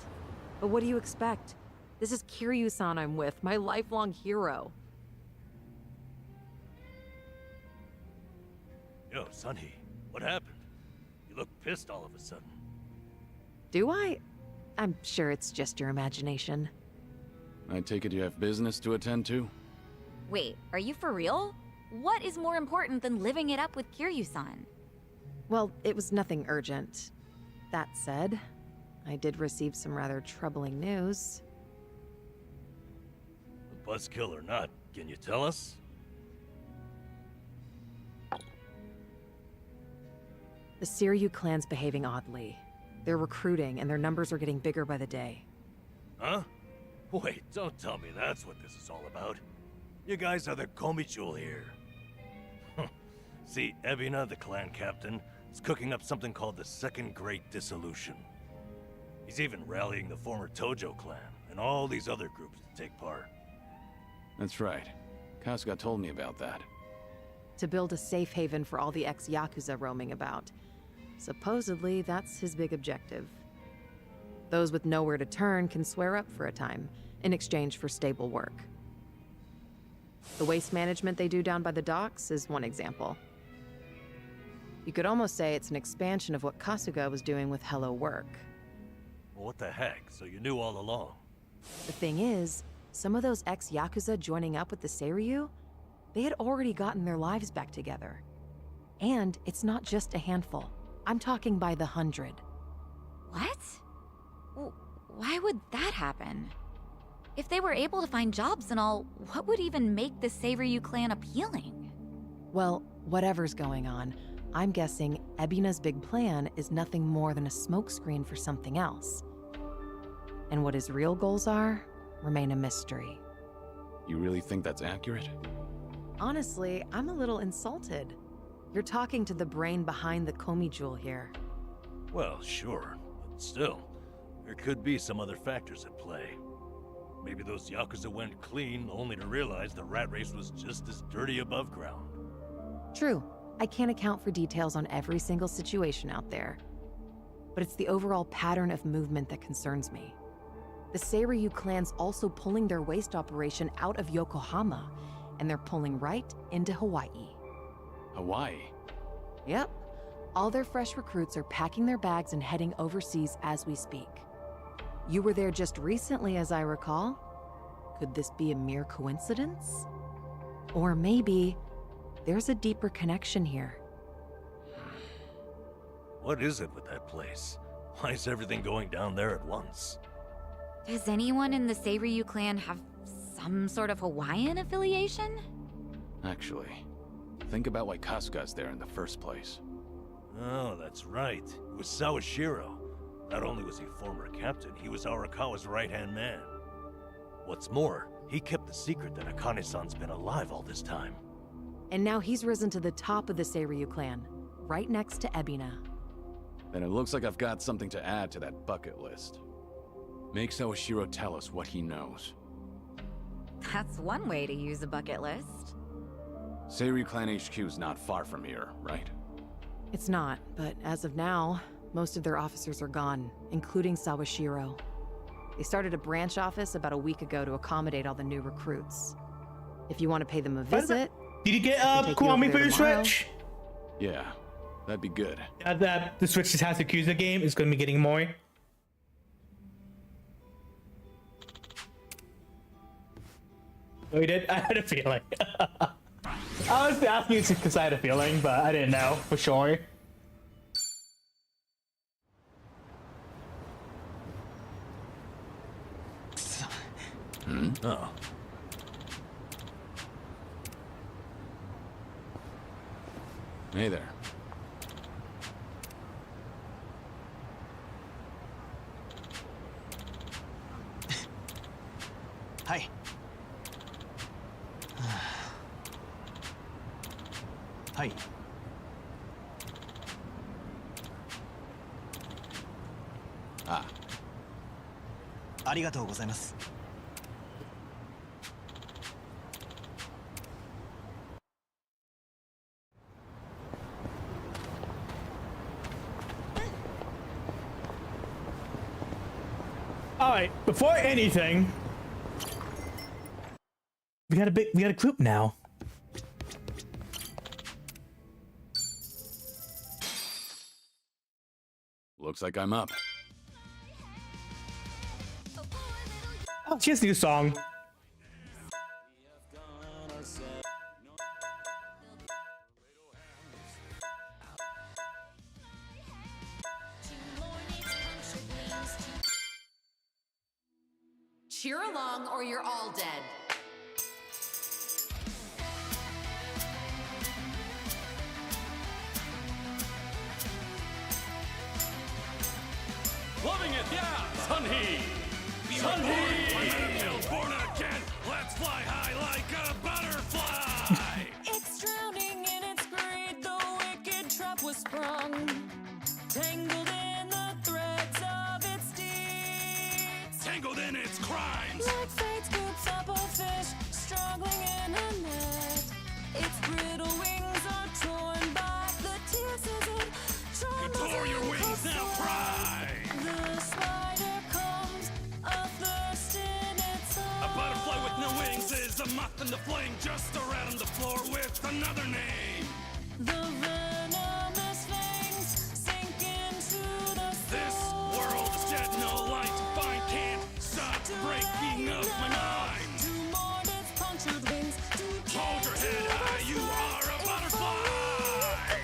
But what do you expect? This is Kiryu-san I'm with, my lifelong hero. Yo, Sunny, what happened? You look pissed all of a sudden. Do I? I'm sure it's just your imagination. I take it you have business to attend to? Wait, are you for real? What is more important than living it up with Kiryu-san? Well, it was nothing urgent. That said, I did receive some rather troubling news. Buzzkill or not, can you tell us? The Seiryu clan's behaving oddly. They're recruiting, and their numbers are getting bigger by the day. Huh? Wait, don't tell me that's what this is all about. You guys are the Komi-jewel here. See, Ebina, the clan captain, is cooking up something called the Second Great Dissolution. He's even rallying the former Tojo clan and all these other groups to take part. That's right. Kasuga told me about that. To build a safe haven for all the ex-Yakuza roaming about. Supposedly, that's his big objective. Those with nowhere to turn can swear up for a time, in exchange for stable work. The waste management they do down by the docks is one example. You could almost say it's an expansion of what Kasuga was doing with Hello Work. Well, what the heck? So you knew all along? The thing is, some of those ex-Yakuza joining up with the Seiryu, they had already gotten their lives back together. And it's not just a handful. I'm talking by the 100. What? Why would that happen? If they were able to find jobs and all, what would even make the Seiryu clan appealing? Well, whatever's going on, I'm guessing Ebina's big plan is nothing more than a smokescreen for something else. And what his real goals are remain a mystery. You really think that's accurate? Honestly, I'm a little insulted. You're talking to the brain behind the Komi-jewel here. Well, sure, but still, there could be some other factors at play. Maybe those Yakuza went clean only to realize the rat race was just as dirty above ground. True, I can't account for details on every single situation out there. But it's the overall pattern of movement that concerns me. The Seiryu clan's also pulling their waste operation out of Yokohama, and they're pulling right into Hawaii. Hawaii? Yep. All their fresh recruits are packing their bags and heading overseas as we speak. You were there just recently, as I recall. Could this be a mere coincidence? Or maybe there's a deeper connection here. What is it with that place? Why is everything going down there at once? Does anyone in the Seiryu clan have some sort of Hawaiian affiliation? Actually, think about why Kasuga's there in the first place. Oh, that's right. It was Sawashiro. Not only was he former captain, he was Arakawa's right-hand man. What's more, he kept the secret that Akane-san's been alive all this time. And now he's risen to the top of the Seiryu clan, right next to Ebina. Then it looks like I've got something to add to that bucket list. Make Sawashiro tell us what he knows. That's one way to use a bucket list. Seiryu Clan HQ's not far from here, right? It's not, but as of now, most of their officers are gone, including Sawashiro. They started a branch office about a week ago to accommodate all the new recruits. If you want to pay them a visit... Did you get Kiwami for your Switch? Yeah, that'd be good. The Switch just has a Yakuza game. It's going to be getting more. Oh, you did? I had a feeling. I was asking you because I had a feeling, but I didn't know for sure. Oh. Hey there. Hi. Hi. Ah. ありがとうございます。Alright, before anything, we got a group now. Looks like I'm up. Oh, she has a new song. Cheer along or you're all dead. Loving it, yeah! Sunhee! Sunhee! Born again! Let's fly high like a butterfly! It's drowning in its greed, the wicked trap was sprung. Tangled in the threads of its deeds. Tangled in its crimes! Like fate scoops up a fish, struggling in a net. Its brittle wings are torn by the tears as it trembles. You tore your wings, now cry! The spider comes, athirst in its A butterfly with no wings is a moth in the flame, just a rat on the floor with another name. The venomous fangs sink into the soul. This world is dead, no light. Fine, can't stop breaking up my mind. To mourn its punctured wings. Hold your head high, you are a butterfly.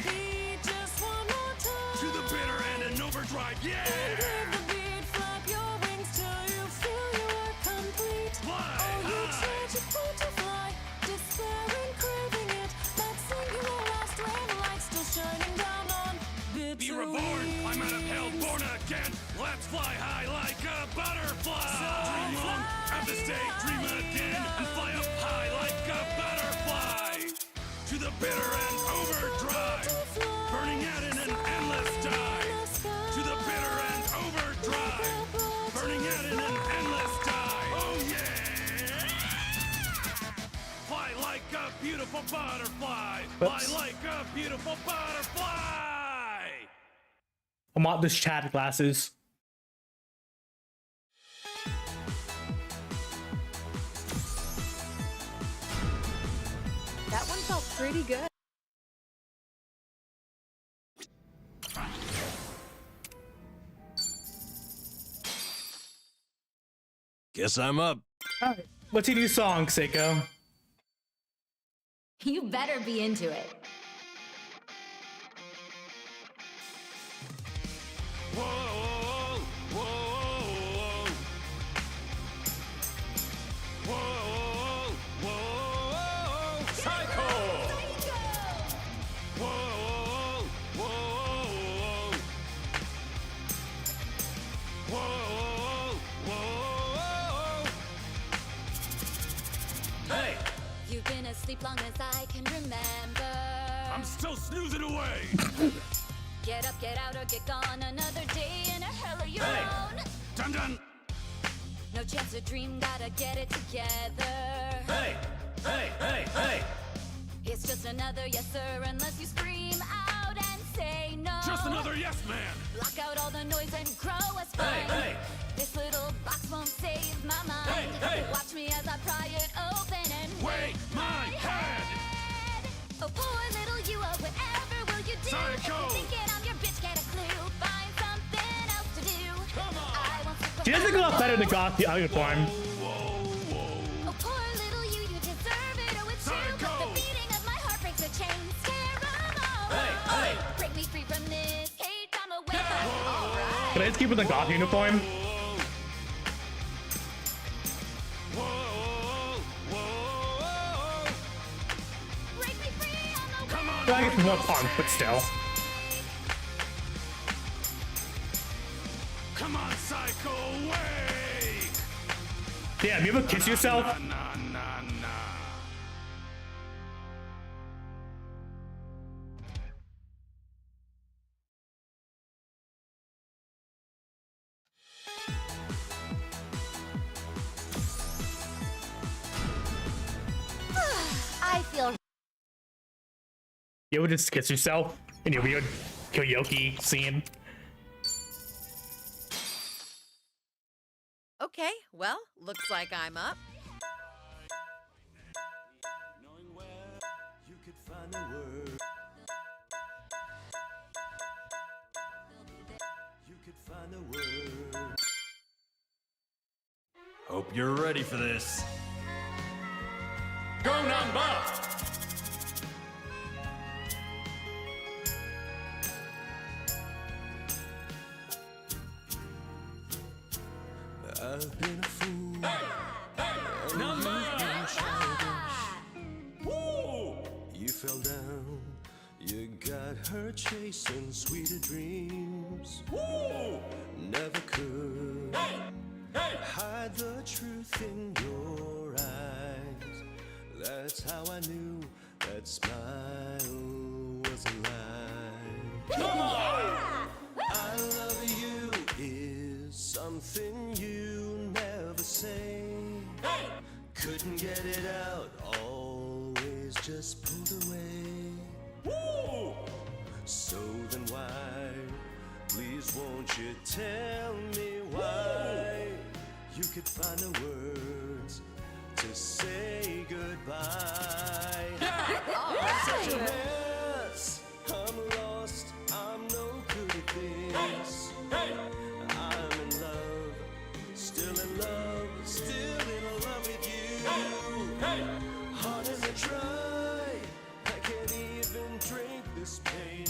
Beat just one more time. To the bitter end and overdrive, yeah. Give the beat, flap your wings till you feel you are complete. Fly oh, you high. tragic butterfly, despairing, craving it. That singular last ray of light still shining down on bitter Be reborn, I'm out of hell, born again. Let's fly high like a butterfly. Dream on, have this day, dream again, and fly up high like a butterfly. To the bitter end, overdrive, burning out in an endless dive. To the bitter end, overdrive, burning out in an endless dive. Oh yeah! Fly like a beautiful butterfly. Fly like a beautiful butterfly. I want this chat glasses. That one felt pretty good. Guess I'm up. Alright, what's your new song, Seiko? You better be into it. Whoa, whoa, whoa, whoa, whoa, whoa, psycho! Whoa, whoa, whoa, whoa. Hey, You've been asleep long as I can remember. I'm still snoozing away. Get up, get out, or get gone. Another day in a hell of your own. Dun dun. No chance to dream, gotta get it together. Hey, hey, hey, hey. It's just another yes sir, unless you scream out and say no. Just another yes man. Block out all the noise and grow a spine. Hey, hey. This little box won't save my mind. Hey, hey. Watch me as I pry it open and Wake my head. Oh, poor little you, oh, whatever will you do? Psycho. If you're thinking I'm your bitch, get a clue. Find something else to do. Come on. I won't stick She doesn't around. look better than Goth the uniform. Oh, poor little you, you deserve it. Oh, it's true. But the beating of my heart Can I just keep with the goth uniform? I guess more punk, but still. Come on, psycho, wake! Damn, you ever kiss yourself? I feel You ever just kiss yourself in your weird karaoke scene? Okay, well, looks like I'm up. Hope you're ready for this. Go number! I've been a fool. Number! Woo! You fell down. You got her chasing sweeter dreams. Woo! Never could hide the truth in your eyes. That's how I knew that smile was a lie. Come on! I love you is something you never say. Couldn't get it out, always just pulled away. Woo! So then why, please won't you tell me why? You could find the words to say goodbye. I'm such a mess, I'm lost, I'm no good at this. I'm in love, still in love, still in love with you. Hard as I try, I can't even drink this pain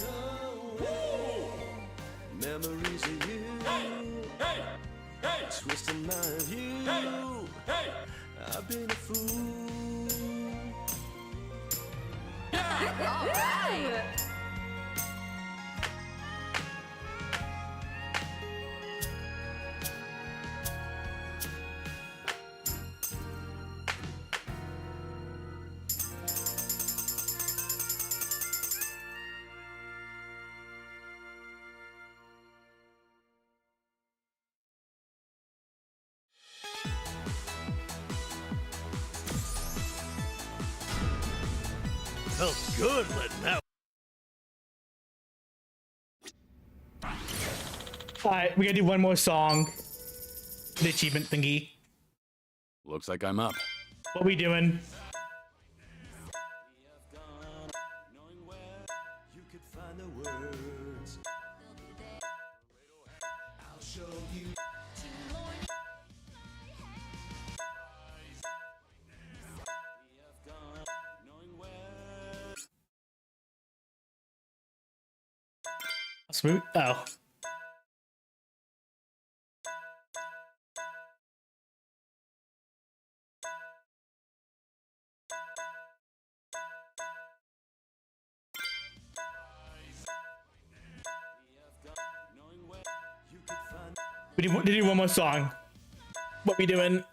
away. Memories of you, twisting my view. I've been a fool. All right. Felt good letting that. Alright, we gotta do one more song. The achievement thingy. Looks like I'm up. What we doing? You could find the words. I'll show you. Smooth. Oh. We do one more song. What we doing?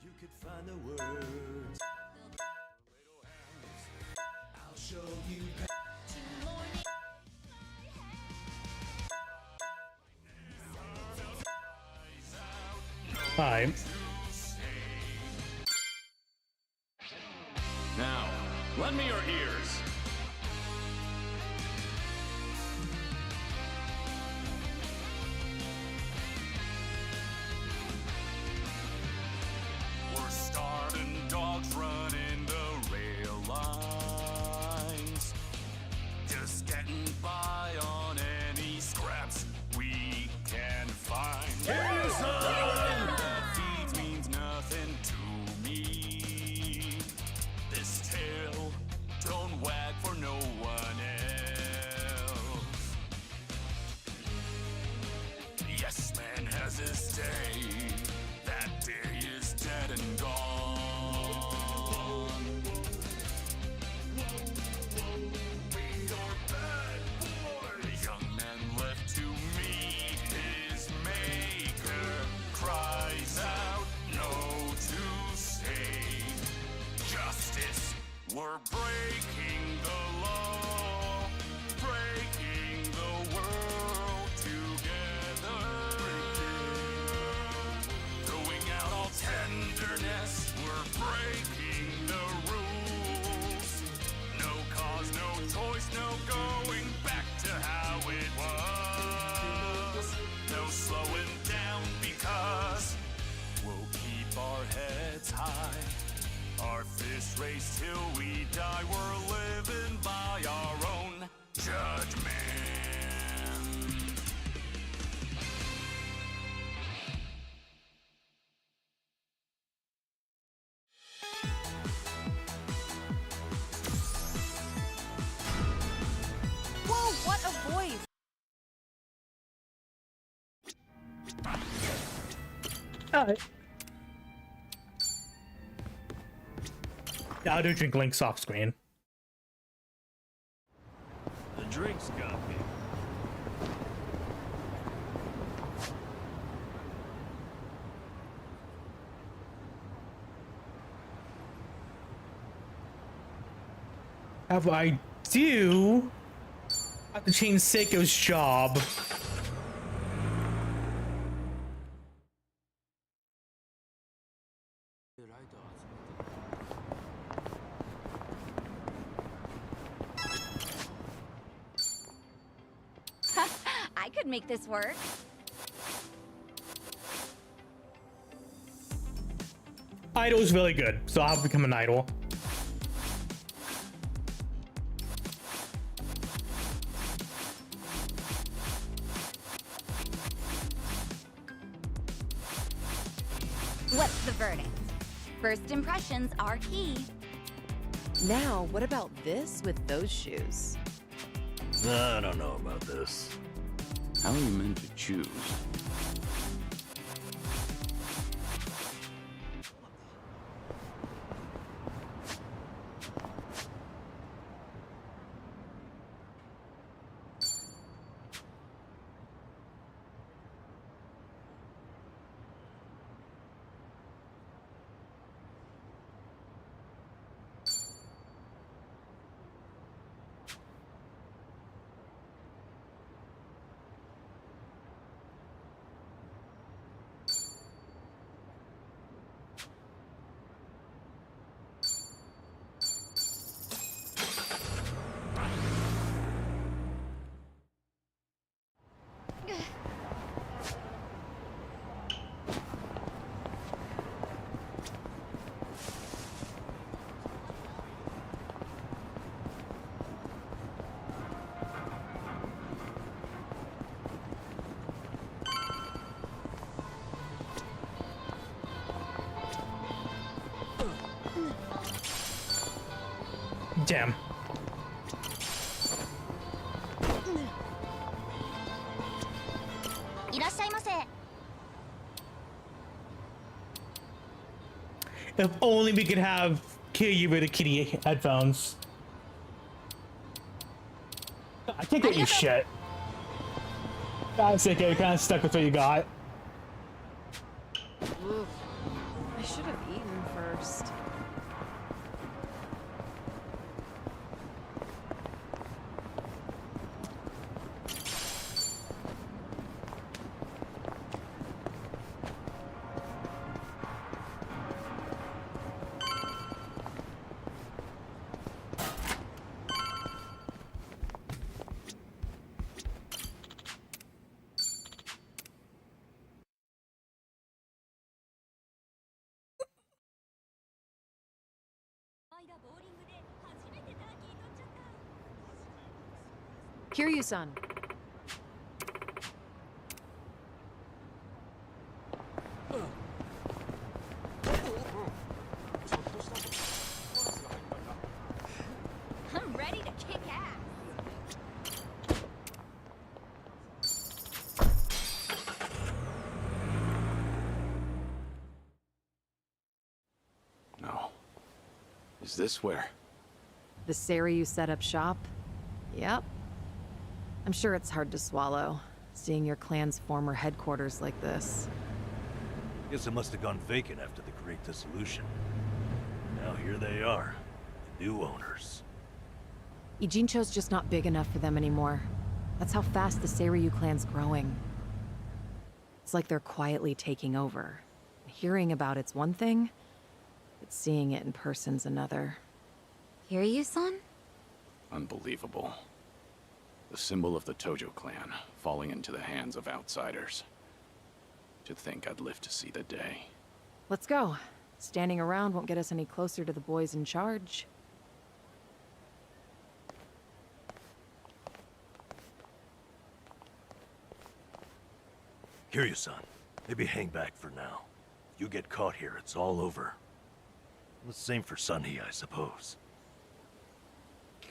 You could find the words. I'll show you. Alright. Now, lend me your ears. We're starving dogs running the rail lines. Just getting by on any scraps we can find. Here's a this race till we die. We're living by our own judgment. Whoa, what a voice! Yeah, I'll do drink Link's off screen. The drinks got me. However, I do have to change Seiko's job. I could make this work. Idol is really good, so I'll become an idol. What's the verdict? First impressions are key. Now, what about this with those shoes? I don't know about this. How are you meant to choose? Damn. If only we could have Kiryu with the kitty headphones. I can't get you shit. That's okay, you're kind of stuck with what you got. Oof. I should have eaten first. Kiryu-san. I'm ready to kick ass. No. Is this where? The Seiryu set up shop? Yep. I'm sure it's hard to swallow, seeing your clan's former headquarters like this. Guess it must have gone vacant after the Great Dissolution. Now here they are, the new owners. Ijincho's just not big enough for them anymore. That's how fast the Seiryu clan's growing. It's like they're quietly taking over. Hearing about it's one thing, but seeing it in person's another. Kiryu-san? Unbelievable. The symbol of the Tojo clan, falling into the hands of outsiders. To think I'd live to see the day. Let's go. Standing around won't get us any closer to the boys in charge. Kiryu-san, maybe hang back for now. If you get caught here, it's all over. The same for Sunny, I suppose.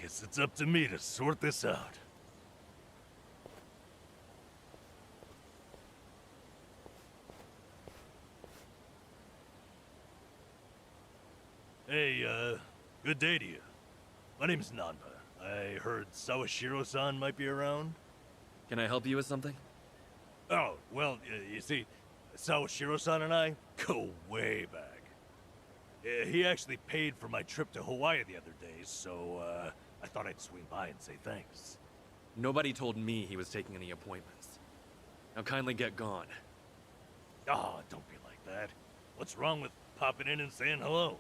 Guess it's up to me to sort this out. Hey, good day to you. My name's Nanba. I heard Sawashiro-san might be around. Can I help you with something? Oh, well, you see, Sawashiro-san and I go way back. He actually paid for my trip to Hawaii the other day, so, I thought I'd swing by and say thanks. Nobody told me he was taking any appointments. Now kindly get gone. Oh, don't be like that. What's wrong with popping in and saying hello?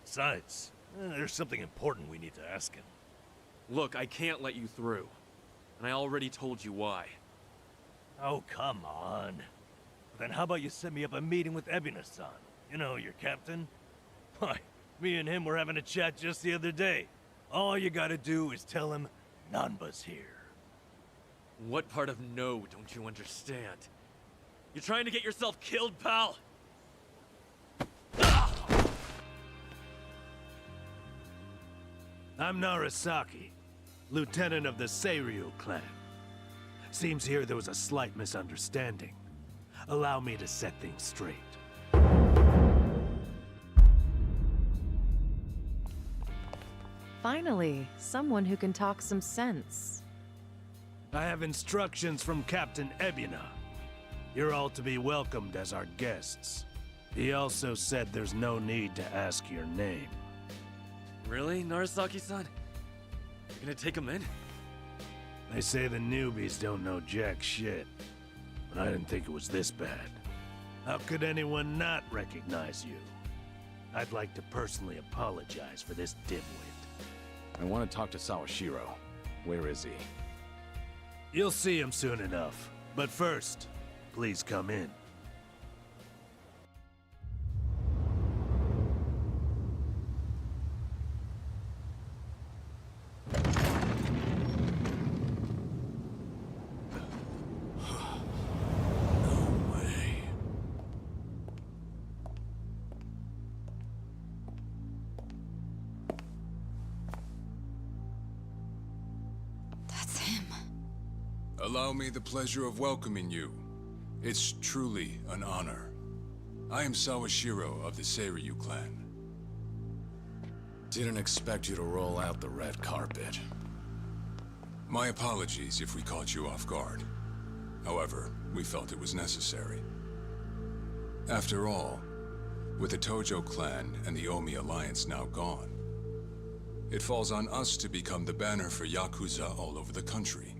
Besides, there's something important we need to ask him. Look, I can't let you through. And I already told you why. Oh, come on. Then how about you set me up a meeting with Ebina-san? You know, your captain? Why, me and him were having a chat just the other day. All you gotta do is tell him Nanba's here. What part of no don't you understand? You're trying to get yourself killed, pal? I'm Narasaki, lieutenant of the Seiryu clan. Seems here there was a slight misunderstanding. Allow me to set things straight. Finally, someone who can talk some sense. I have instructions from Captain Ebina. You're all to be welcomed as our guests. He also said there's no need to ask your name. Really, Narasaki-san? You're gonna take him in? They say the newbies don't know jack shit, but I didn't think it was this bad. How could anyone not recognize you? I'd like to personally apologize for this dimwit. I want to talk to Sawashiro. Where is he? You'll see him soon enough. But first, please come in. Allow me the pleasure of welcoming you. It's truly an honor. I am Sawashiro of the Seiryu clan. Didn't expect you to roll out the red carpet. My apologies if we caught you off guard. However, we felt it was necessary. After all, with the Tojo clan and the Omi alliance now gone, it falls on us to become the banner for Yakuza all over the country.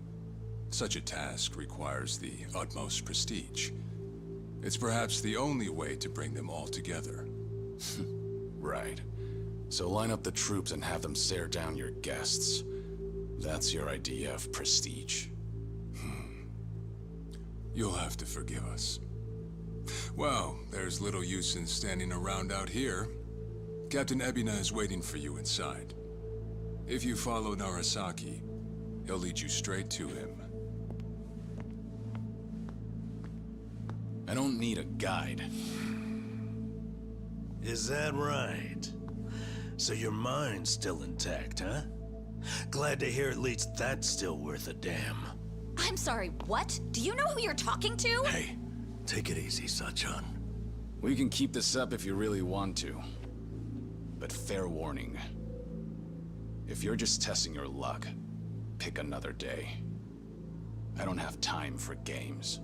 Such a task requires the utmost prestige. It's perhaps the only way to bring them all together. Right. So line up the troops and have them stare down your guests. That's your idea of prestige. You'll have to forgive us. Well, there's little use in standing around out here. Captain Ebina is waiting for you inside. If you follow Narasaki, he'll lead you straight to him. I don't need a guide. Is that right? So your mind's still intact, huh? Glad to hear at least that's still worth a damn. I'm sorry, what? Do you know who you're talking to? Hey, take it easy, Sachan. We can keep this up if you really want to. But fair warning. If you're just testing your luck, pick another day. I don't have time for games.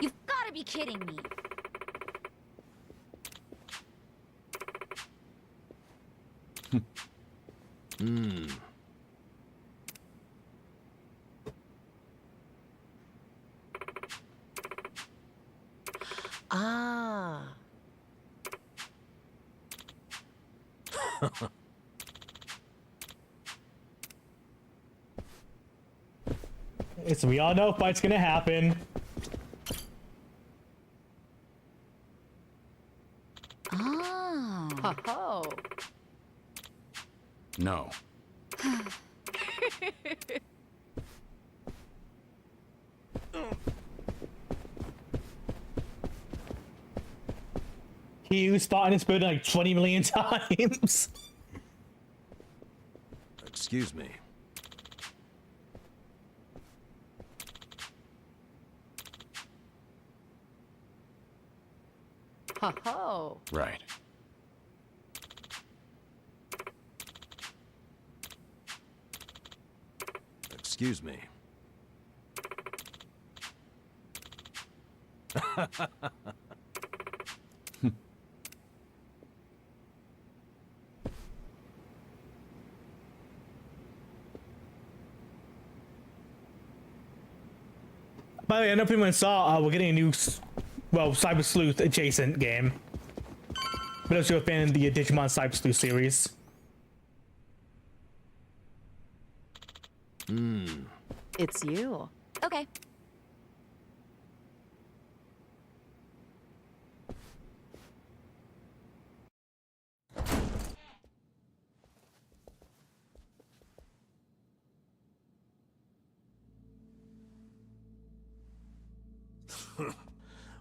You've got to be kidding me. So we all know a fight's gonna happen. Ah. Ho-ho. No. He used thought in his building like 20 million times. Excuse me. Ho-ho. Right. Excuse me. By the way, I know everyone saw we're getting a new, well, Cyber Sleuth adjacent game. But also a fan of the Digimon Cyber Sleuth series. It's you. Okay.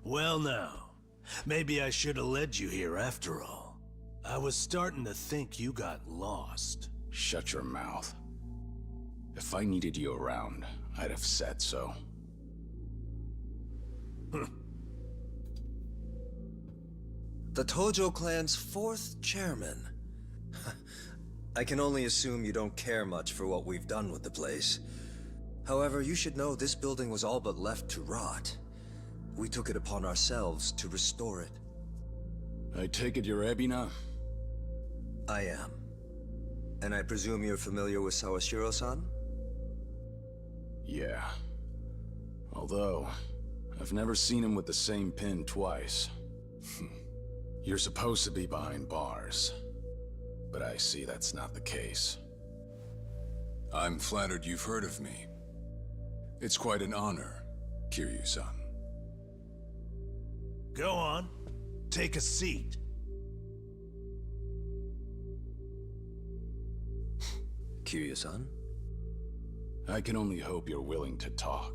Well now, maybe I should have led you here after all. I was starting to think you got lost. Shut your mouth. If I needed you around, I'd have said so. The Tojo clan's 4th chairman. I can only assume you don't care much for what we've done with the place. However, you should know this building was all but left to rot. We took it upon ourselves to restore it. I take it you're Ebina? I am. And I presume you're familiar with Sawashiro-san? Yeah. Although, I've never seen him with the same pin twice. You're supposed to be behind bars. But I see that's not the case. I'm flattered you've heard of me. It's quite an honor, Kiryu-san. Go on. Take a seat. Kiryu-san? I can only hope you're willing to talk.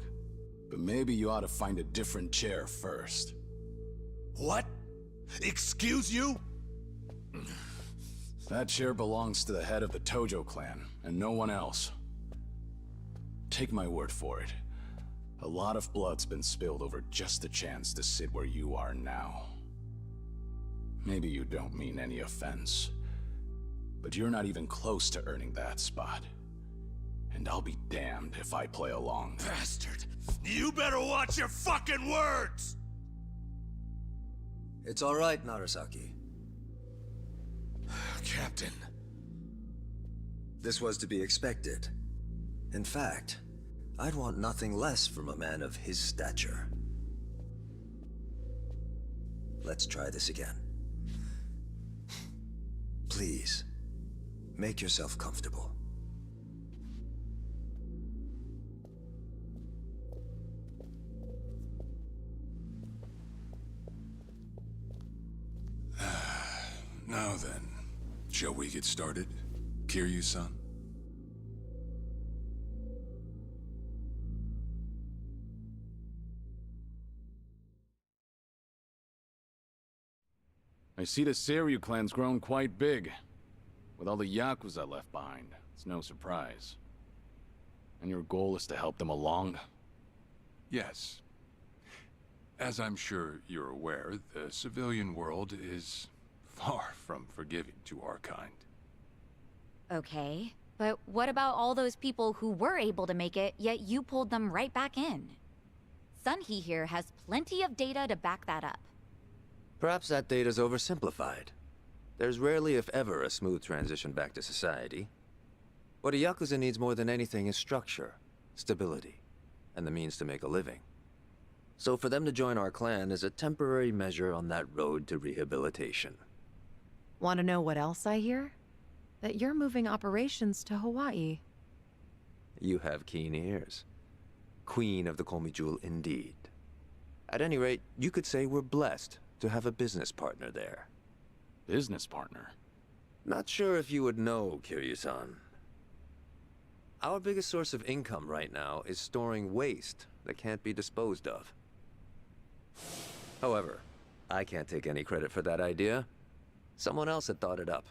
But maybe you ought to find a different chair first. What? Excuse you? That chair belongs to the head of the Tojo clan, and no one else. Take my word for it. A lot of blood's been spilled over just a chance to sit where you are now. Maybe you don't mean any offense, but you're not even close to earning that spot. And I'll be damned if I play along. Bastard! You better watch your fucking words! It's all right, Narasaki. Captain. This was to be expected. In fact, I'd want nothing less from a man of his stature. Let's try this again. Please, make yourself comfortable. Now then, shall we get started, Kiryu-san? I see the Seiryu clan's grown quite big. With all the Yakuza left behind, it's no surprise. And your goal is to help them along? Yes. As I'm sure you're aware, the civilian world is far from forgiving to our kind. Okay, but what about all those people who were able to make it, yet you pulled them right back in? Sunhee here has plenty of data to back that up. Perhaps that data's oversimplified. There's rarely, if ever, a smooth transition back to society. What a Yakuza needs more than anything is structure, stability, and the means to make a living. So for them to join our clan is a temporary measure on that road to rehabilitation. Want to know what else I hear? that you're moving operations to Hawaii. You have keen ears. Queen of the Komi Jewel, indeed. At any rate, you could say we're blessed to have a business partner there. Business partner? Not sure if you would know, Kiryu-san. Our biggest source of income right now is storing waste that can't be disposed of. However, I can't take any credit for that idea. Someone else had thought it up,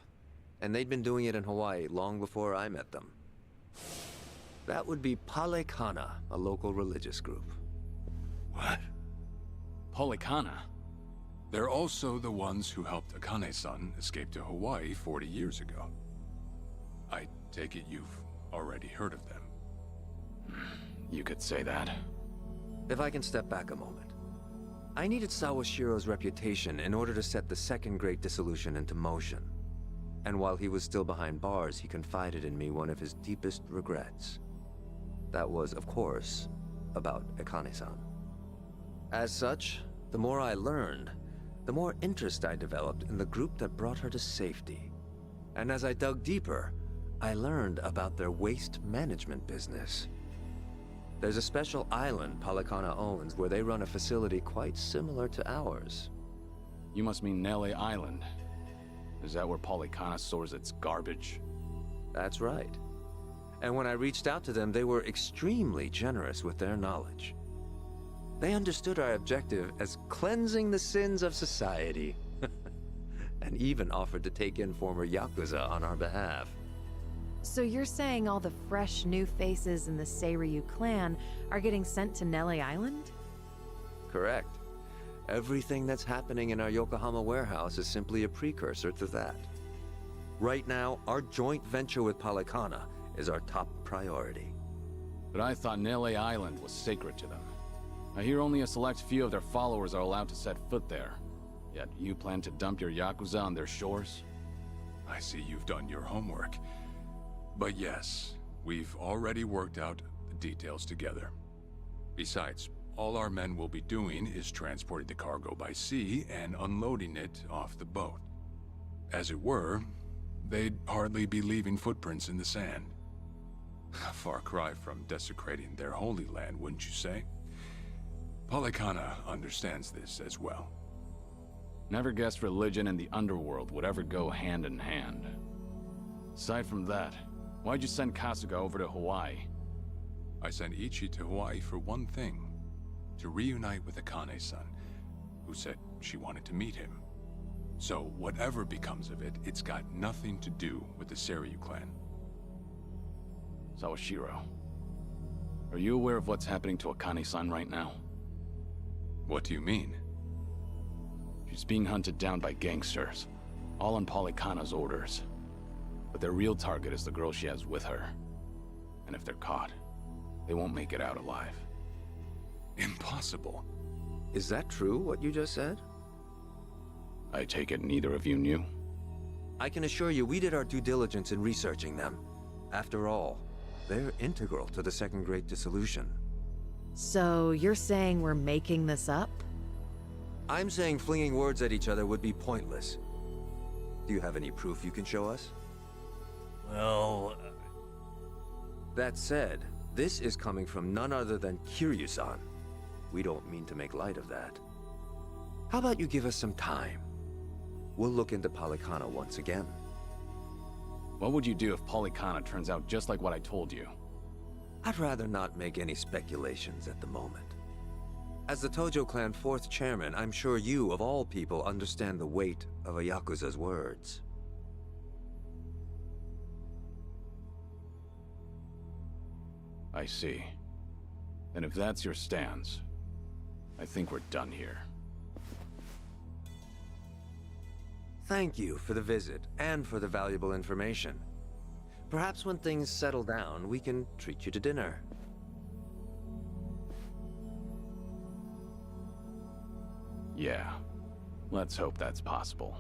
and they'd been doing it in Hawaii long before I met them. That would be Palekana, a local religious group. What? Palekana? They're also the ones who helped Akane-san escape to Hawaii 40 years ago. I take it you've already heard of them. You could say that. If I can step back a moment. I needed Sawashiro's reputation in order to set the second Great Dissolution into motion. And while he was still behind bars, he confided in me one of his deepest regrets. That was, of course, about Akane-san. As such, the more I learned, the more interest I developed in the group that brought her to safety. And as I dug deeper, I learned about their waste management business. There's a special island Palekana owns where they run a facility quite similar to ours. You must mean Nele Island. Is that where Palekana stores its garbage? That's right. And when I reached out to them, they were extremely generous with their knowledge. They understood our objective as cleansing the sins of society, and even offered to take in former Yakuza on our behalf. So you're saying all the fresh new faces in the Seiryu clan are getting sent to Nele Island? Correct. Everything that's happening in our Yokohama warehouse is simply a precursor to that. Right now, our joint venture with Palekana is our top priority. But I thought Nele Island was sacred to them. I hear only a select few of their followers are allowed to set foot there. Yet you plan to dump your Yakuza on their shores? I see you've done your homework. But yes, we've already worked out the details together. Besides, all our men will be doing is transporting the cargo by sea and unloading it off the boat. As it were, they'd hardly be leaving footprints in the sand. A far cry from desecrating their holy land, wouldn't you say? Palekana understands this as well. Never guessed religion and the underworld would ever go hand in hand. Aside from that, why'd you send Kasuga over to Hawaii? I sent Ichi to Hawaii for one thing. To reunite with Akane-san, who said she wanted to meet him. So whatever becomes of it, it's got nothing to do with the Seiryu clan. Sawashiro, are you aware of what's happening to Akane-san right now? What do you mean? She's being hunted down by gangsters, all on Palekana's orders. But their real target is the girl she has with her. And if they're caught, they won't make it out alive. Impossible. Is that true, what you just said? I take it neither of you knew? I can assure you we did our due diligence in researching them. After all, they're integral to the Second Great Dissolution. So you're saying we're making this up? I'm saying flinging words at each other would be pointless. Do you have any proof you can show us? Well... That said, this is coming from none other than Kiryu-san. We don't mean to make light of that. How about you give us some time? We'll look into Palekana once again. What would you do if Palekana turns out just like what I told you? I'd rather not make any speculations at the moment. As the Tojo clan 4th chairman, I'm sure you, of all people, understand the weight of a Yakuza's words. I see. And if that's your stance, I think we're done here. Thank you for the visit, and for the valuable information. Perhaps when things settle down, we can treat you to dinner. Yeah. Let's hope that's possible.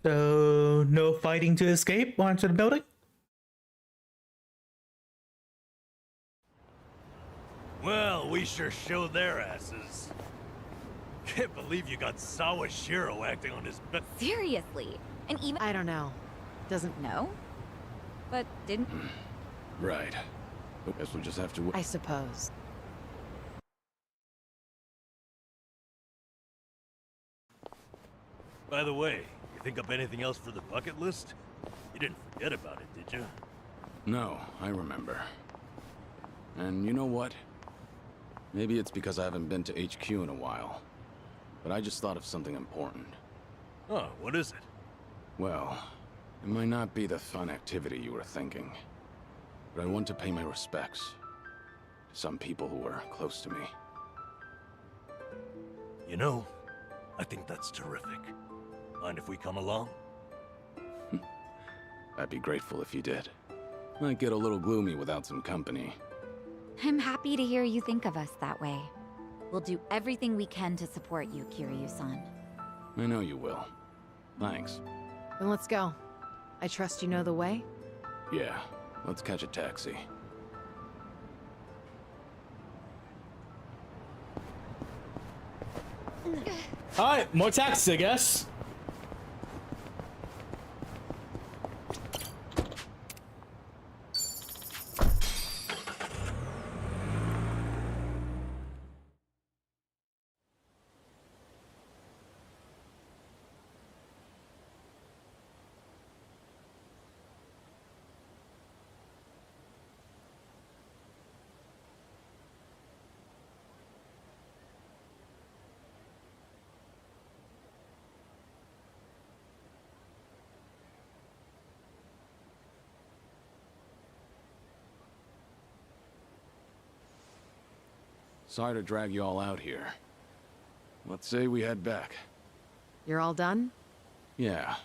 So, no fighting to escape onto the building? Well, we sure showed their asses. Can't believe you got Sawashiro acting on his best. Seriously. And even I don't know. Doesn't know? But didn't Right. I guess we'll just have to I suppose. By the way, you think up anything else for the bucket list? You didn't forget about it, did you? No, I remember. And you know what? Maybe it's because I haven't been to HQ in a while. But I just thought of something important. Oh, what is it? Well, it might not be the fun activity you were thinking. But I want to pay my respects to some people who were close to me. You know, I think that's terrific. Mind if we come along? I'd be grateful if you did. Might get a little gloomy without some company. I'm happy to hear you think of us that way. We'll do everything we can to support you, Kiryu-san. I know you will. Thanks. Then let's go. I trust you know the way? Yeah, let's catch a taxi. Alright, more taxis, I guess. Sorry to drag you all out here. Let's say we head back. You're all done? Yeah.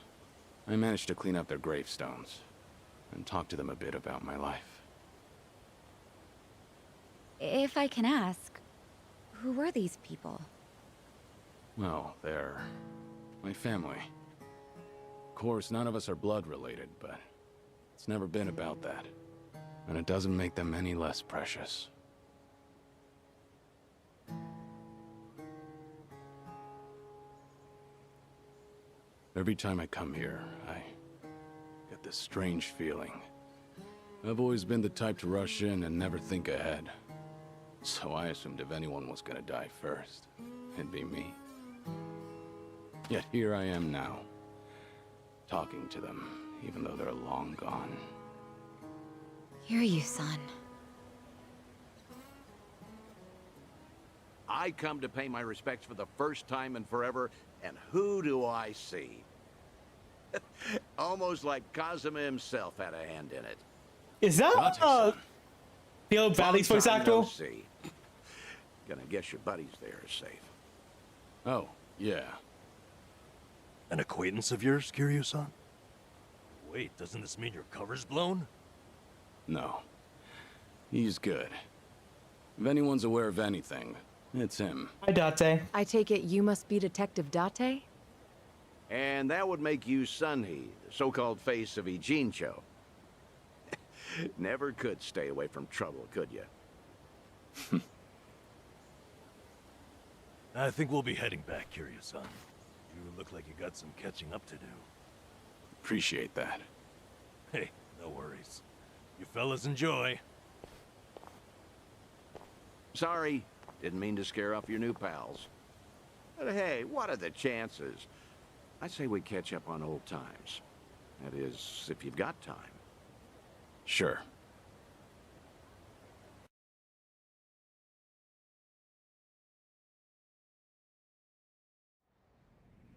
I managed to clean up their gravestones and talk to them a bit about my life. If I can ask, who were these people? Well, they're my family. Of course, none of us are blood related, but it's never been about that. And it doesn't make them any less precious. Every time I come here, I get this strange feeling. I've always been the type to rush in and never think ahead. So I assumed if anyone was gonna die first, it'd be me. Yet here I am now, talking to them, even though they're long gone. Kiryu-san. I come to pay my respects for the first time in forever, and who do I see? Almost like Kazuma himself had a hand in it. Is that the old Valley's voice actor? No see. Gonna guess your buddies there are safe. Oh, yeah. An acquaintance of yours, Kiryu-san? Wait, doesn't this mean your cover's blown? No. He's good. If anyone's aware of anything, it's him. Hi, Date. I take it you must be Detective Date? And that would make you Sunhee, the so-called face of Ijincho. Never could stay away from trouble, could you? I think we'll be heading back, Kiryu-san. You look like you got some catching up to do. Appreciate that. Hey, no worries. You fellas enjoy. Sorry, didn't mean to scare off your new pals. But hey, what are the chances? I say we catch up on old times. That is, if you've got time. Sure.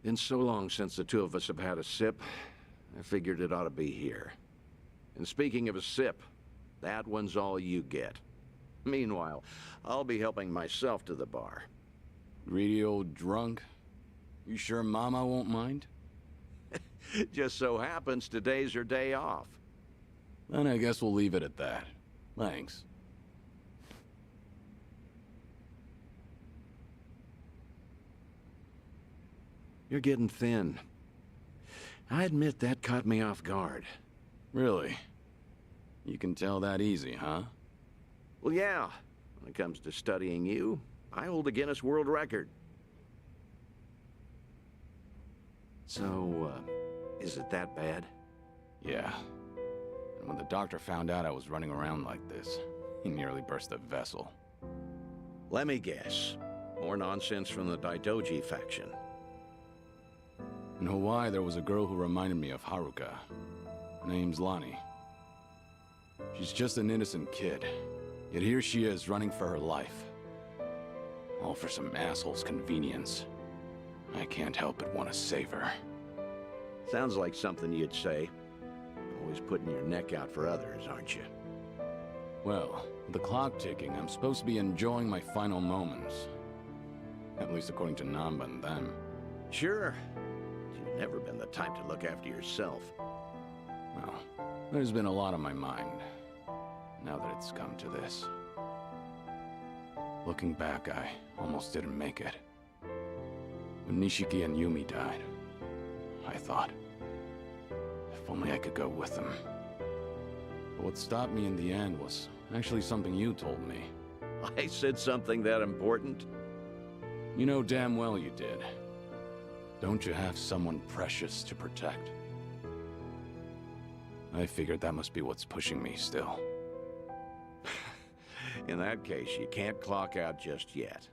Been so long since the two of us have had a sip, I figured it ought to be here. And speaking of a sip, that one's all you get. Meanwhile, I'll be helping myself to the bar. Greedy old drunk? You sure Mama won't mind? Just so happens today's her day off. Then I guess we'll leave it at that. Thanks. You're getting thin. I admit that caught me off guard. Really? You can tell that easy, huh? Well, yeah. When it comes to studying you, I hold a Guinness World Record. So, is it that bad? Yeah. And when the doctor found out I was running around like this, he nearly burst a vessel. Let me guess. More nonsense from the Daidoji faction. In Hawaii, there was a girl who reminded me of Haruka. Her name's Lonnie. She's just an innocent kid. Yet here she is, running for her life. All for some asshole's convenience. I can't help but want to save her. Sounds like something you'd say. Always putting your neck out for others, aren't you? Well, with the clock ticking, I'm supposed to be enjoying my final moments. At least according to Namba and them. Sure. You've never been the type to look after yourself. Well, there's been a lot on my mind, now that it's come to this. Looking back, I almost didn't make it. When Nishiki and Yumi died, I thought, if only I could go with them. But what stopped me in the end was actually something you told me. I said something that important? You know damn well you did. Don't you have someone precious to protect? I figured that must be what's pushing me still. In that case, you can't clock out just yet.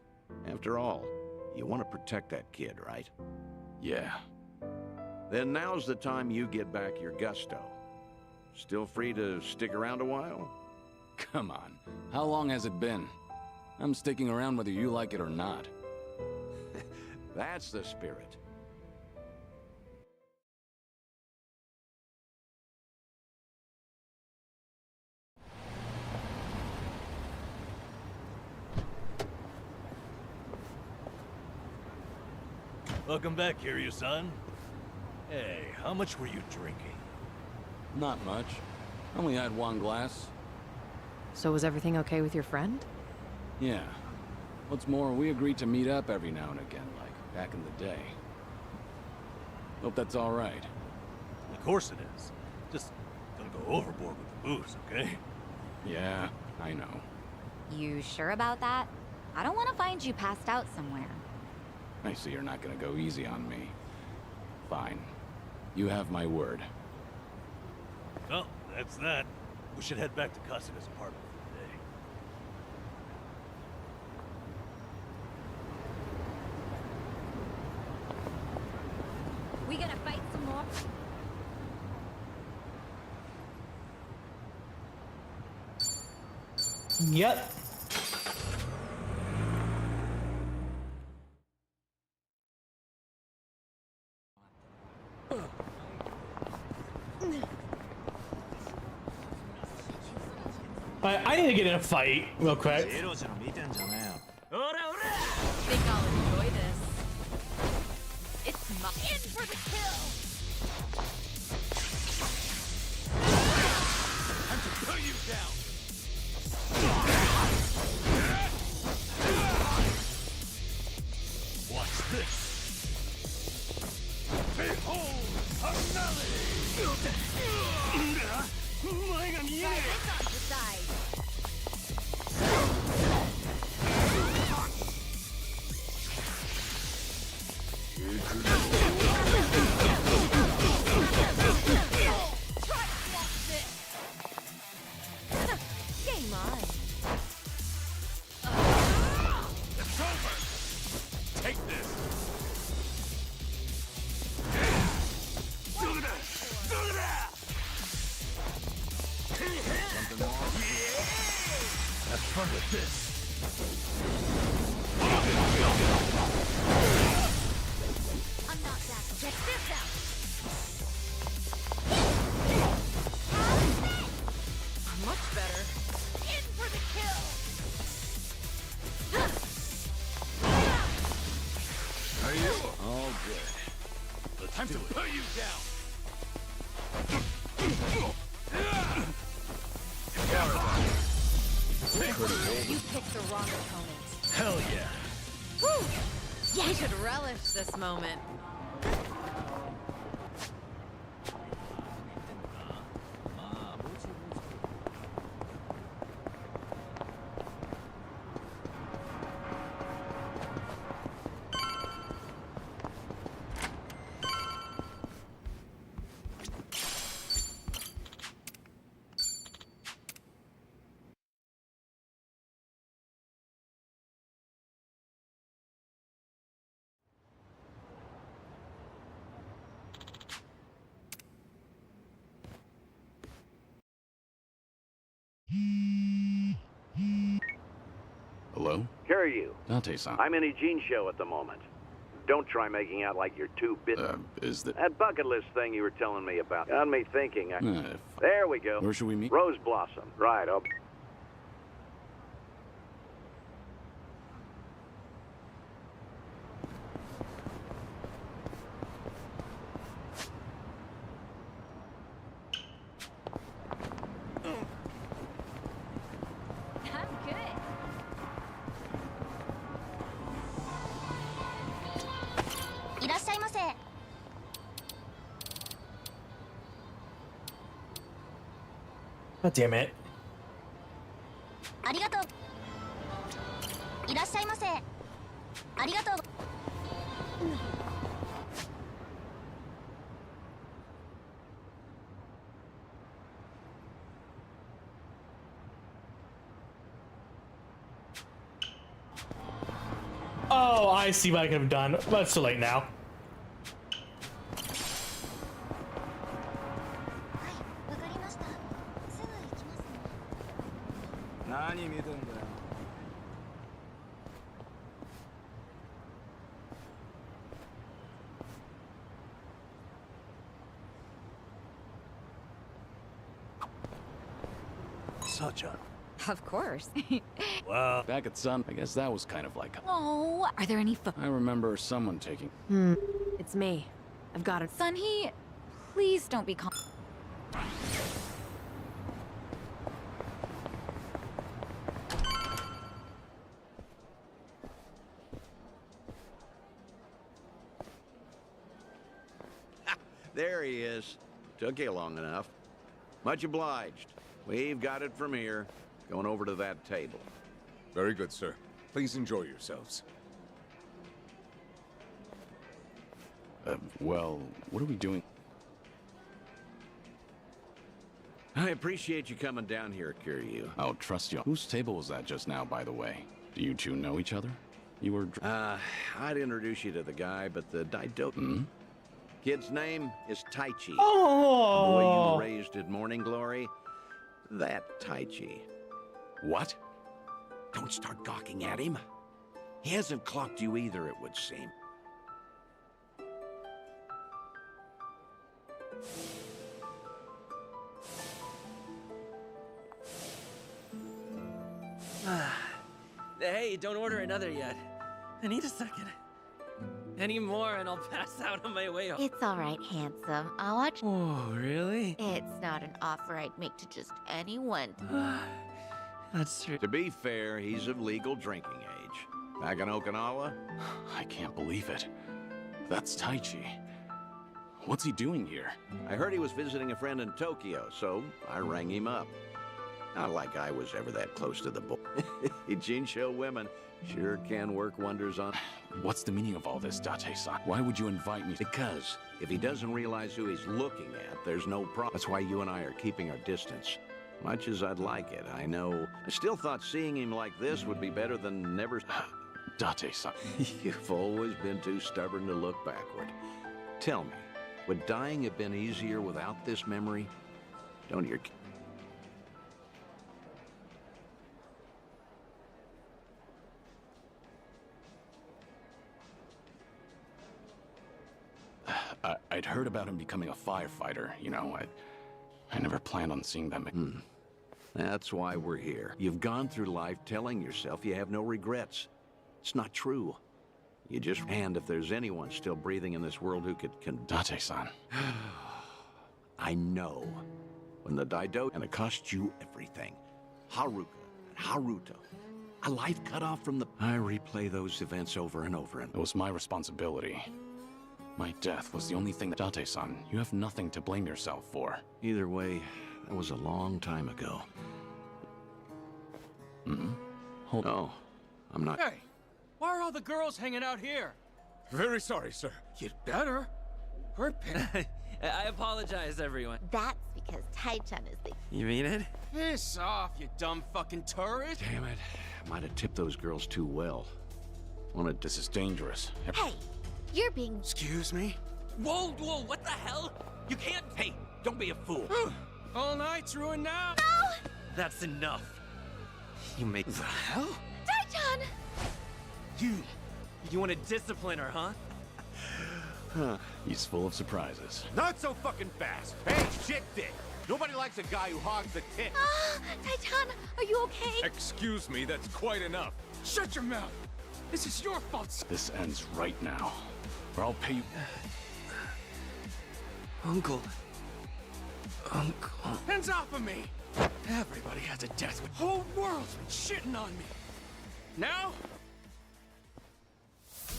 After all, you want to protect that kid, right? Yeah. Then now's the time you get back your gusto. Still free to stick around a while? Come on. How long has it been? I'm sticking around whether you like it or not. That's the spirit. Welcome back, Kiryu-san. Hey, how much were you drinking? Not much. Only had one glass. So was everything okay with your friend? Yeah. What's more, we agreed to meet up every now and again, like back in the day. Hope that's all right. Of course it is. Just don't go overboard with the booze, okay? Yeah, I know. You sure about that? I don't want to find you passed out somewhere. I see you're not gonna go easy on me. Fine. You have my word. Well, that's that. We should head back to Kasuga's apartment for the day. We gonna fight some more? Yep. I need to get in a fight real quick. Think I'll enjoy this. It's my in for the kill. Time to put you down! Watch this! Behold, a Try this on the side. Game on. It's over! Take this! Have fun with this! I'm not that. Check this out. Much better. In for the kill. Are you? All good. Time to put you down! You picked the wrong opponent. Hell yeah! Woo! You should relish this moment. Kiryu. Dante-san. I'm in a Gene show at the moment. Don't try making out like you're too busy. Is that... That bucket list thing you were telling me about got me thinking. There we go. Where should we meet? Rose Blossom. Right, oh. I'm good. God damn it. Oh, I see what I could have done, but it's too late now. Such-a. Of course. Wow. Back at Sun, I guess that was kind of like... Oh, are there any I remember someone taking... It's me. I've got it. Sunhee, please don't be calm. There he is. Took you long enough. Much obliged. We've got it from here. Going over to that table. Very good, sir. Please enjoy yourselves. Well, what are we doing? I appreciate you coming down here, Kiryu. I'll trust you. Whose table was that just now, by the way? Do you two know each other? You were... I'd introduce you to the guy, but the Daido... Kid's name is Taichi. Oh! The boy you raised at Morning Glory, that Taichi. What? Don't start gawking at him. He hasn't clocked you either, it would seem. Hey, don't order another yet. I need a second. Any more and I'll pass out on my way home. It's all right, handsome. I'll watch. Oh, really? It's not an offer I'd make to just anyone. That's true. To be fair, he's of legal drinking age. Back in Okinawa? I can't believe it. That's Taichi. What's he doing here? I heard he was visiting a friend in Tokyo, so I rang him up. Not like I was ever that close to the boy. Jinsho women sure can work wonders on... What's the meaning of all this, Date-san? Why would you invite me? Because if he doesn't realize who he's looking at, there's no problem. That's why you and I are keeping our distance. Much as I'd like it, I know. I still thought seeing him like this would be better than never... Date-san. You've always been too stubborn to look backward. Tell me, would dying have been easier without this memory? Don't your... I'd heard about him becoming a firefighter, you know. I never planned on seeing them. That's why we're here. You've gone through life telling yourself you have no regrets. It's not true. You just... And if there's anyone still breathing in this world who could... Date-san. I know. When the Daido... And it cost you everything. Haruka and Haruto. A life cut off from the... I replay those events over and over and... It was my responsibility. My death was the only thing that... Date-san, you have nothing to blame yourself for. Either way, that was a long time ago. Hold on. Oh, I'm not... Hey, why are all the girls hanging out here? Very sorry, sir. You'd better. We're I apologize, everyone. That's because Tai-chan is the... You mean it? Piss off, you dumb fucking tourist. Damn it. Might have tipped those girls too well. This is dangerous. Hey, you're being... Excuse me? Whoa, what the hell? You can't... Hey, don't be a fool. All night's ruined now. No! That's enough. You make... Tai-chan! You want to discipline her, huh? Huh. He's full of surprises. Not so fucking fast. Hey, shit dick. Nobody likes a guy who hogs the tit. Ah, Titan, are you okay? Excuse me, that's quite enough. Shut your mouth! This is your fault! This ends right now, or I'll pay you. Uncle. Hands off of me! Everybody has a death. The whole world's been shitting on me. Now?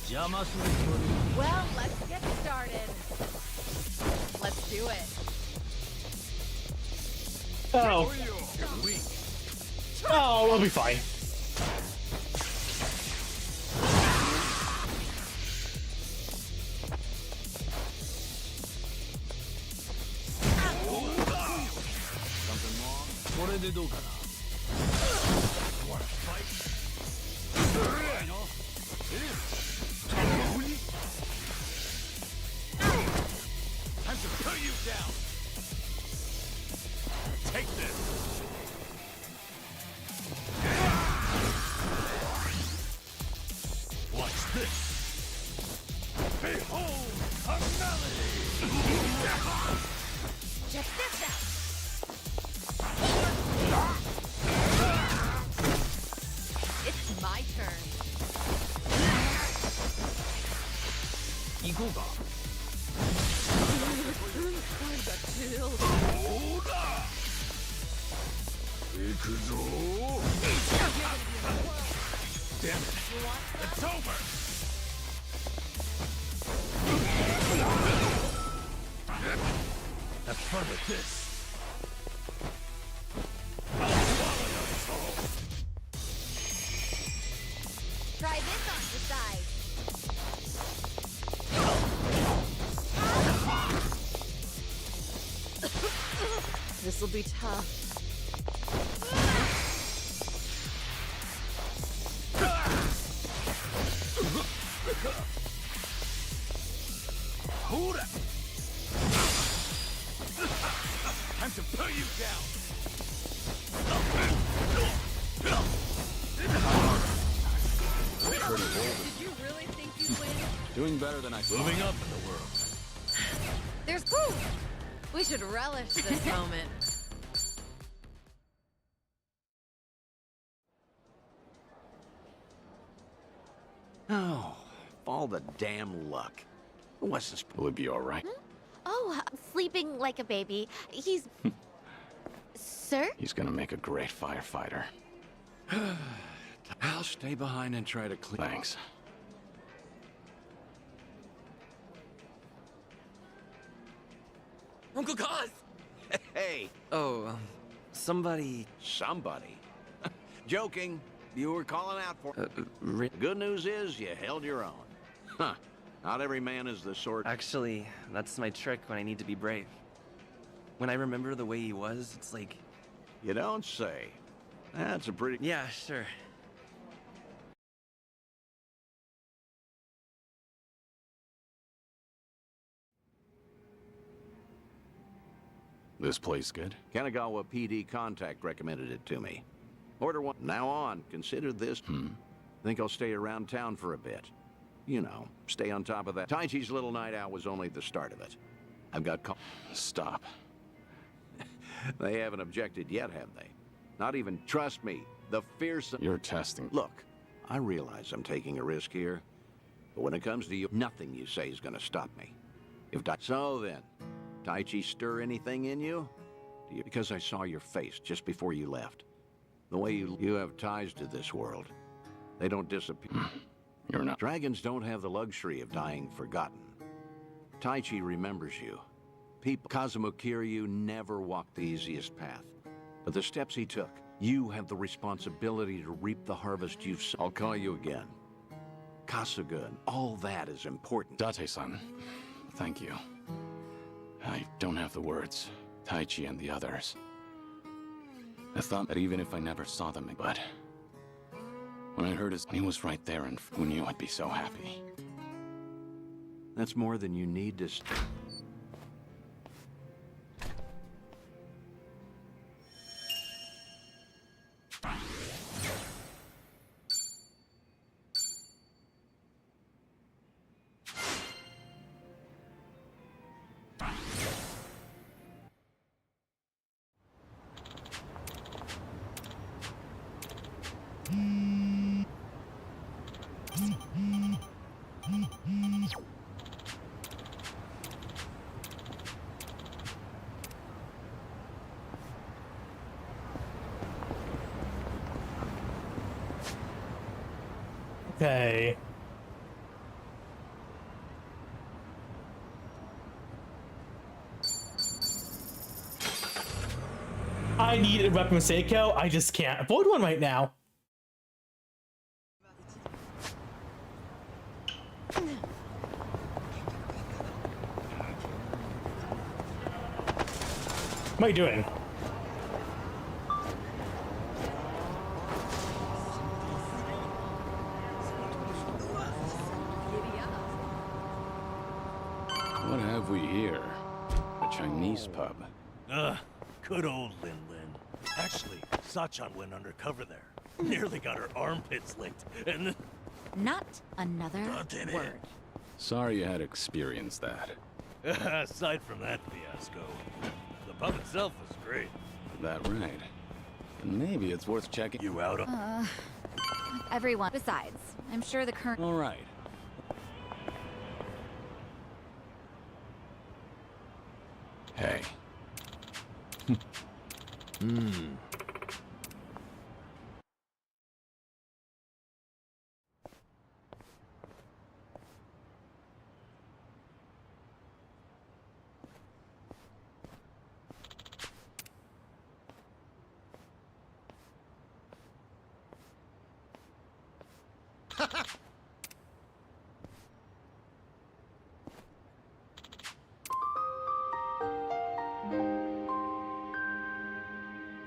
Well, let's get started. Let's do it. Oh. Oh, we'll be fine. Time to put you down. Take this. Watch this. Behold a melody. Check this out. It's my turn. Damn it. It's over. Have fun with this. Try this on the side. This'll be tough. Time to put you down. Did you really think you'd win? Doing better than I thought. Moving up in the world. There's proof. We should relish this moment. Oh, all the damn luck. What's this? Will it be all right? Oh, sleeping like a baby. He's... Sir? He's gonna make a great firefighter. I'll stay behind and try to clean. Thanks. Uncle Cos! Hey! Oh, somebody... Somebody? Joking. You were calling out for... The good news is you held your own. Huh. Not every man is the sort... Actually, that's my trick when I need to be brave. When I remember the way he was, it's like... You don't say. That's a pretty... Yeah, sure. This place good? Kanagawa PD contact recommended it to me. Order one. Now on, consider this. Think I'll stay around town for a bit. You know, stay on top of that. Taichi's little night out was only the start of it. I've got Stop. They haven't objected yet, have they? Not even, trust me, the fearsome... You're testing. Look, I realize I'm taking a risk here, but when it comes to you, nothing you say is gonna stop me. So then, Taichi stir anything in you? Because I saw your face just before you left. The way you have ties to this world. They don't disappear. You're not. Dragons don't have the luxury of dying forgotten. Taichi remembers you. People, Kazuma Kiryu never walked the easiest path. But the steps he took, you have the responsibility to reap the harvest you've sown. I'll call you again. Kasuga and all that is important. Date-san, thank you. I don't have the words. Taichi and the others. I thought that even if I never saw them, but... when I heard he was right there and who knew I'd be so happy. That's more than you need to... Okay. I need a weapon Seiko. I just can't afford one right now. What are you doing? What have we here? A Chinese pub. Good old Lin Lin. Actually, Sachan went undercover there. Nearly got her armpits licked, and Not another damn it. word. Sorry you had experienced that. aside from that fiasco, the pub itself was great. That right. And maybe it's worth checking you out on. Everyone. Besides, I'm sure the current. All right. Hey.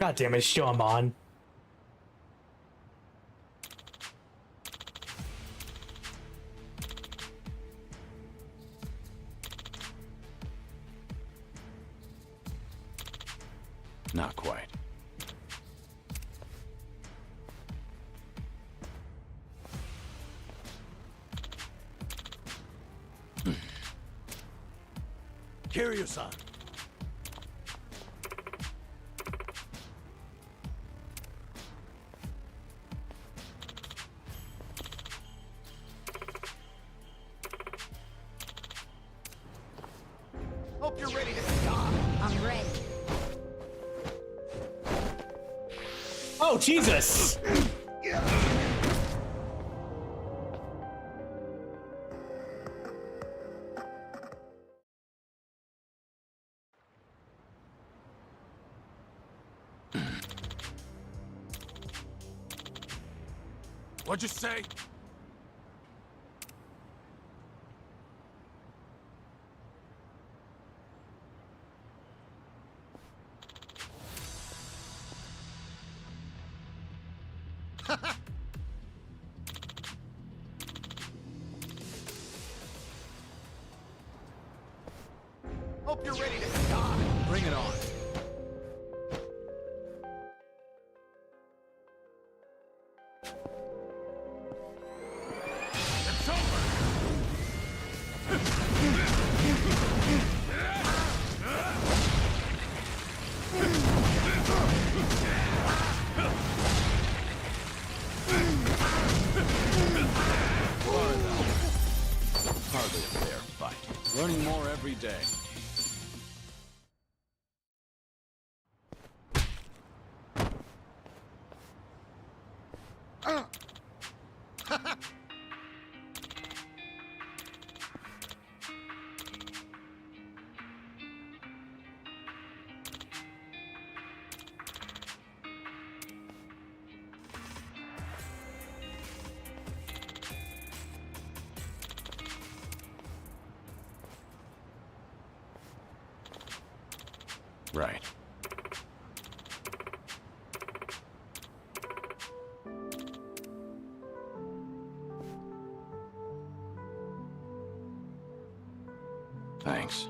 God damn it, show him on. Not quite. Kiryu-san. Hope you're ready to stop. I'm ready. Oh, Jesus! What'd you say? Hope you're ready to stop. Bring it on. It's over. Hardly a fair fight. Learning more every day. Right. Thanks.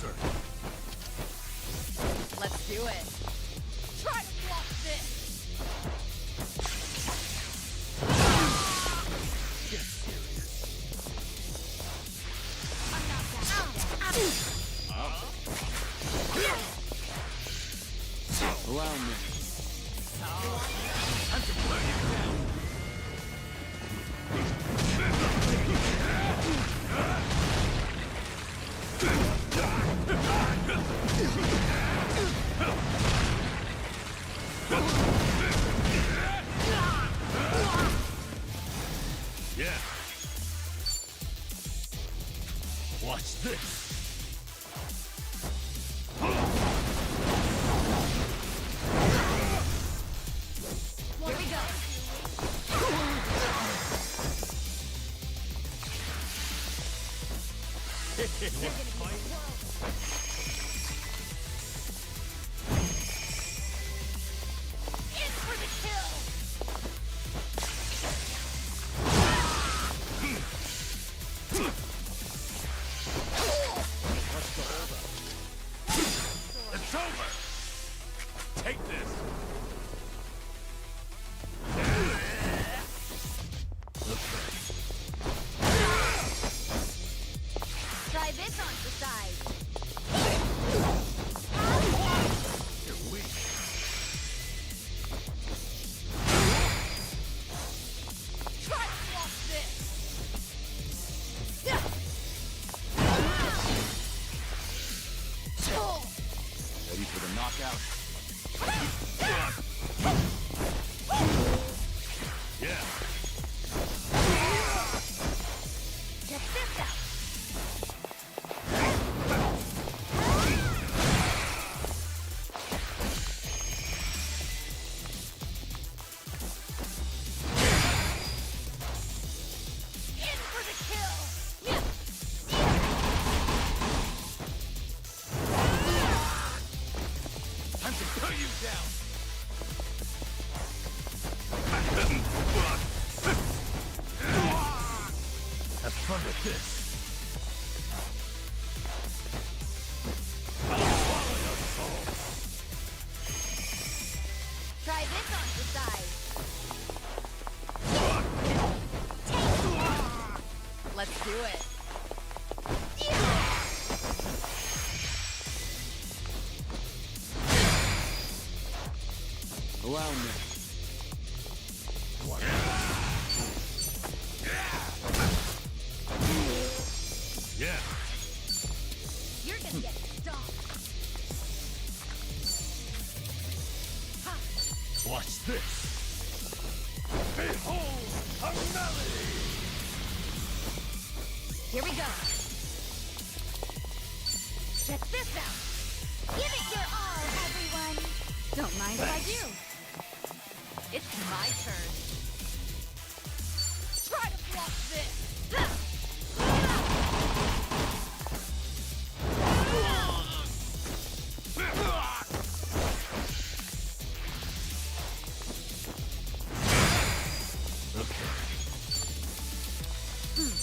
closer. Let's do it. Try to block this. Get serious. Allow me. Time to burn you down. Yeah. Watch this. Here we go. In for the kill. It's over. Take this. Try this on the side. You're weak. Try to block this. Ready for the knockout? Yeah. Check this out. In for the kill. Time to put you down. Have fun with this. Try this on the side. Let's do it. Allow me. Yeah. You're gonna get stomped. Watch this. Behold a melody. Here we go. Check this out. Give it your all, everyone. Don't mind if I do. It's my turn. Try to block this.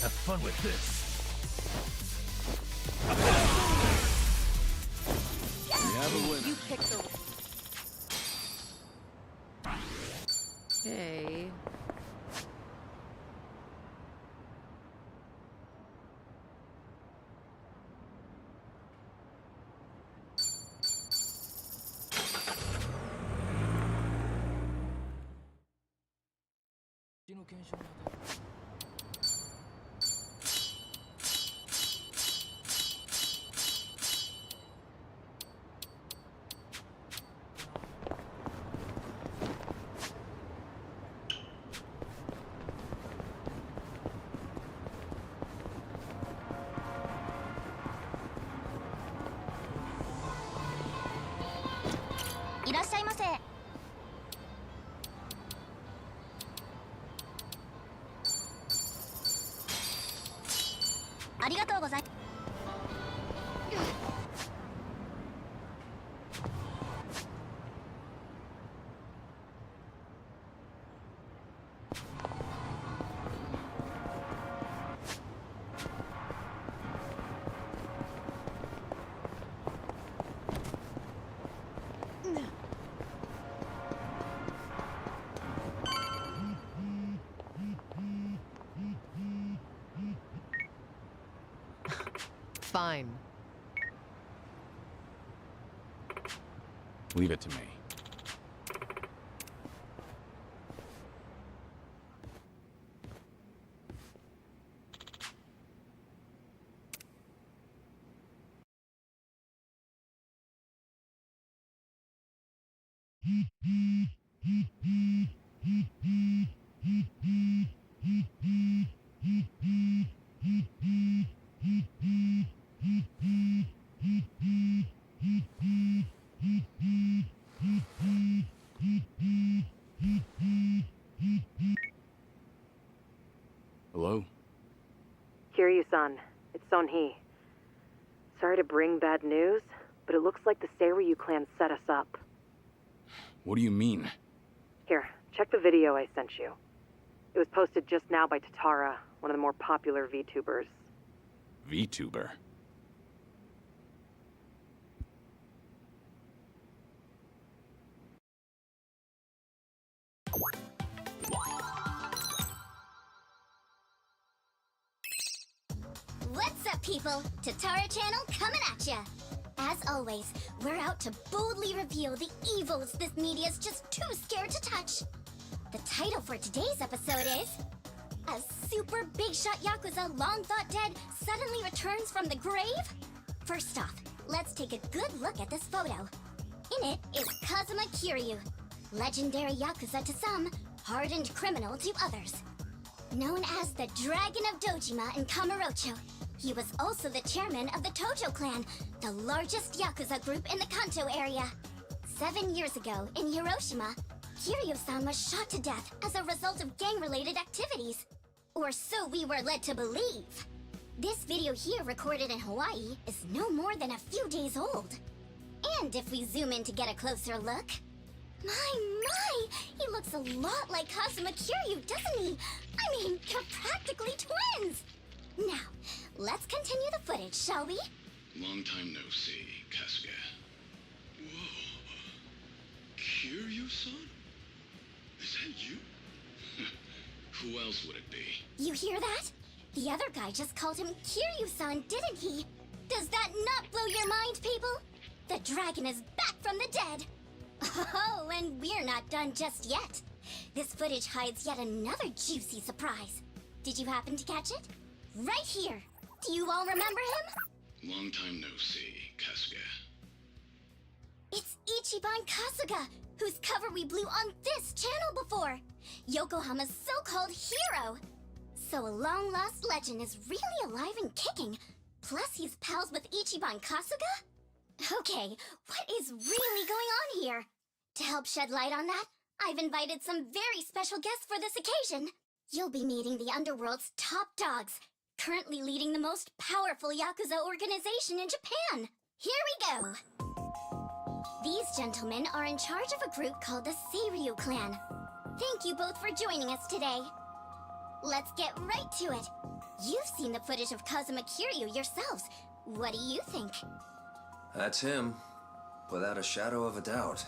Have fun with this. We have a winner. You picked the. Hey. Fine. Leave it to me. Hello? Kiryu-san, it's Son-hee. Sorry to bring bad news, but it looks like the Seiryu clan set us up. What do you mean? Here, check the video I sent you. It was posted just now by Tatara, one of the more popular VTubers. VTuber? What's up, people? Tatara Channel coming at ya! As always, we're out to boldly reveal the evils this media's just too scared to touch. The title for today's episode is... A super big shot Yakuza long thought dead suddenly returns from the grave? First off, let's take a good look at this photo. In it is Kazuma Kiryu, legendary Yakuza to some, hardened criminal to others. Known as the Dragon of Dojima in Kamurocho, he was also the chairman of the Tojo clan, the largest Yakuza group in the Kanto area. 7 years ago, in Hiroshima, Kiryu-san was shot to death as a result of gang-related activities. Or so we were led to believe. This video here, recorded in Hawaii, is no more than a few days old. And if we zoom in to get a closer look... My! He looks a lot like Kazuma Kiryu, doesn't he? I mean, they're practically twins! Now, let's continue the footage, shall we? Long time no see, Kasuga. Whoa. Kiryu-san? Is that you? Who else would it be? You hear that? The other guy just called him Kiryu-san, didn't he? Does that not blow your mind, people? The dragon is back from the dead! Oh, and we're not done just yet. This footage hides yet another juicy surprise. Did you happen to catch it? Right here! Do you all remember him? Long time no see, Kasuga. It's Ichiban Kasuga, whose cover we blew on this channel before! Yokohama's so-called hero! So a long-lost legend is really alive and kicking. Plus he's pals with Ichiban Kasuga? Okay, what is really going on here? To help shed light on that, I've invited some very special guests for this occasion. You'll be meeting the Underworld's top dogs, currently leading the most powerful Yakuza organization in Japan. Here we go! These gentlemen are in charge of a group called the Seiryu clan. Thank you both for joining us today. Let's get right to it. You've seen the footage of Kazuma Kiryu yourselves. What do you think? That's him, without a shadow of a doubt.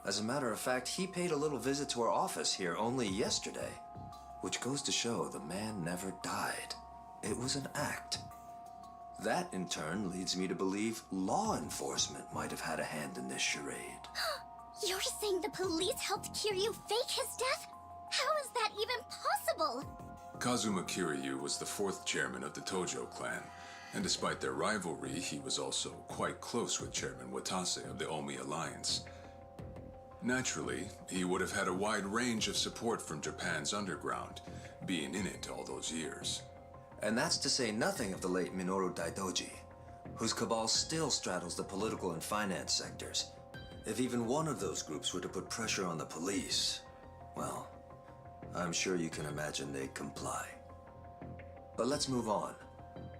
As a matter of fact, he paid a little visit to our office here only yesterday, which goes to show the man never died. It was an act. That, in turn, leads me to believe law enforcement might have had a hand in this charade. You're saying the police helped Kiryu fake his death? How is that even possible? Kazuma Kiryu was the 4th chairman of the Tojo clan, and despite their rivalry, he was also quite close with Chairman Watase of the Omi Alliance. Naturally, he would have had a wide range of support from Japan's underground, being in it all those years. And that's to say nothing of the late Minoru Daidoji, whose cabal still straddles the political and finance sectors. If even one of those groups were to put pressure on the police, well, I'm sure you can imagine they'd comply. But let's move on.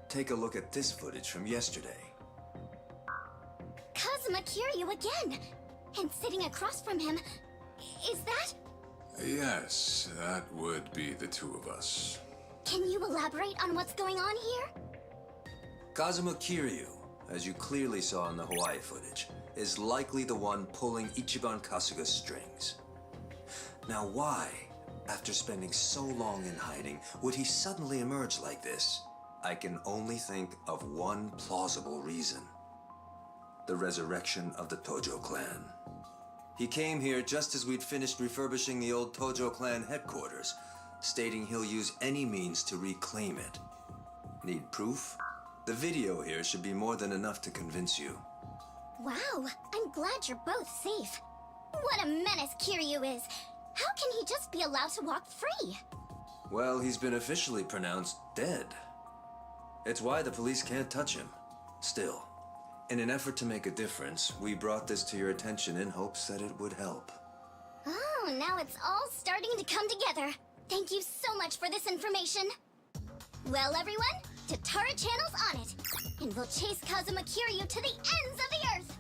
Take a look at this footage from yesterday. Kazuma Kiryu again! And sitting across from him, is that? Yes, that would be the two of us. Can you elaborate on what's going on here? Kazuma Kiryu, as you clearly saw in the Hawaii footage, is likely the one pulling Ichiban Kasuga's strings. Now why, after spending so long in hiding, would he suddenly emerge like this? I can only think of one plausible reason. The resurrection of the Tojo clan. He came here just as we'd finished refurbishing the old Tojo clan headquarters, stating he'll use any means to reclaim it. Need proof? The video here should be more than enough to convince you. Wow, I'm glad you're both safe. What a menace Kiryu is. How can he just be allowed to walk free? Well, he's been officially pronounced dead. It's why the police can't touch him. Still, in an effort to make a difference, we brought this to your attention in hopes that it would help. Oh, now it's all starting to come together. Thank you so much for this information. Well, everyone, Tatara Channel's on it, and we'll chase Kazuma Kiryu to the ends of the earth.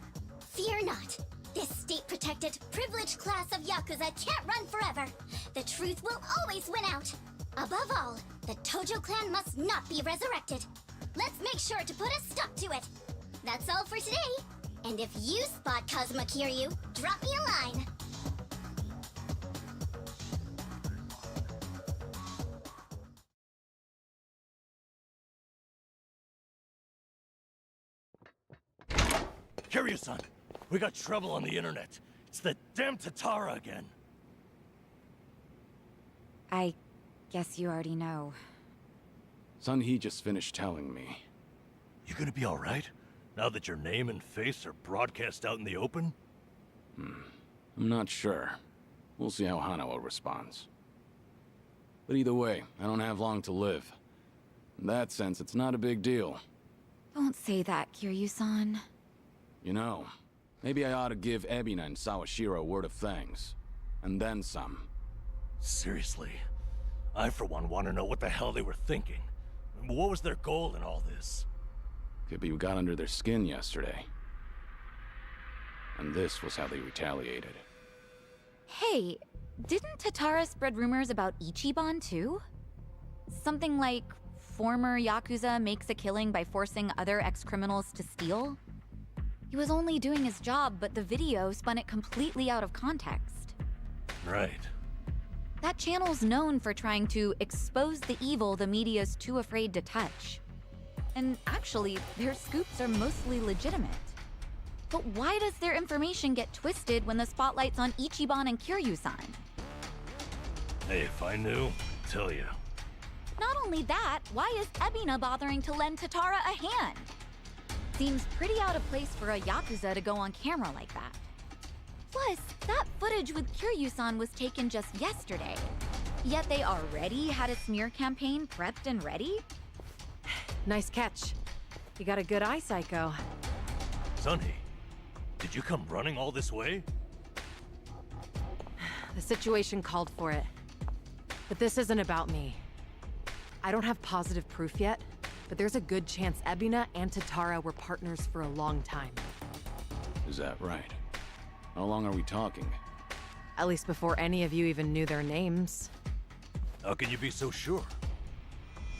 Fear not. This state-protected, privileged class of Yakuza can't run forever. The truth will always win out. Above all, the Tojo clan must not be resurrected. Let's make sure to put a stop to it. That's all for today. And if you spot Kazuma Kiryu, drop me a line. Kiryu-san, we got trouble on the internet. It's the damn Tatara again. I guess you already know. Sun-Hee just finished telling me. You gonna be alright? Now that your name and face are broadcast out in the open? I'm not sure. We'll see how Hanawa responds. But either way, I don't have long to live. In that sense, it's not a big deal. Don't say that, Kiryu-san. You know, maybe I ought to give Ebina and Sawashiro a word of thanks. And then some. Seriously? I, for one, want to know what the hell they were thinking. What was their goal in all this? Could be we got under their skin yesterday. And this was how they retaliated. Hey, didn't Tatara spread rumors about Ichiban too? Something like former Yakuza makes a killing by forcing other ex-criminals to steal? He was only doing his job, but the video spun it completely out of context. Right. That channel's known for trying to expose the evil the media's too afraid to touch. And actually, their scoops are mostly legitimate. But why does their information get twisted when the spotlight's on Ichiban and Kiryu-san? Hey, if I knew, I'd tell you. Not only that, why is Ebina bothering to lend Tatara a hand? Seems pretty out of place for a Yakuza to go on camera like that. Plus, that footage with Kiryu-san was taken just yesterday. Yet they already had a smear campaign prepped and ready? Nice catch. You got a good eye, Psycho. Sun-Hee, did you come running all this way? The situation called for it. But this isn't about me. I don't have positive proof yet, but there's a good chance Ebina and Tatara were partners for a long time. Is that right? How long are we talking? At least before any of you even knew their names. How can you be so sure?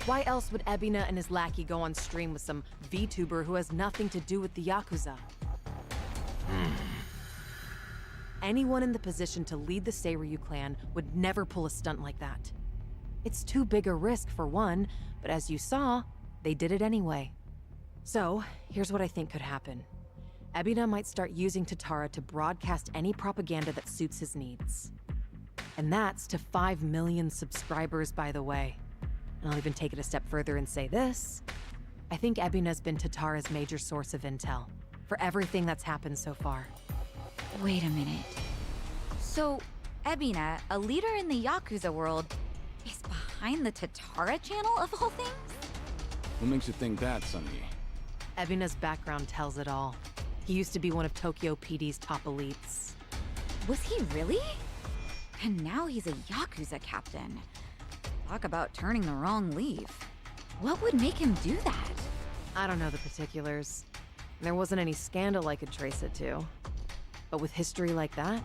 Why else would Ebina and his lackey go on stream with some VTuber who has nothing to do with the Yakuza? Anyone in the position to lead the Seiryu clan would never pull a stunt like that. It's too big a risk for one, but as you saw, they did it anyway. So, here's what I think could happen. Ebina might start using Tatara to broadcast any propaganda that suits his needs. And that's to 5 million subscribers, by the way. And I'll even take it a step further and say this. I think Ebina's been Tatara's major source of intel for everything that's happened so far. Wait a minute. So, Ebina, a leader in the Yakuza world, is behind the Tatara channel of all things? What makes you think that, Sun-Hee? Ebina's background tells it all. He used to be one of Tokyo PD's top elites. Was he really? And now he's a Yakuza captain. Talk about turning the wrong leaf. What would make him do that? I don't know the particulars. There wasn't any scandal I could trace it to. But with history like that,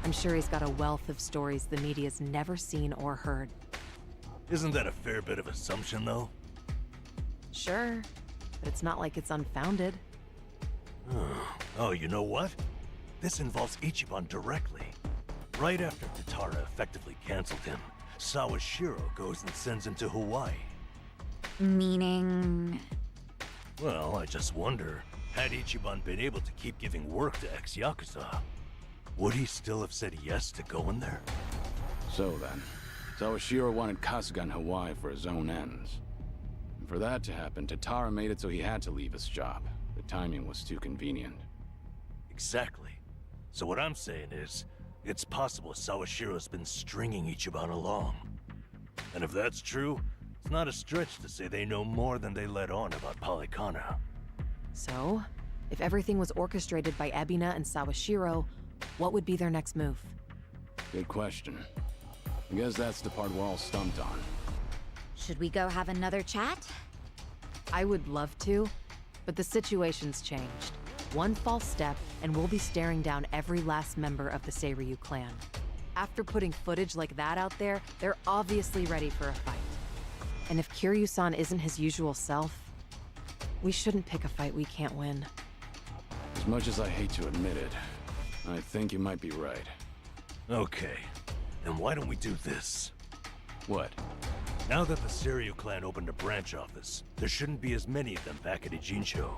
I'm sure he's got a wealth of stories the media's never seen or heard. Isn't that a fair bit of assumption, though? Sure, but it's not like it's unfounded. Oh, you know what? This involves Ichiban directly. Right after Tatara effectively canceled him, Sawashiro goes and sends him to Hawaii. Meaning... Well, I just wonder, had Ichiban been able to keep giving work to ex-Yakuza, would he still have said yes to going there? So then, Sawashiro wanted Kasuga in Hawaii for his own ends. And for that to happen, Tatara made it so he had to leave his job. The timing was too convenient. Exactly. So what I'm saying is, it's possible Sawashiro's been stringing Ichiban along. And if that's true, it's not a stretch to say they know more than they let on about Polycana. So, if everything was orchestrated by Ebina and Sawashiro, what would be their next move? Good question. I guess that's the part we're all stumped on. Should we go have another chat? I would love to, but the situation's changed. One false step, and we'll be staring down every last member of the Seiryu clan. After putting footage like that out there, they're obviously ready for a fight. And if Kiryu-san isn't his usual self, we shouldn't pick a fight we can't win. As much as I hate to admit it, I think you might be right. Okay, then why don't we do this? What? Now that the Seiryu clan opened a branch office, there shouldn't be as many of them back at Ijincho.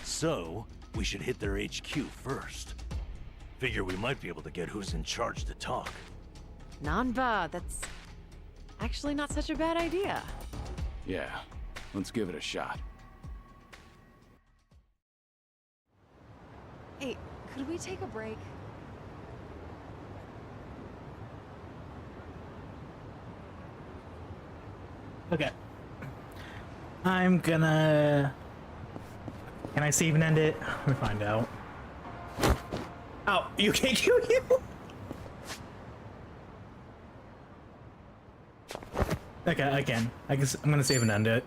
So, we should hit their HQ first. Figure we might be able to get who's in charge to talk. Nanba, that's actually not such a bad idea. Yeah, let's give it a shot. Hey, could we take a break? Okay. I'm gonna... Can I save and end it? Let me find out. Oh, you can't kill you? Okay, I can. I guess I'm gonna save and end it.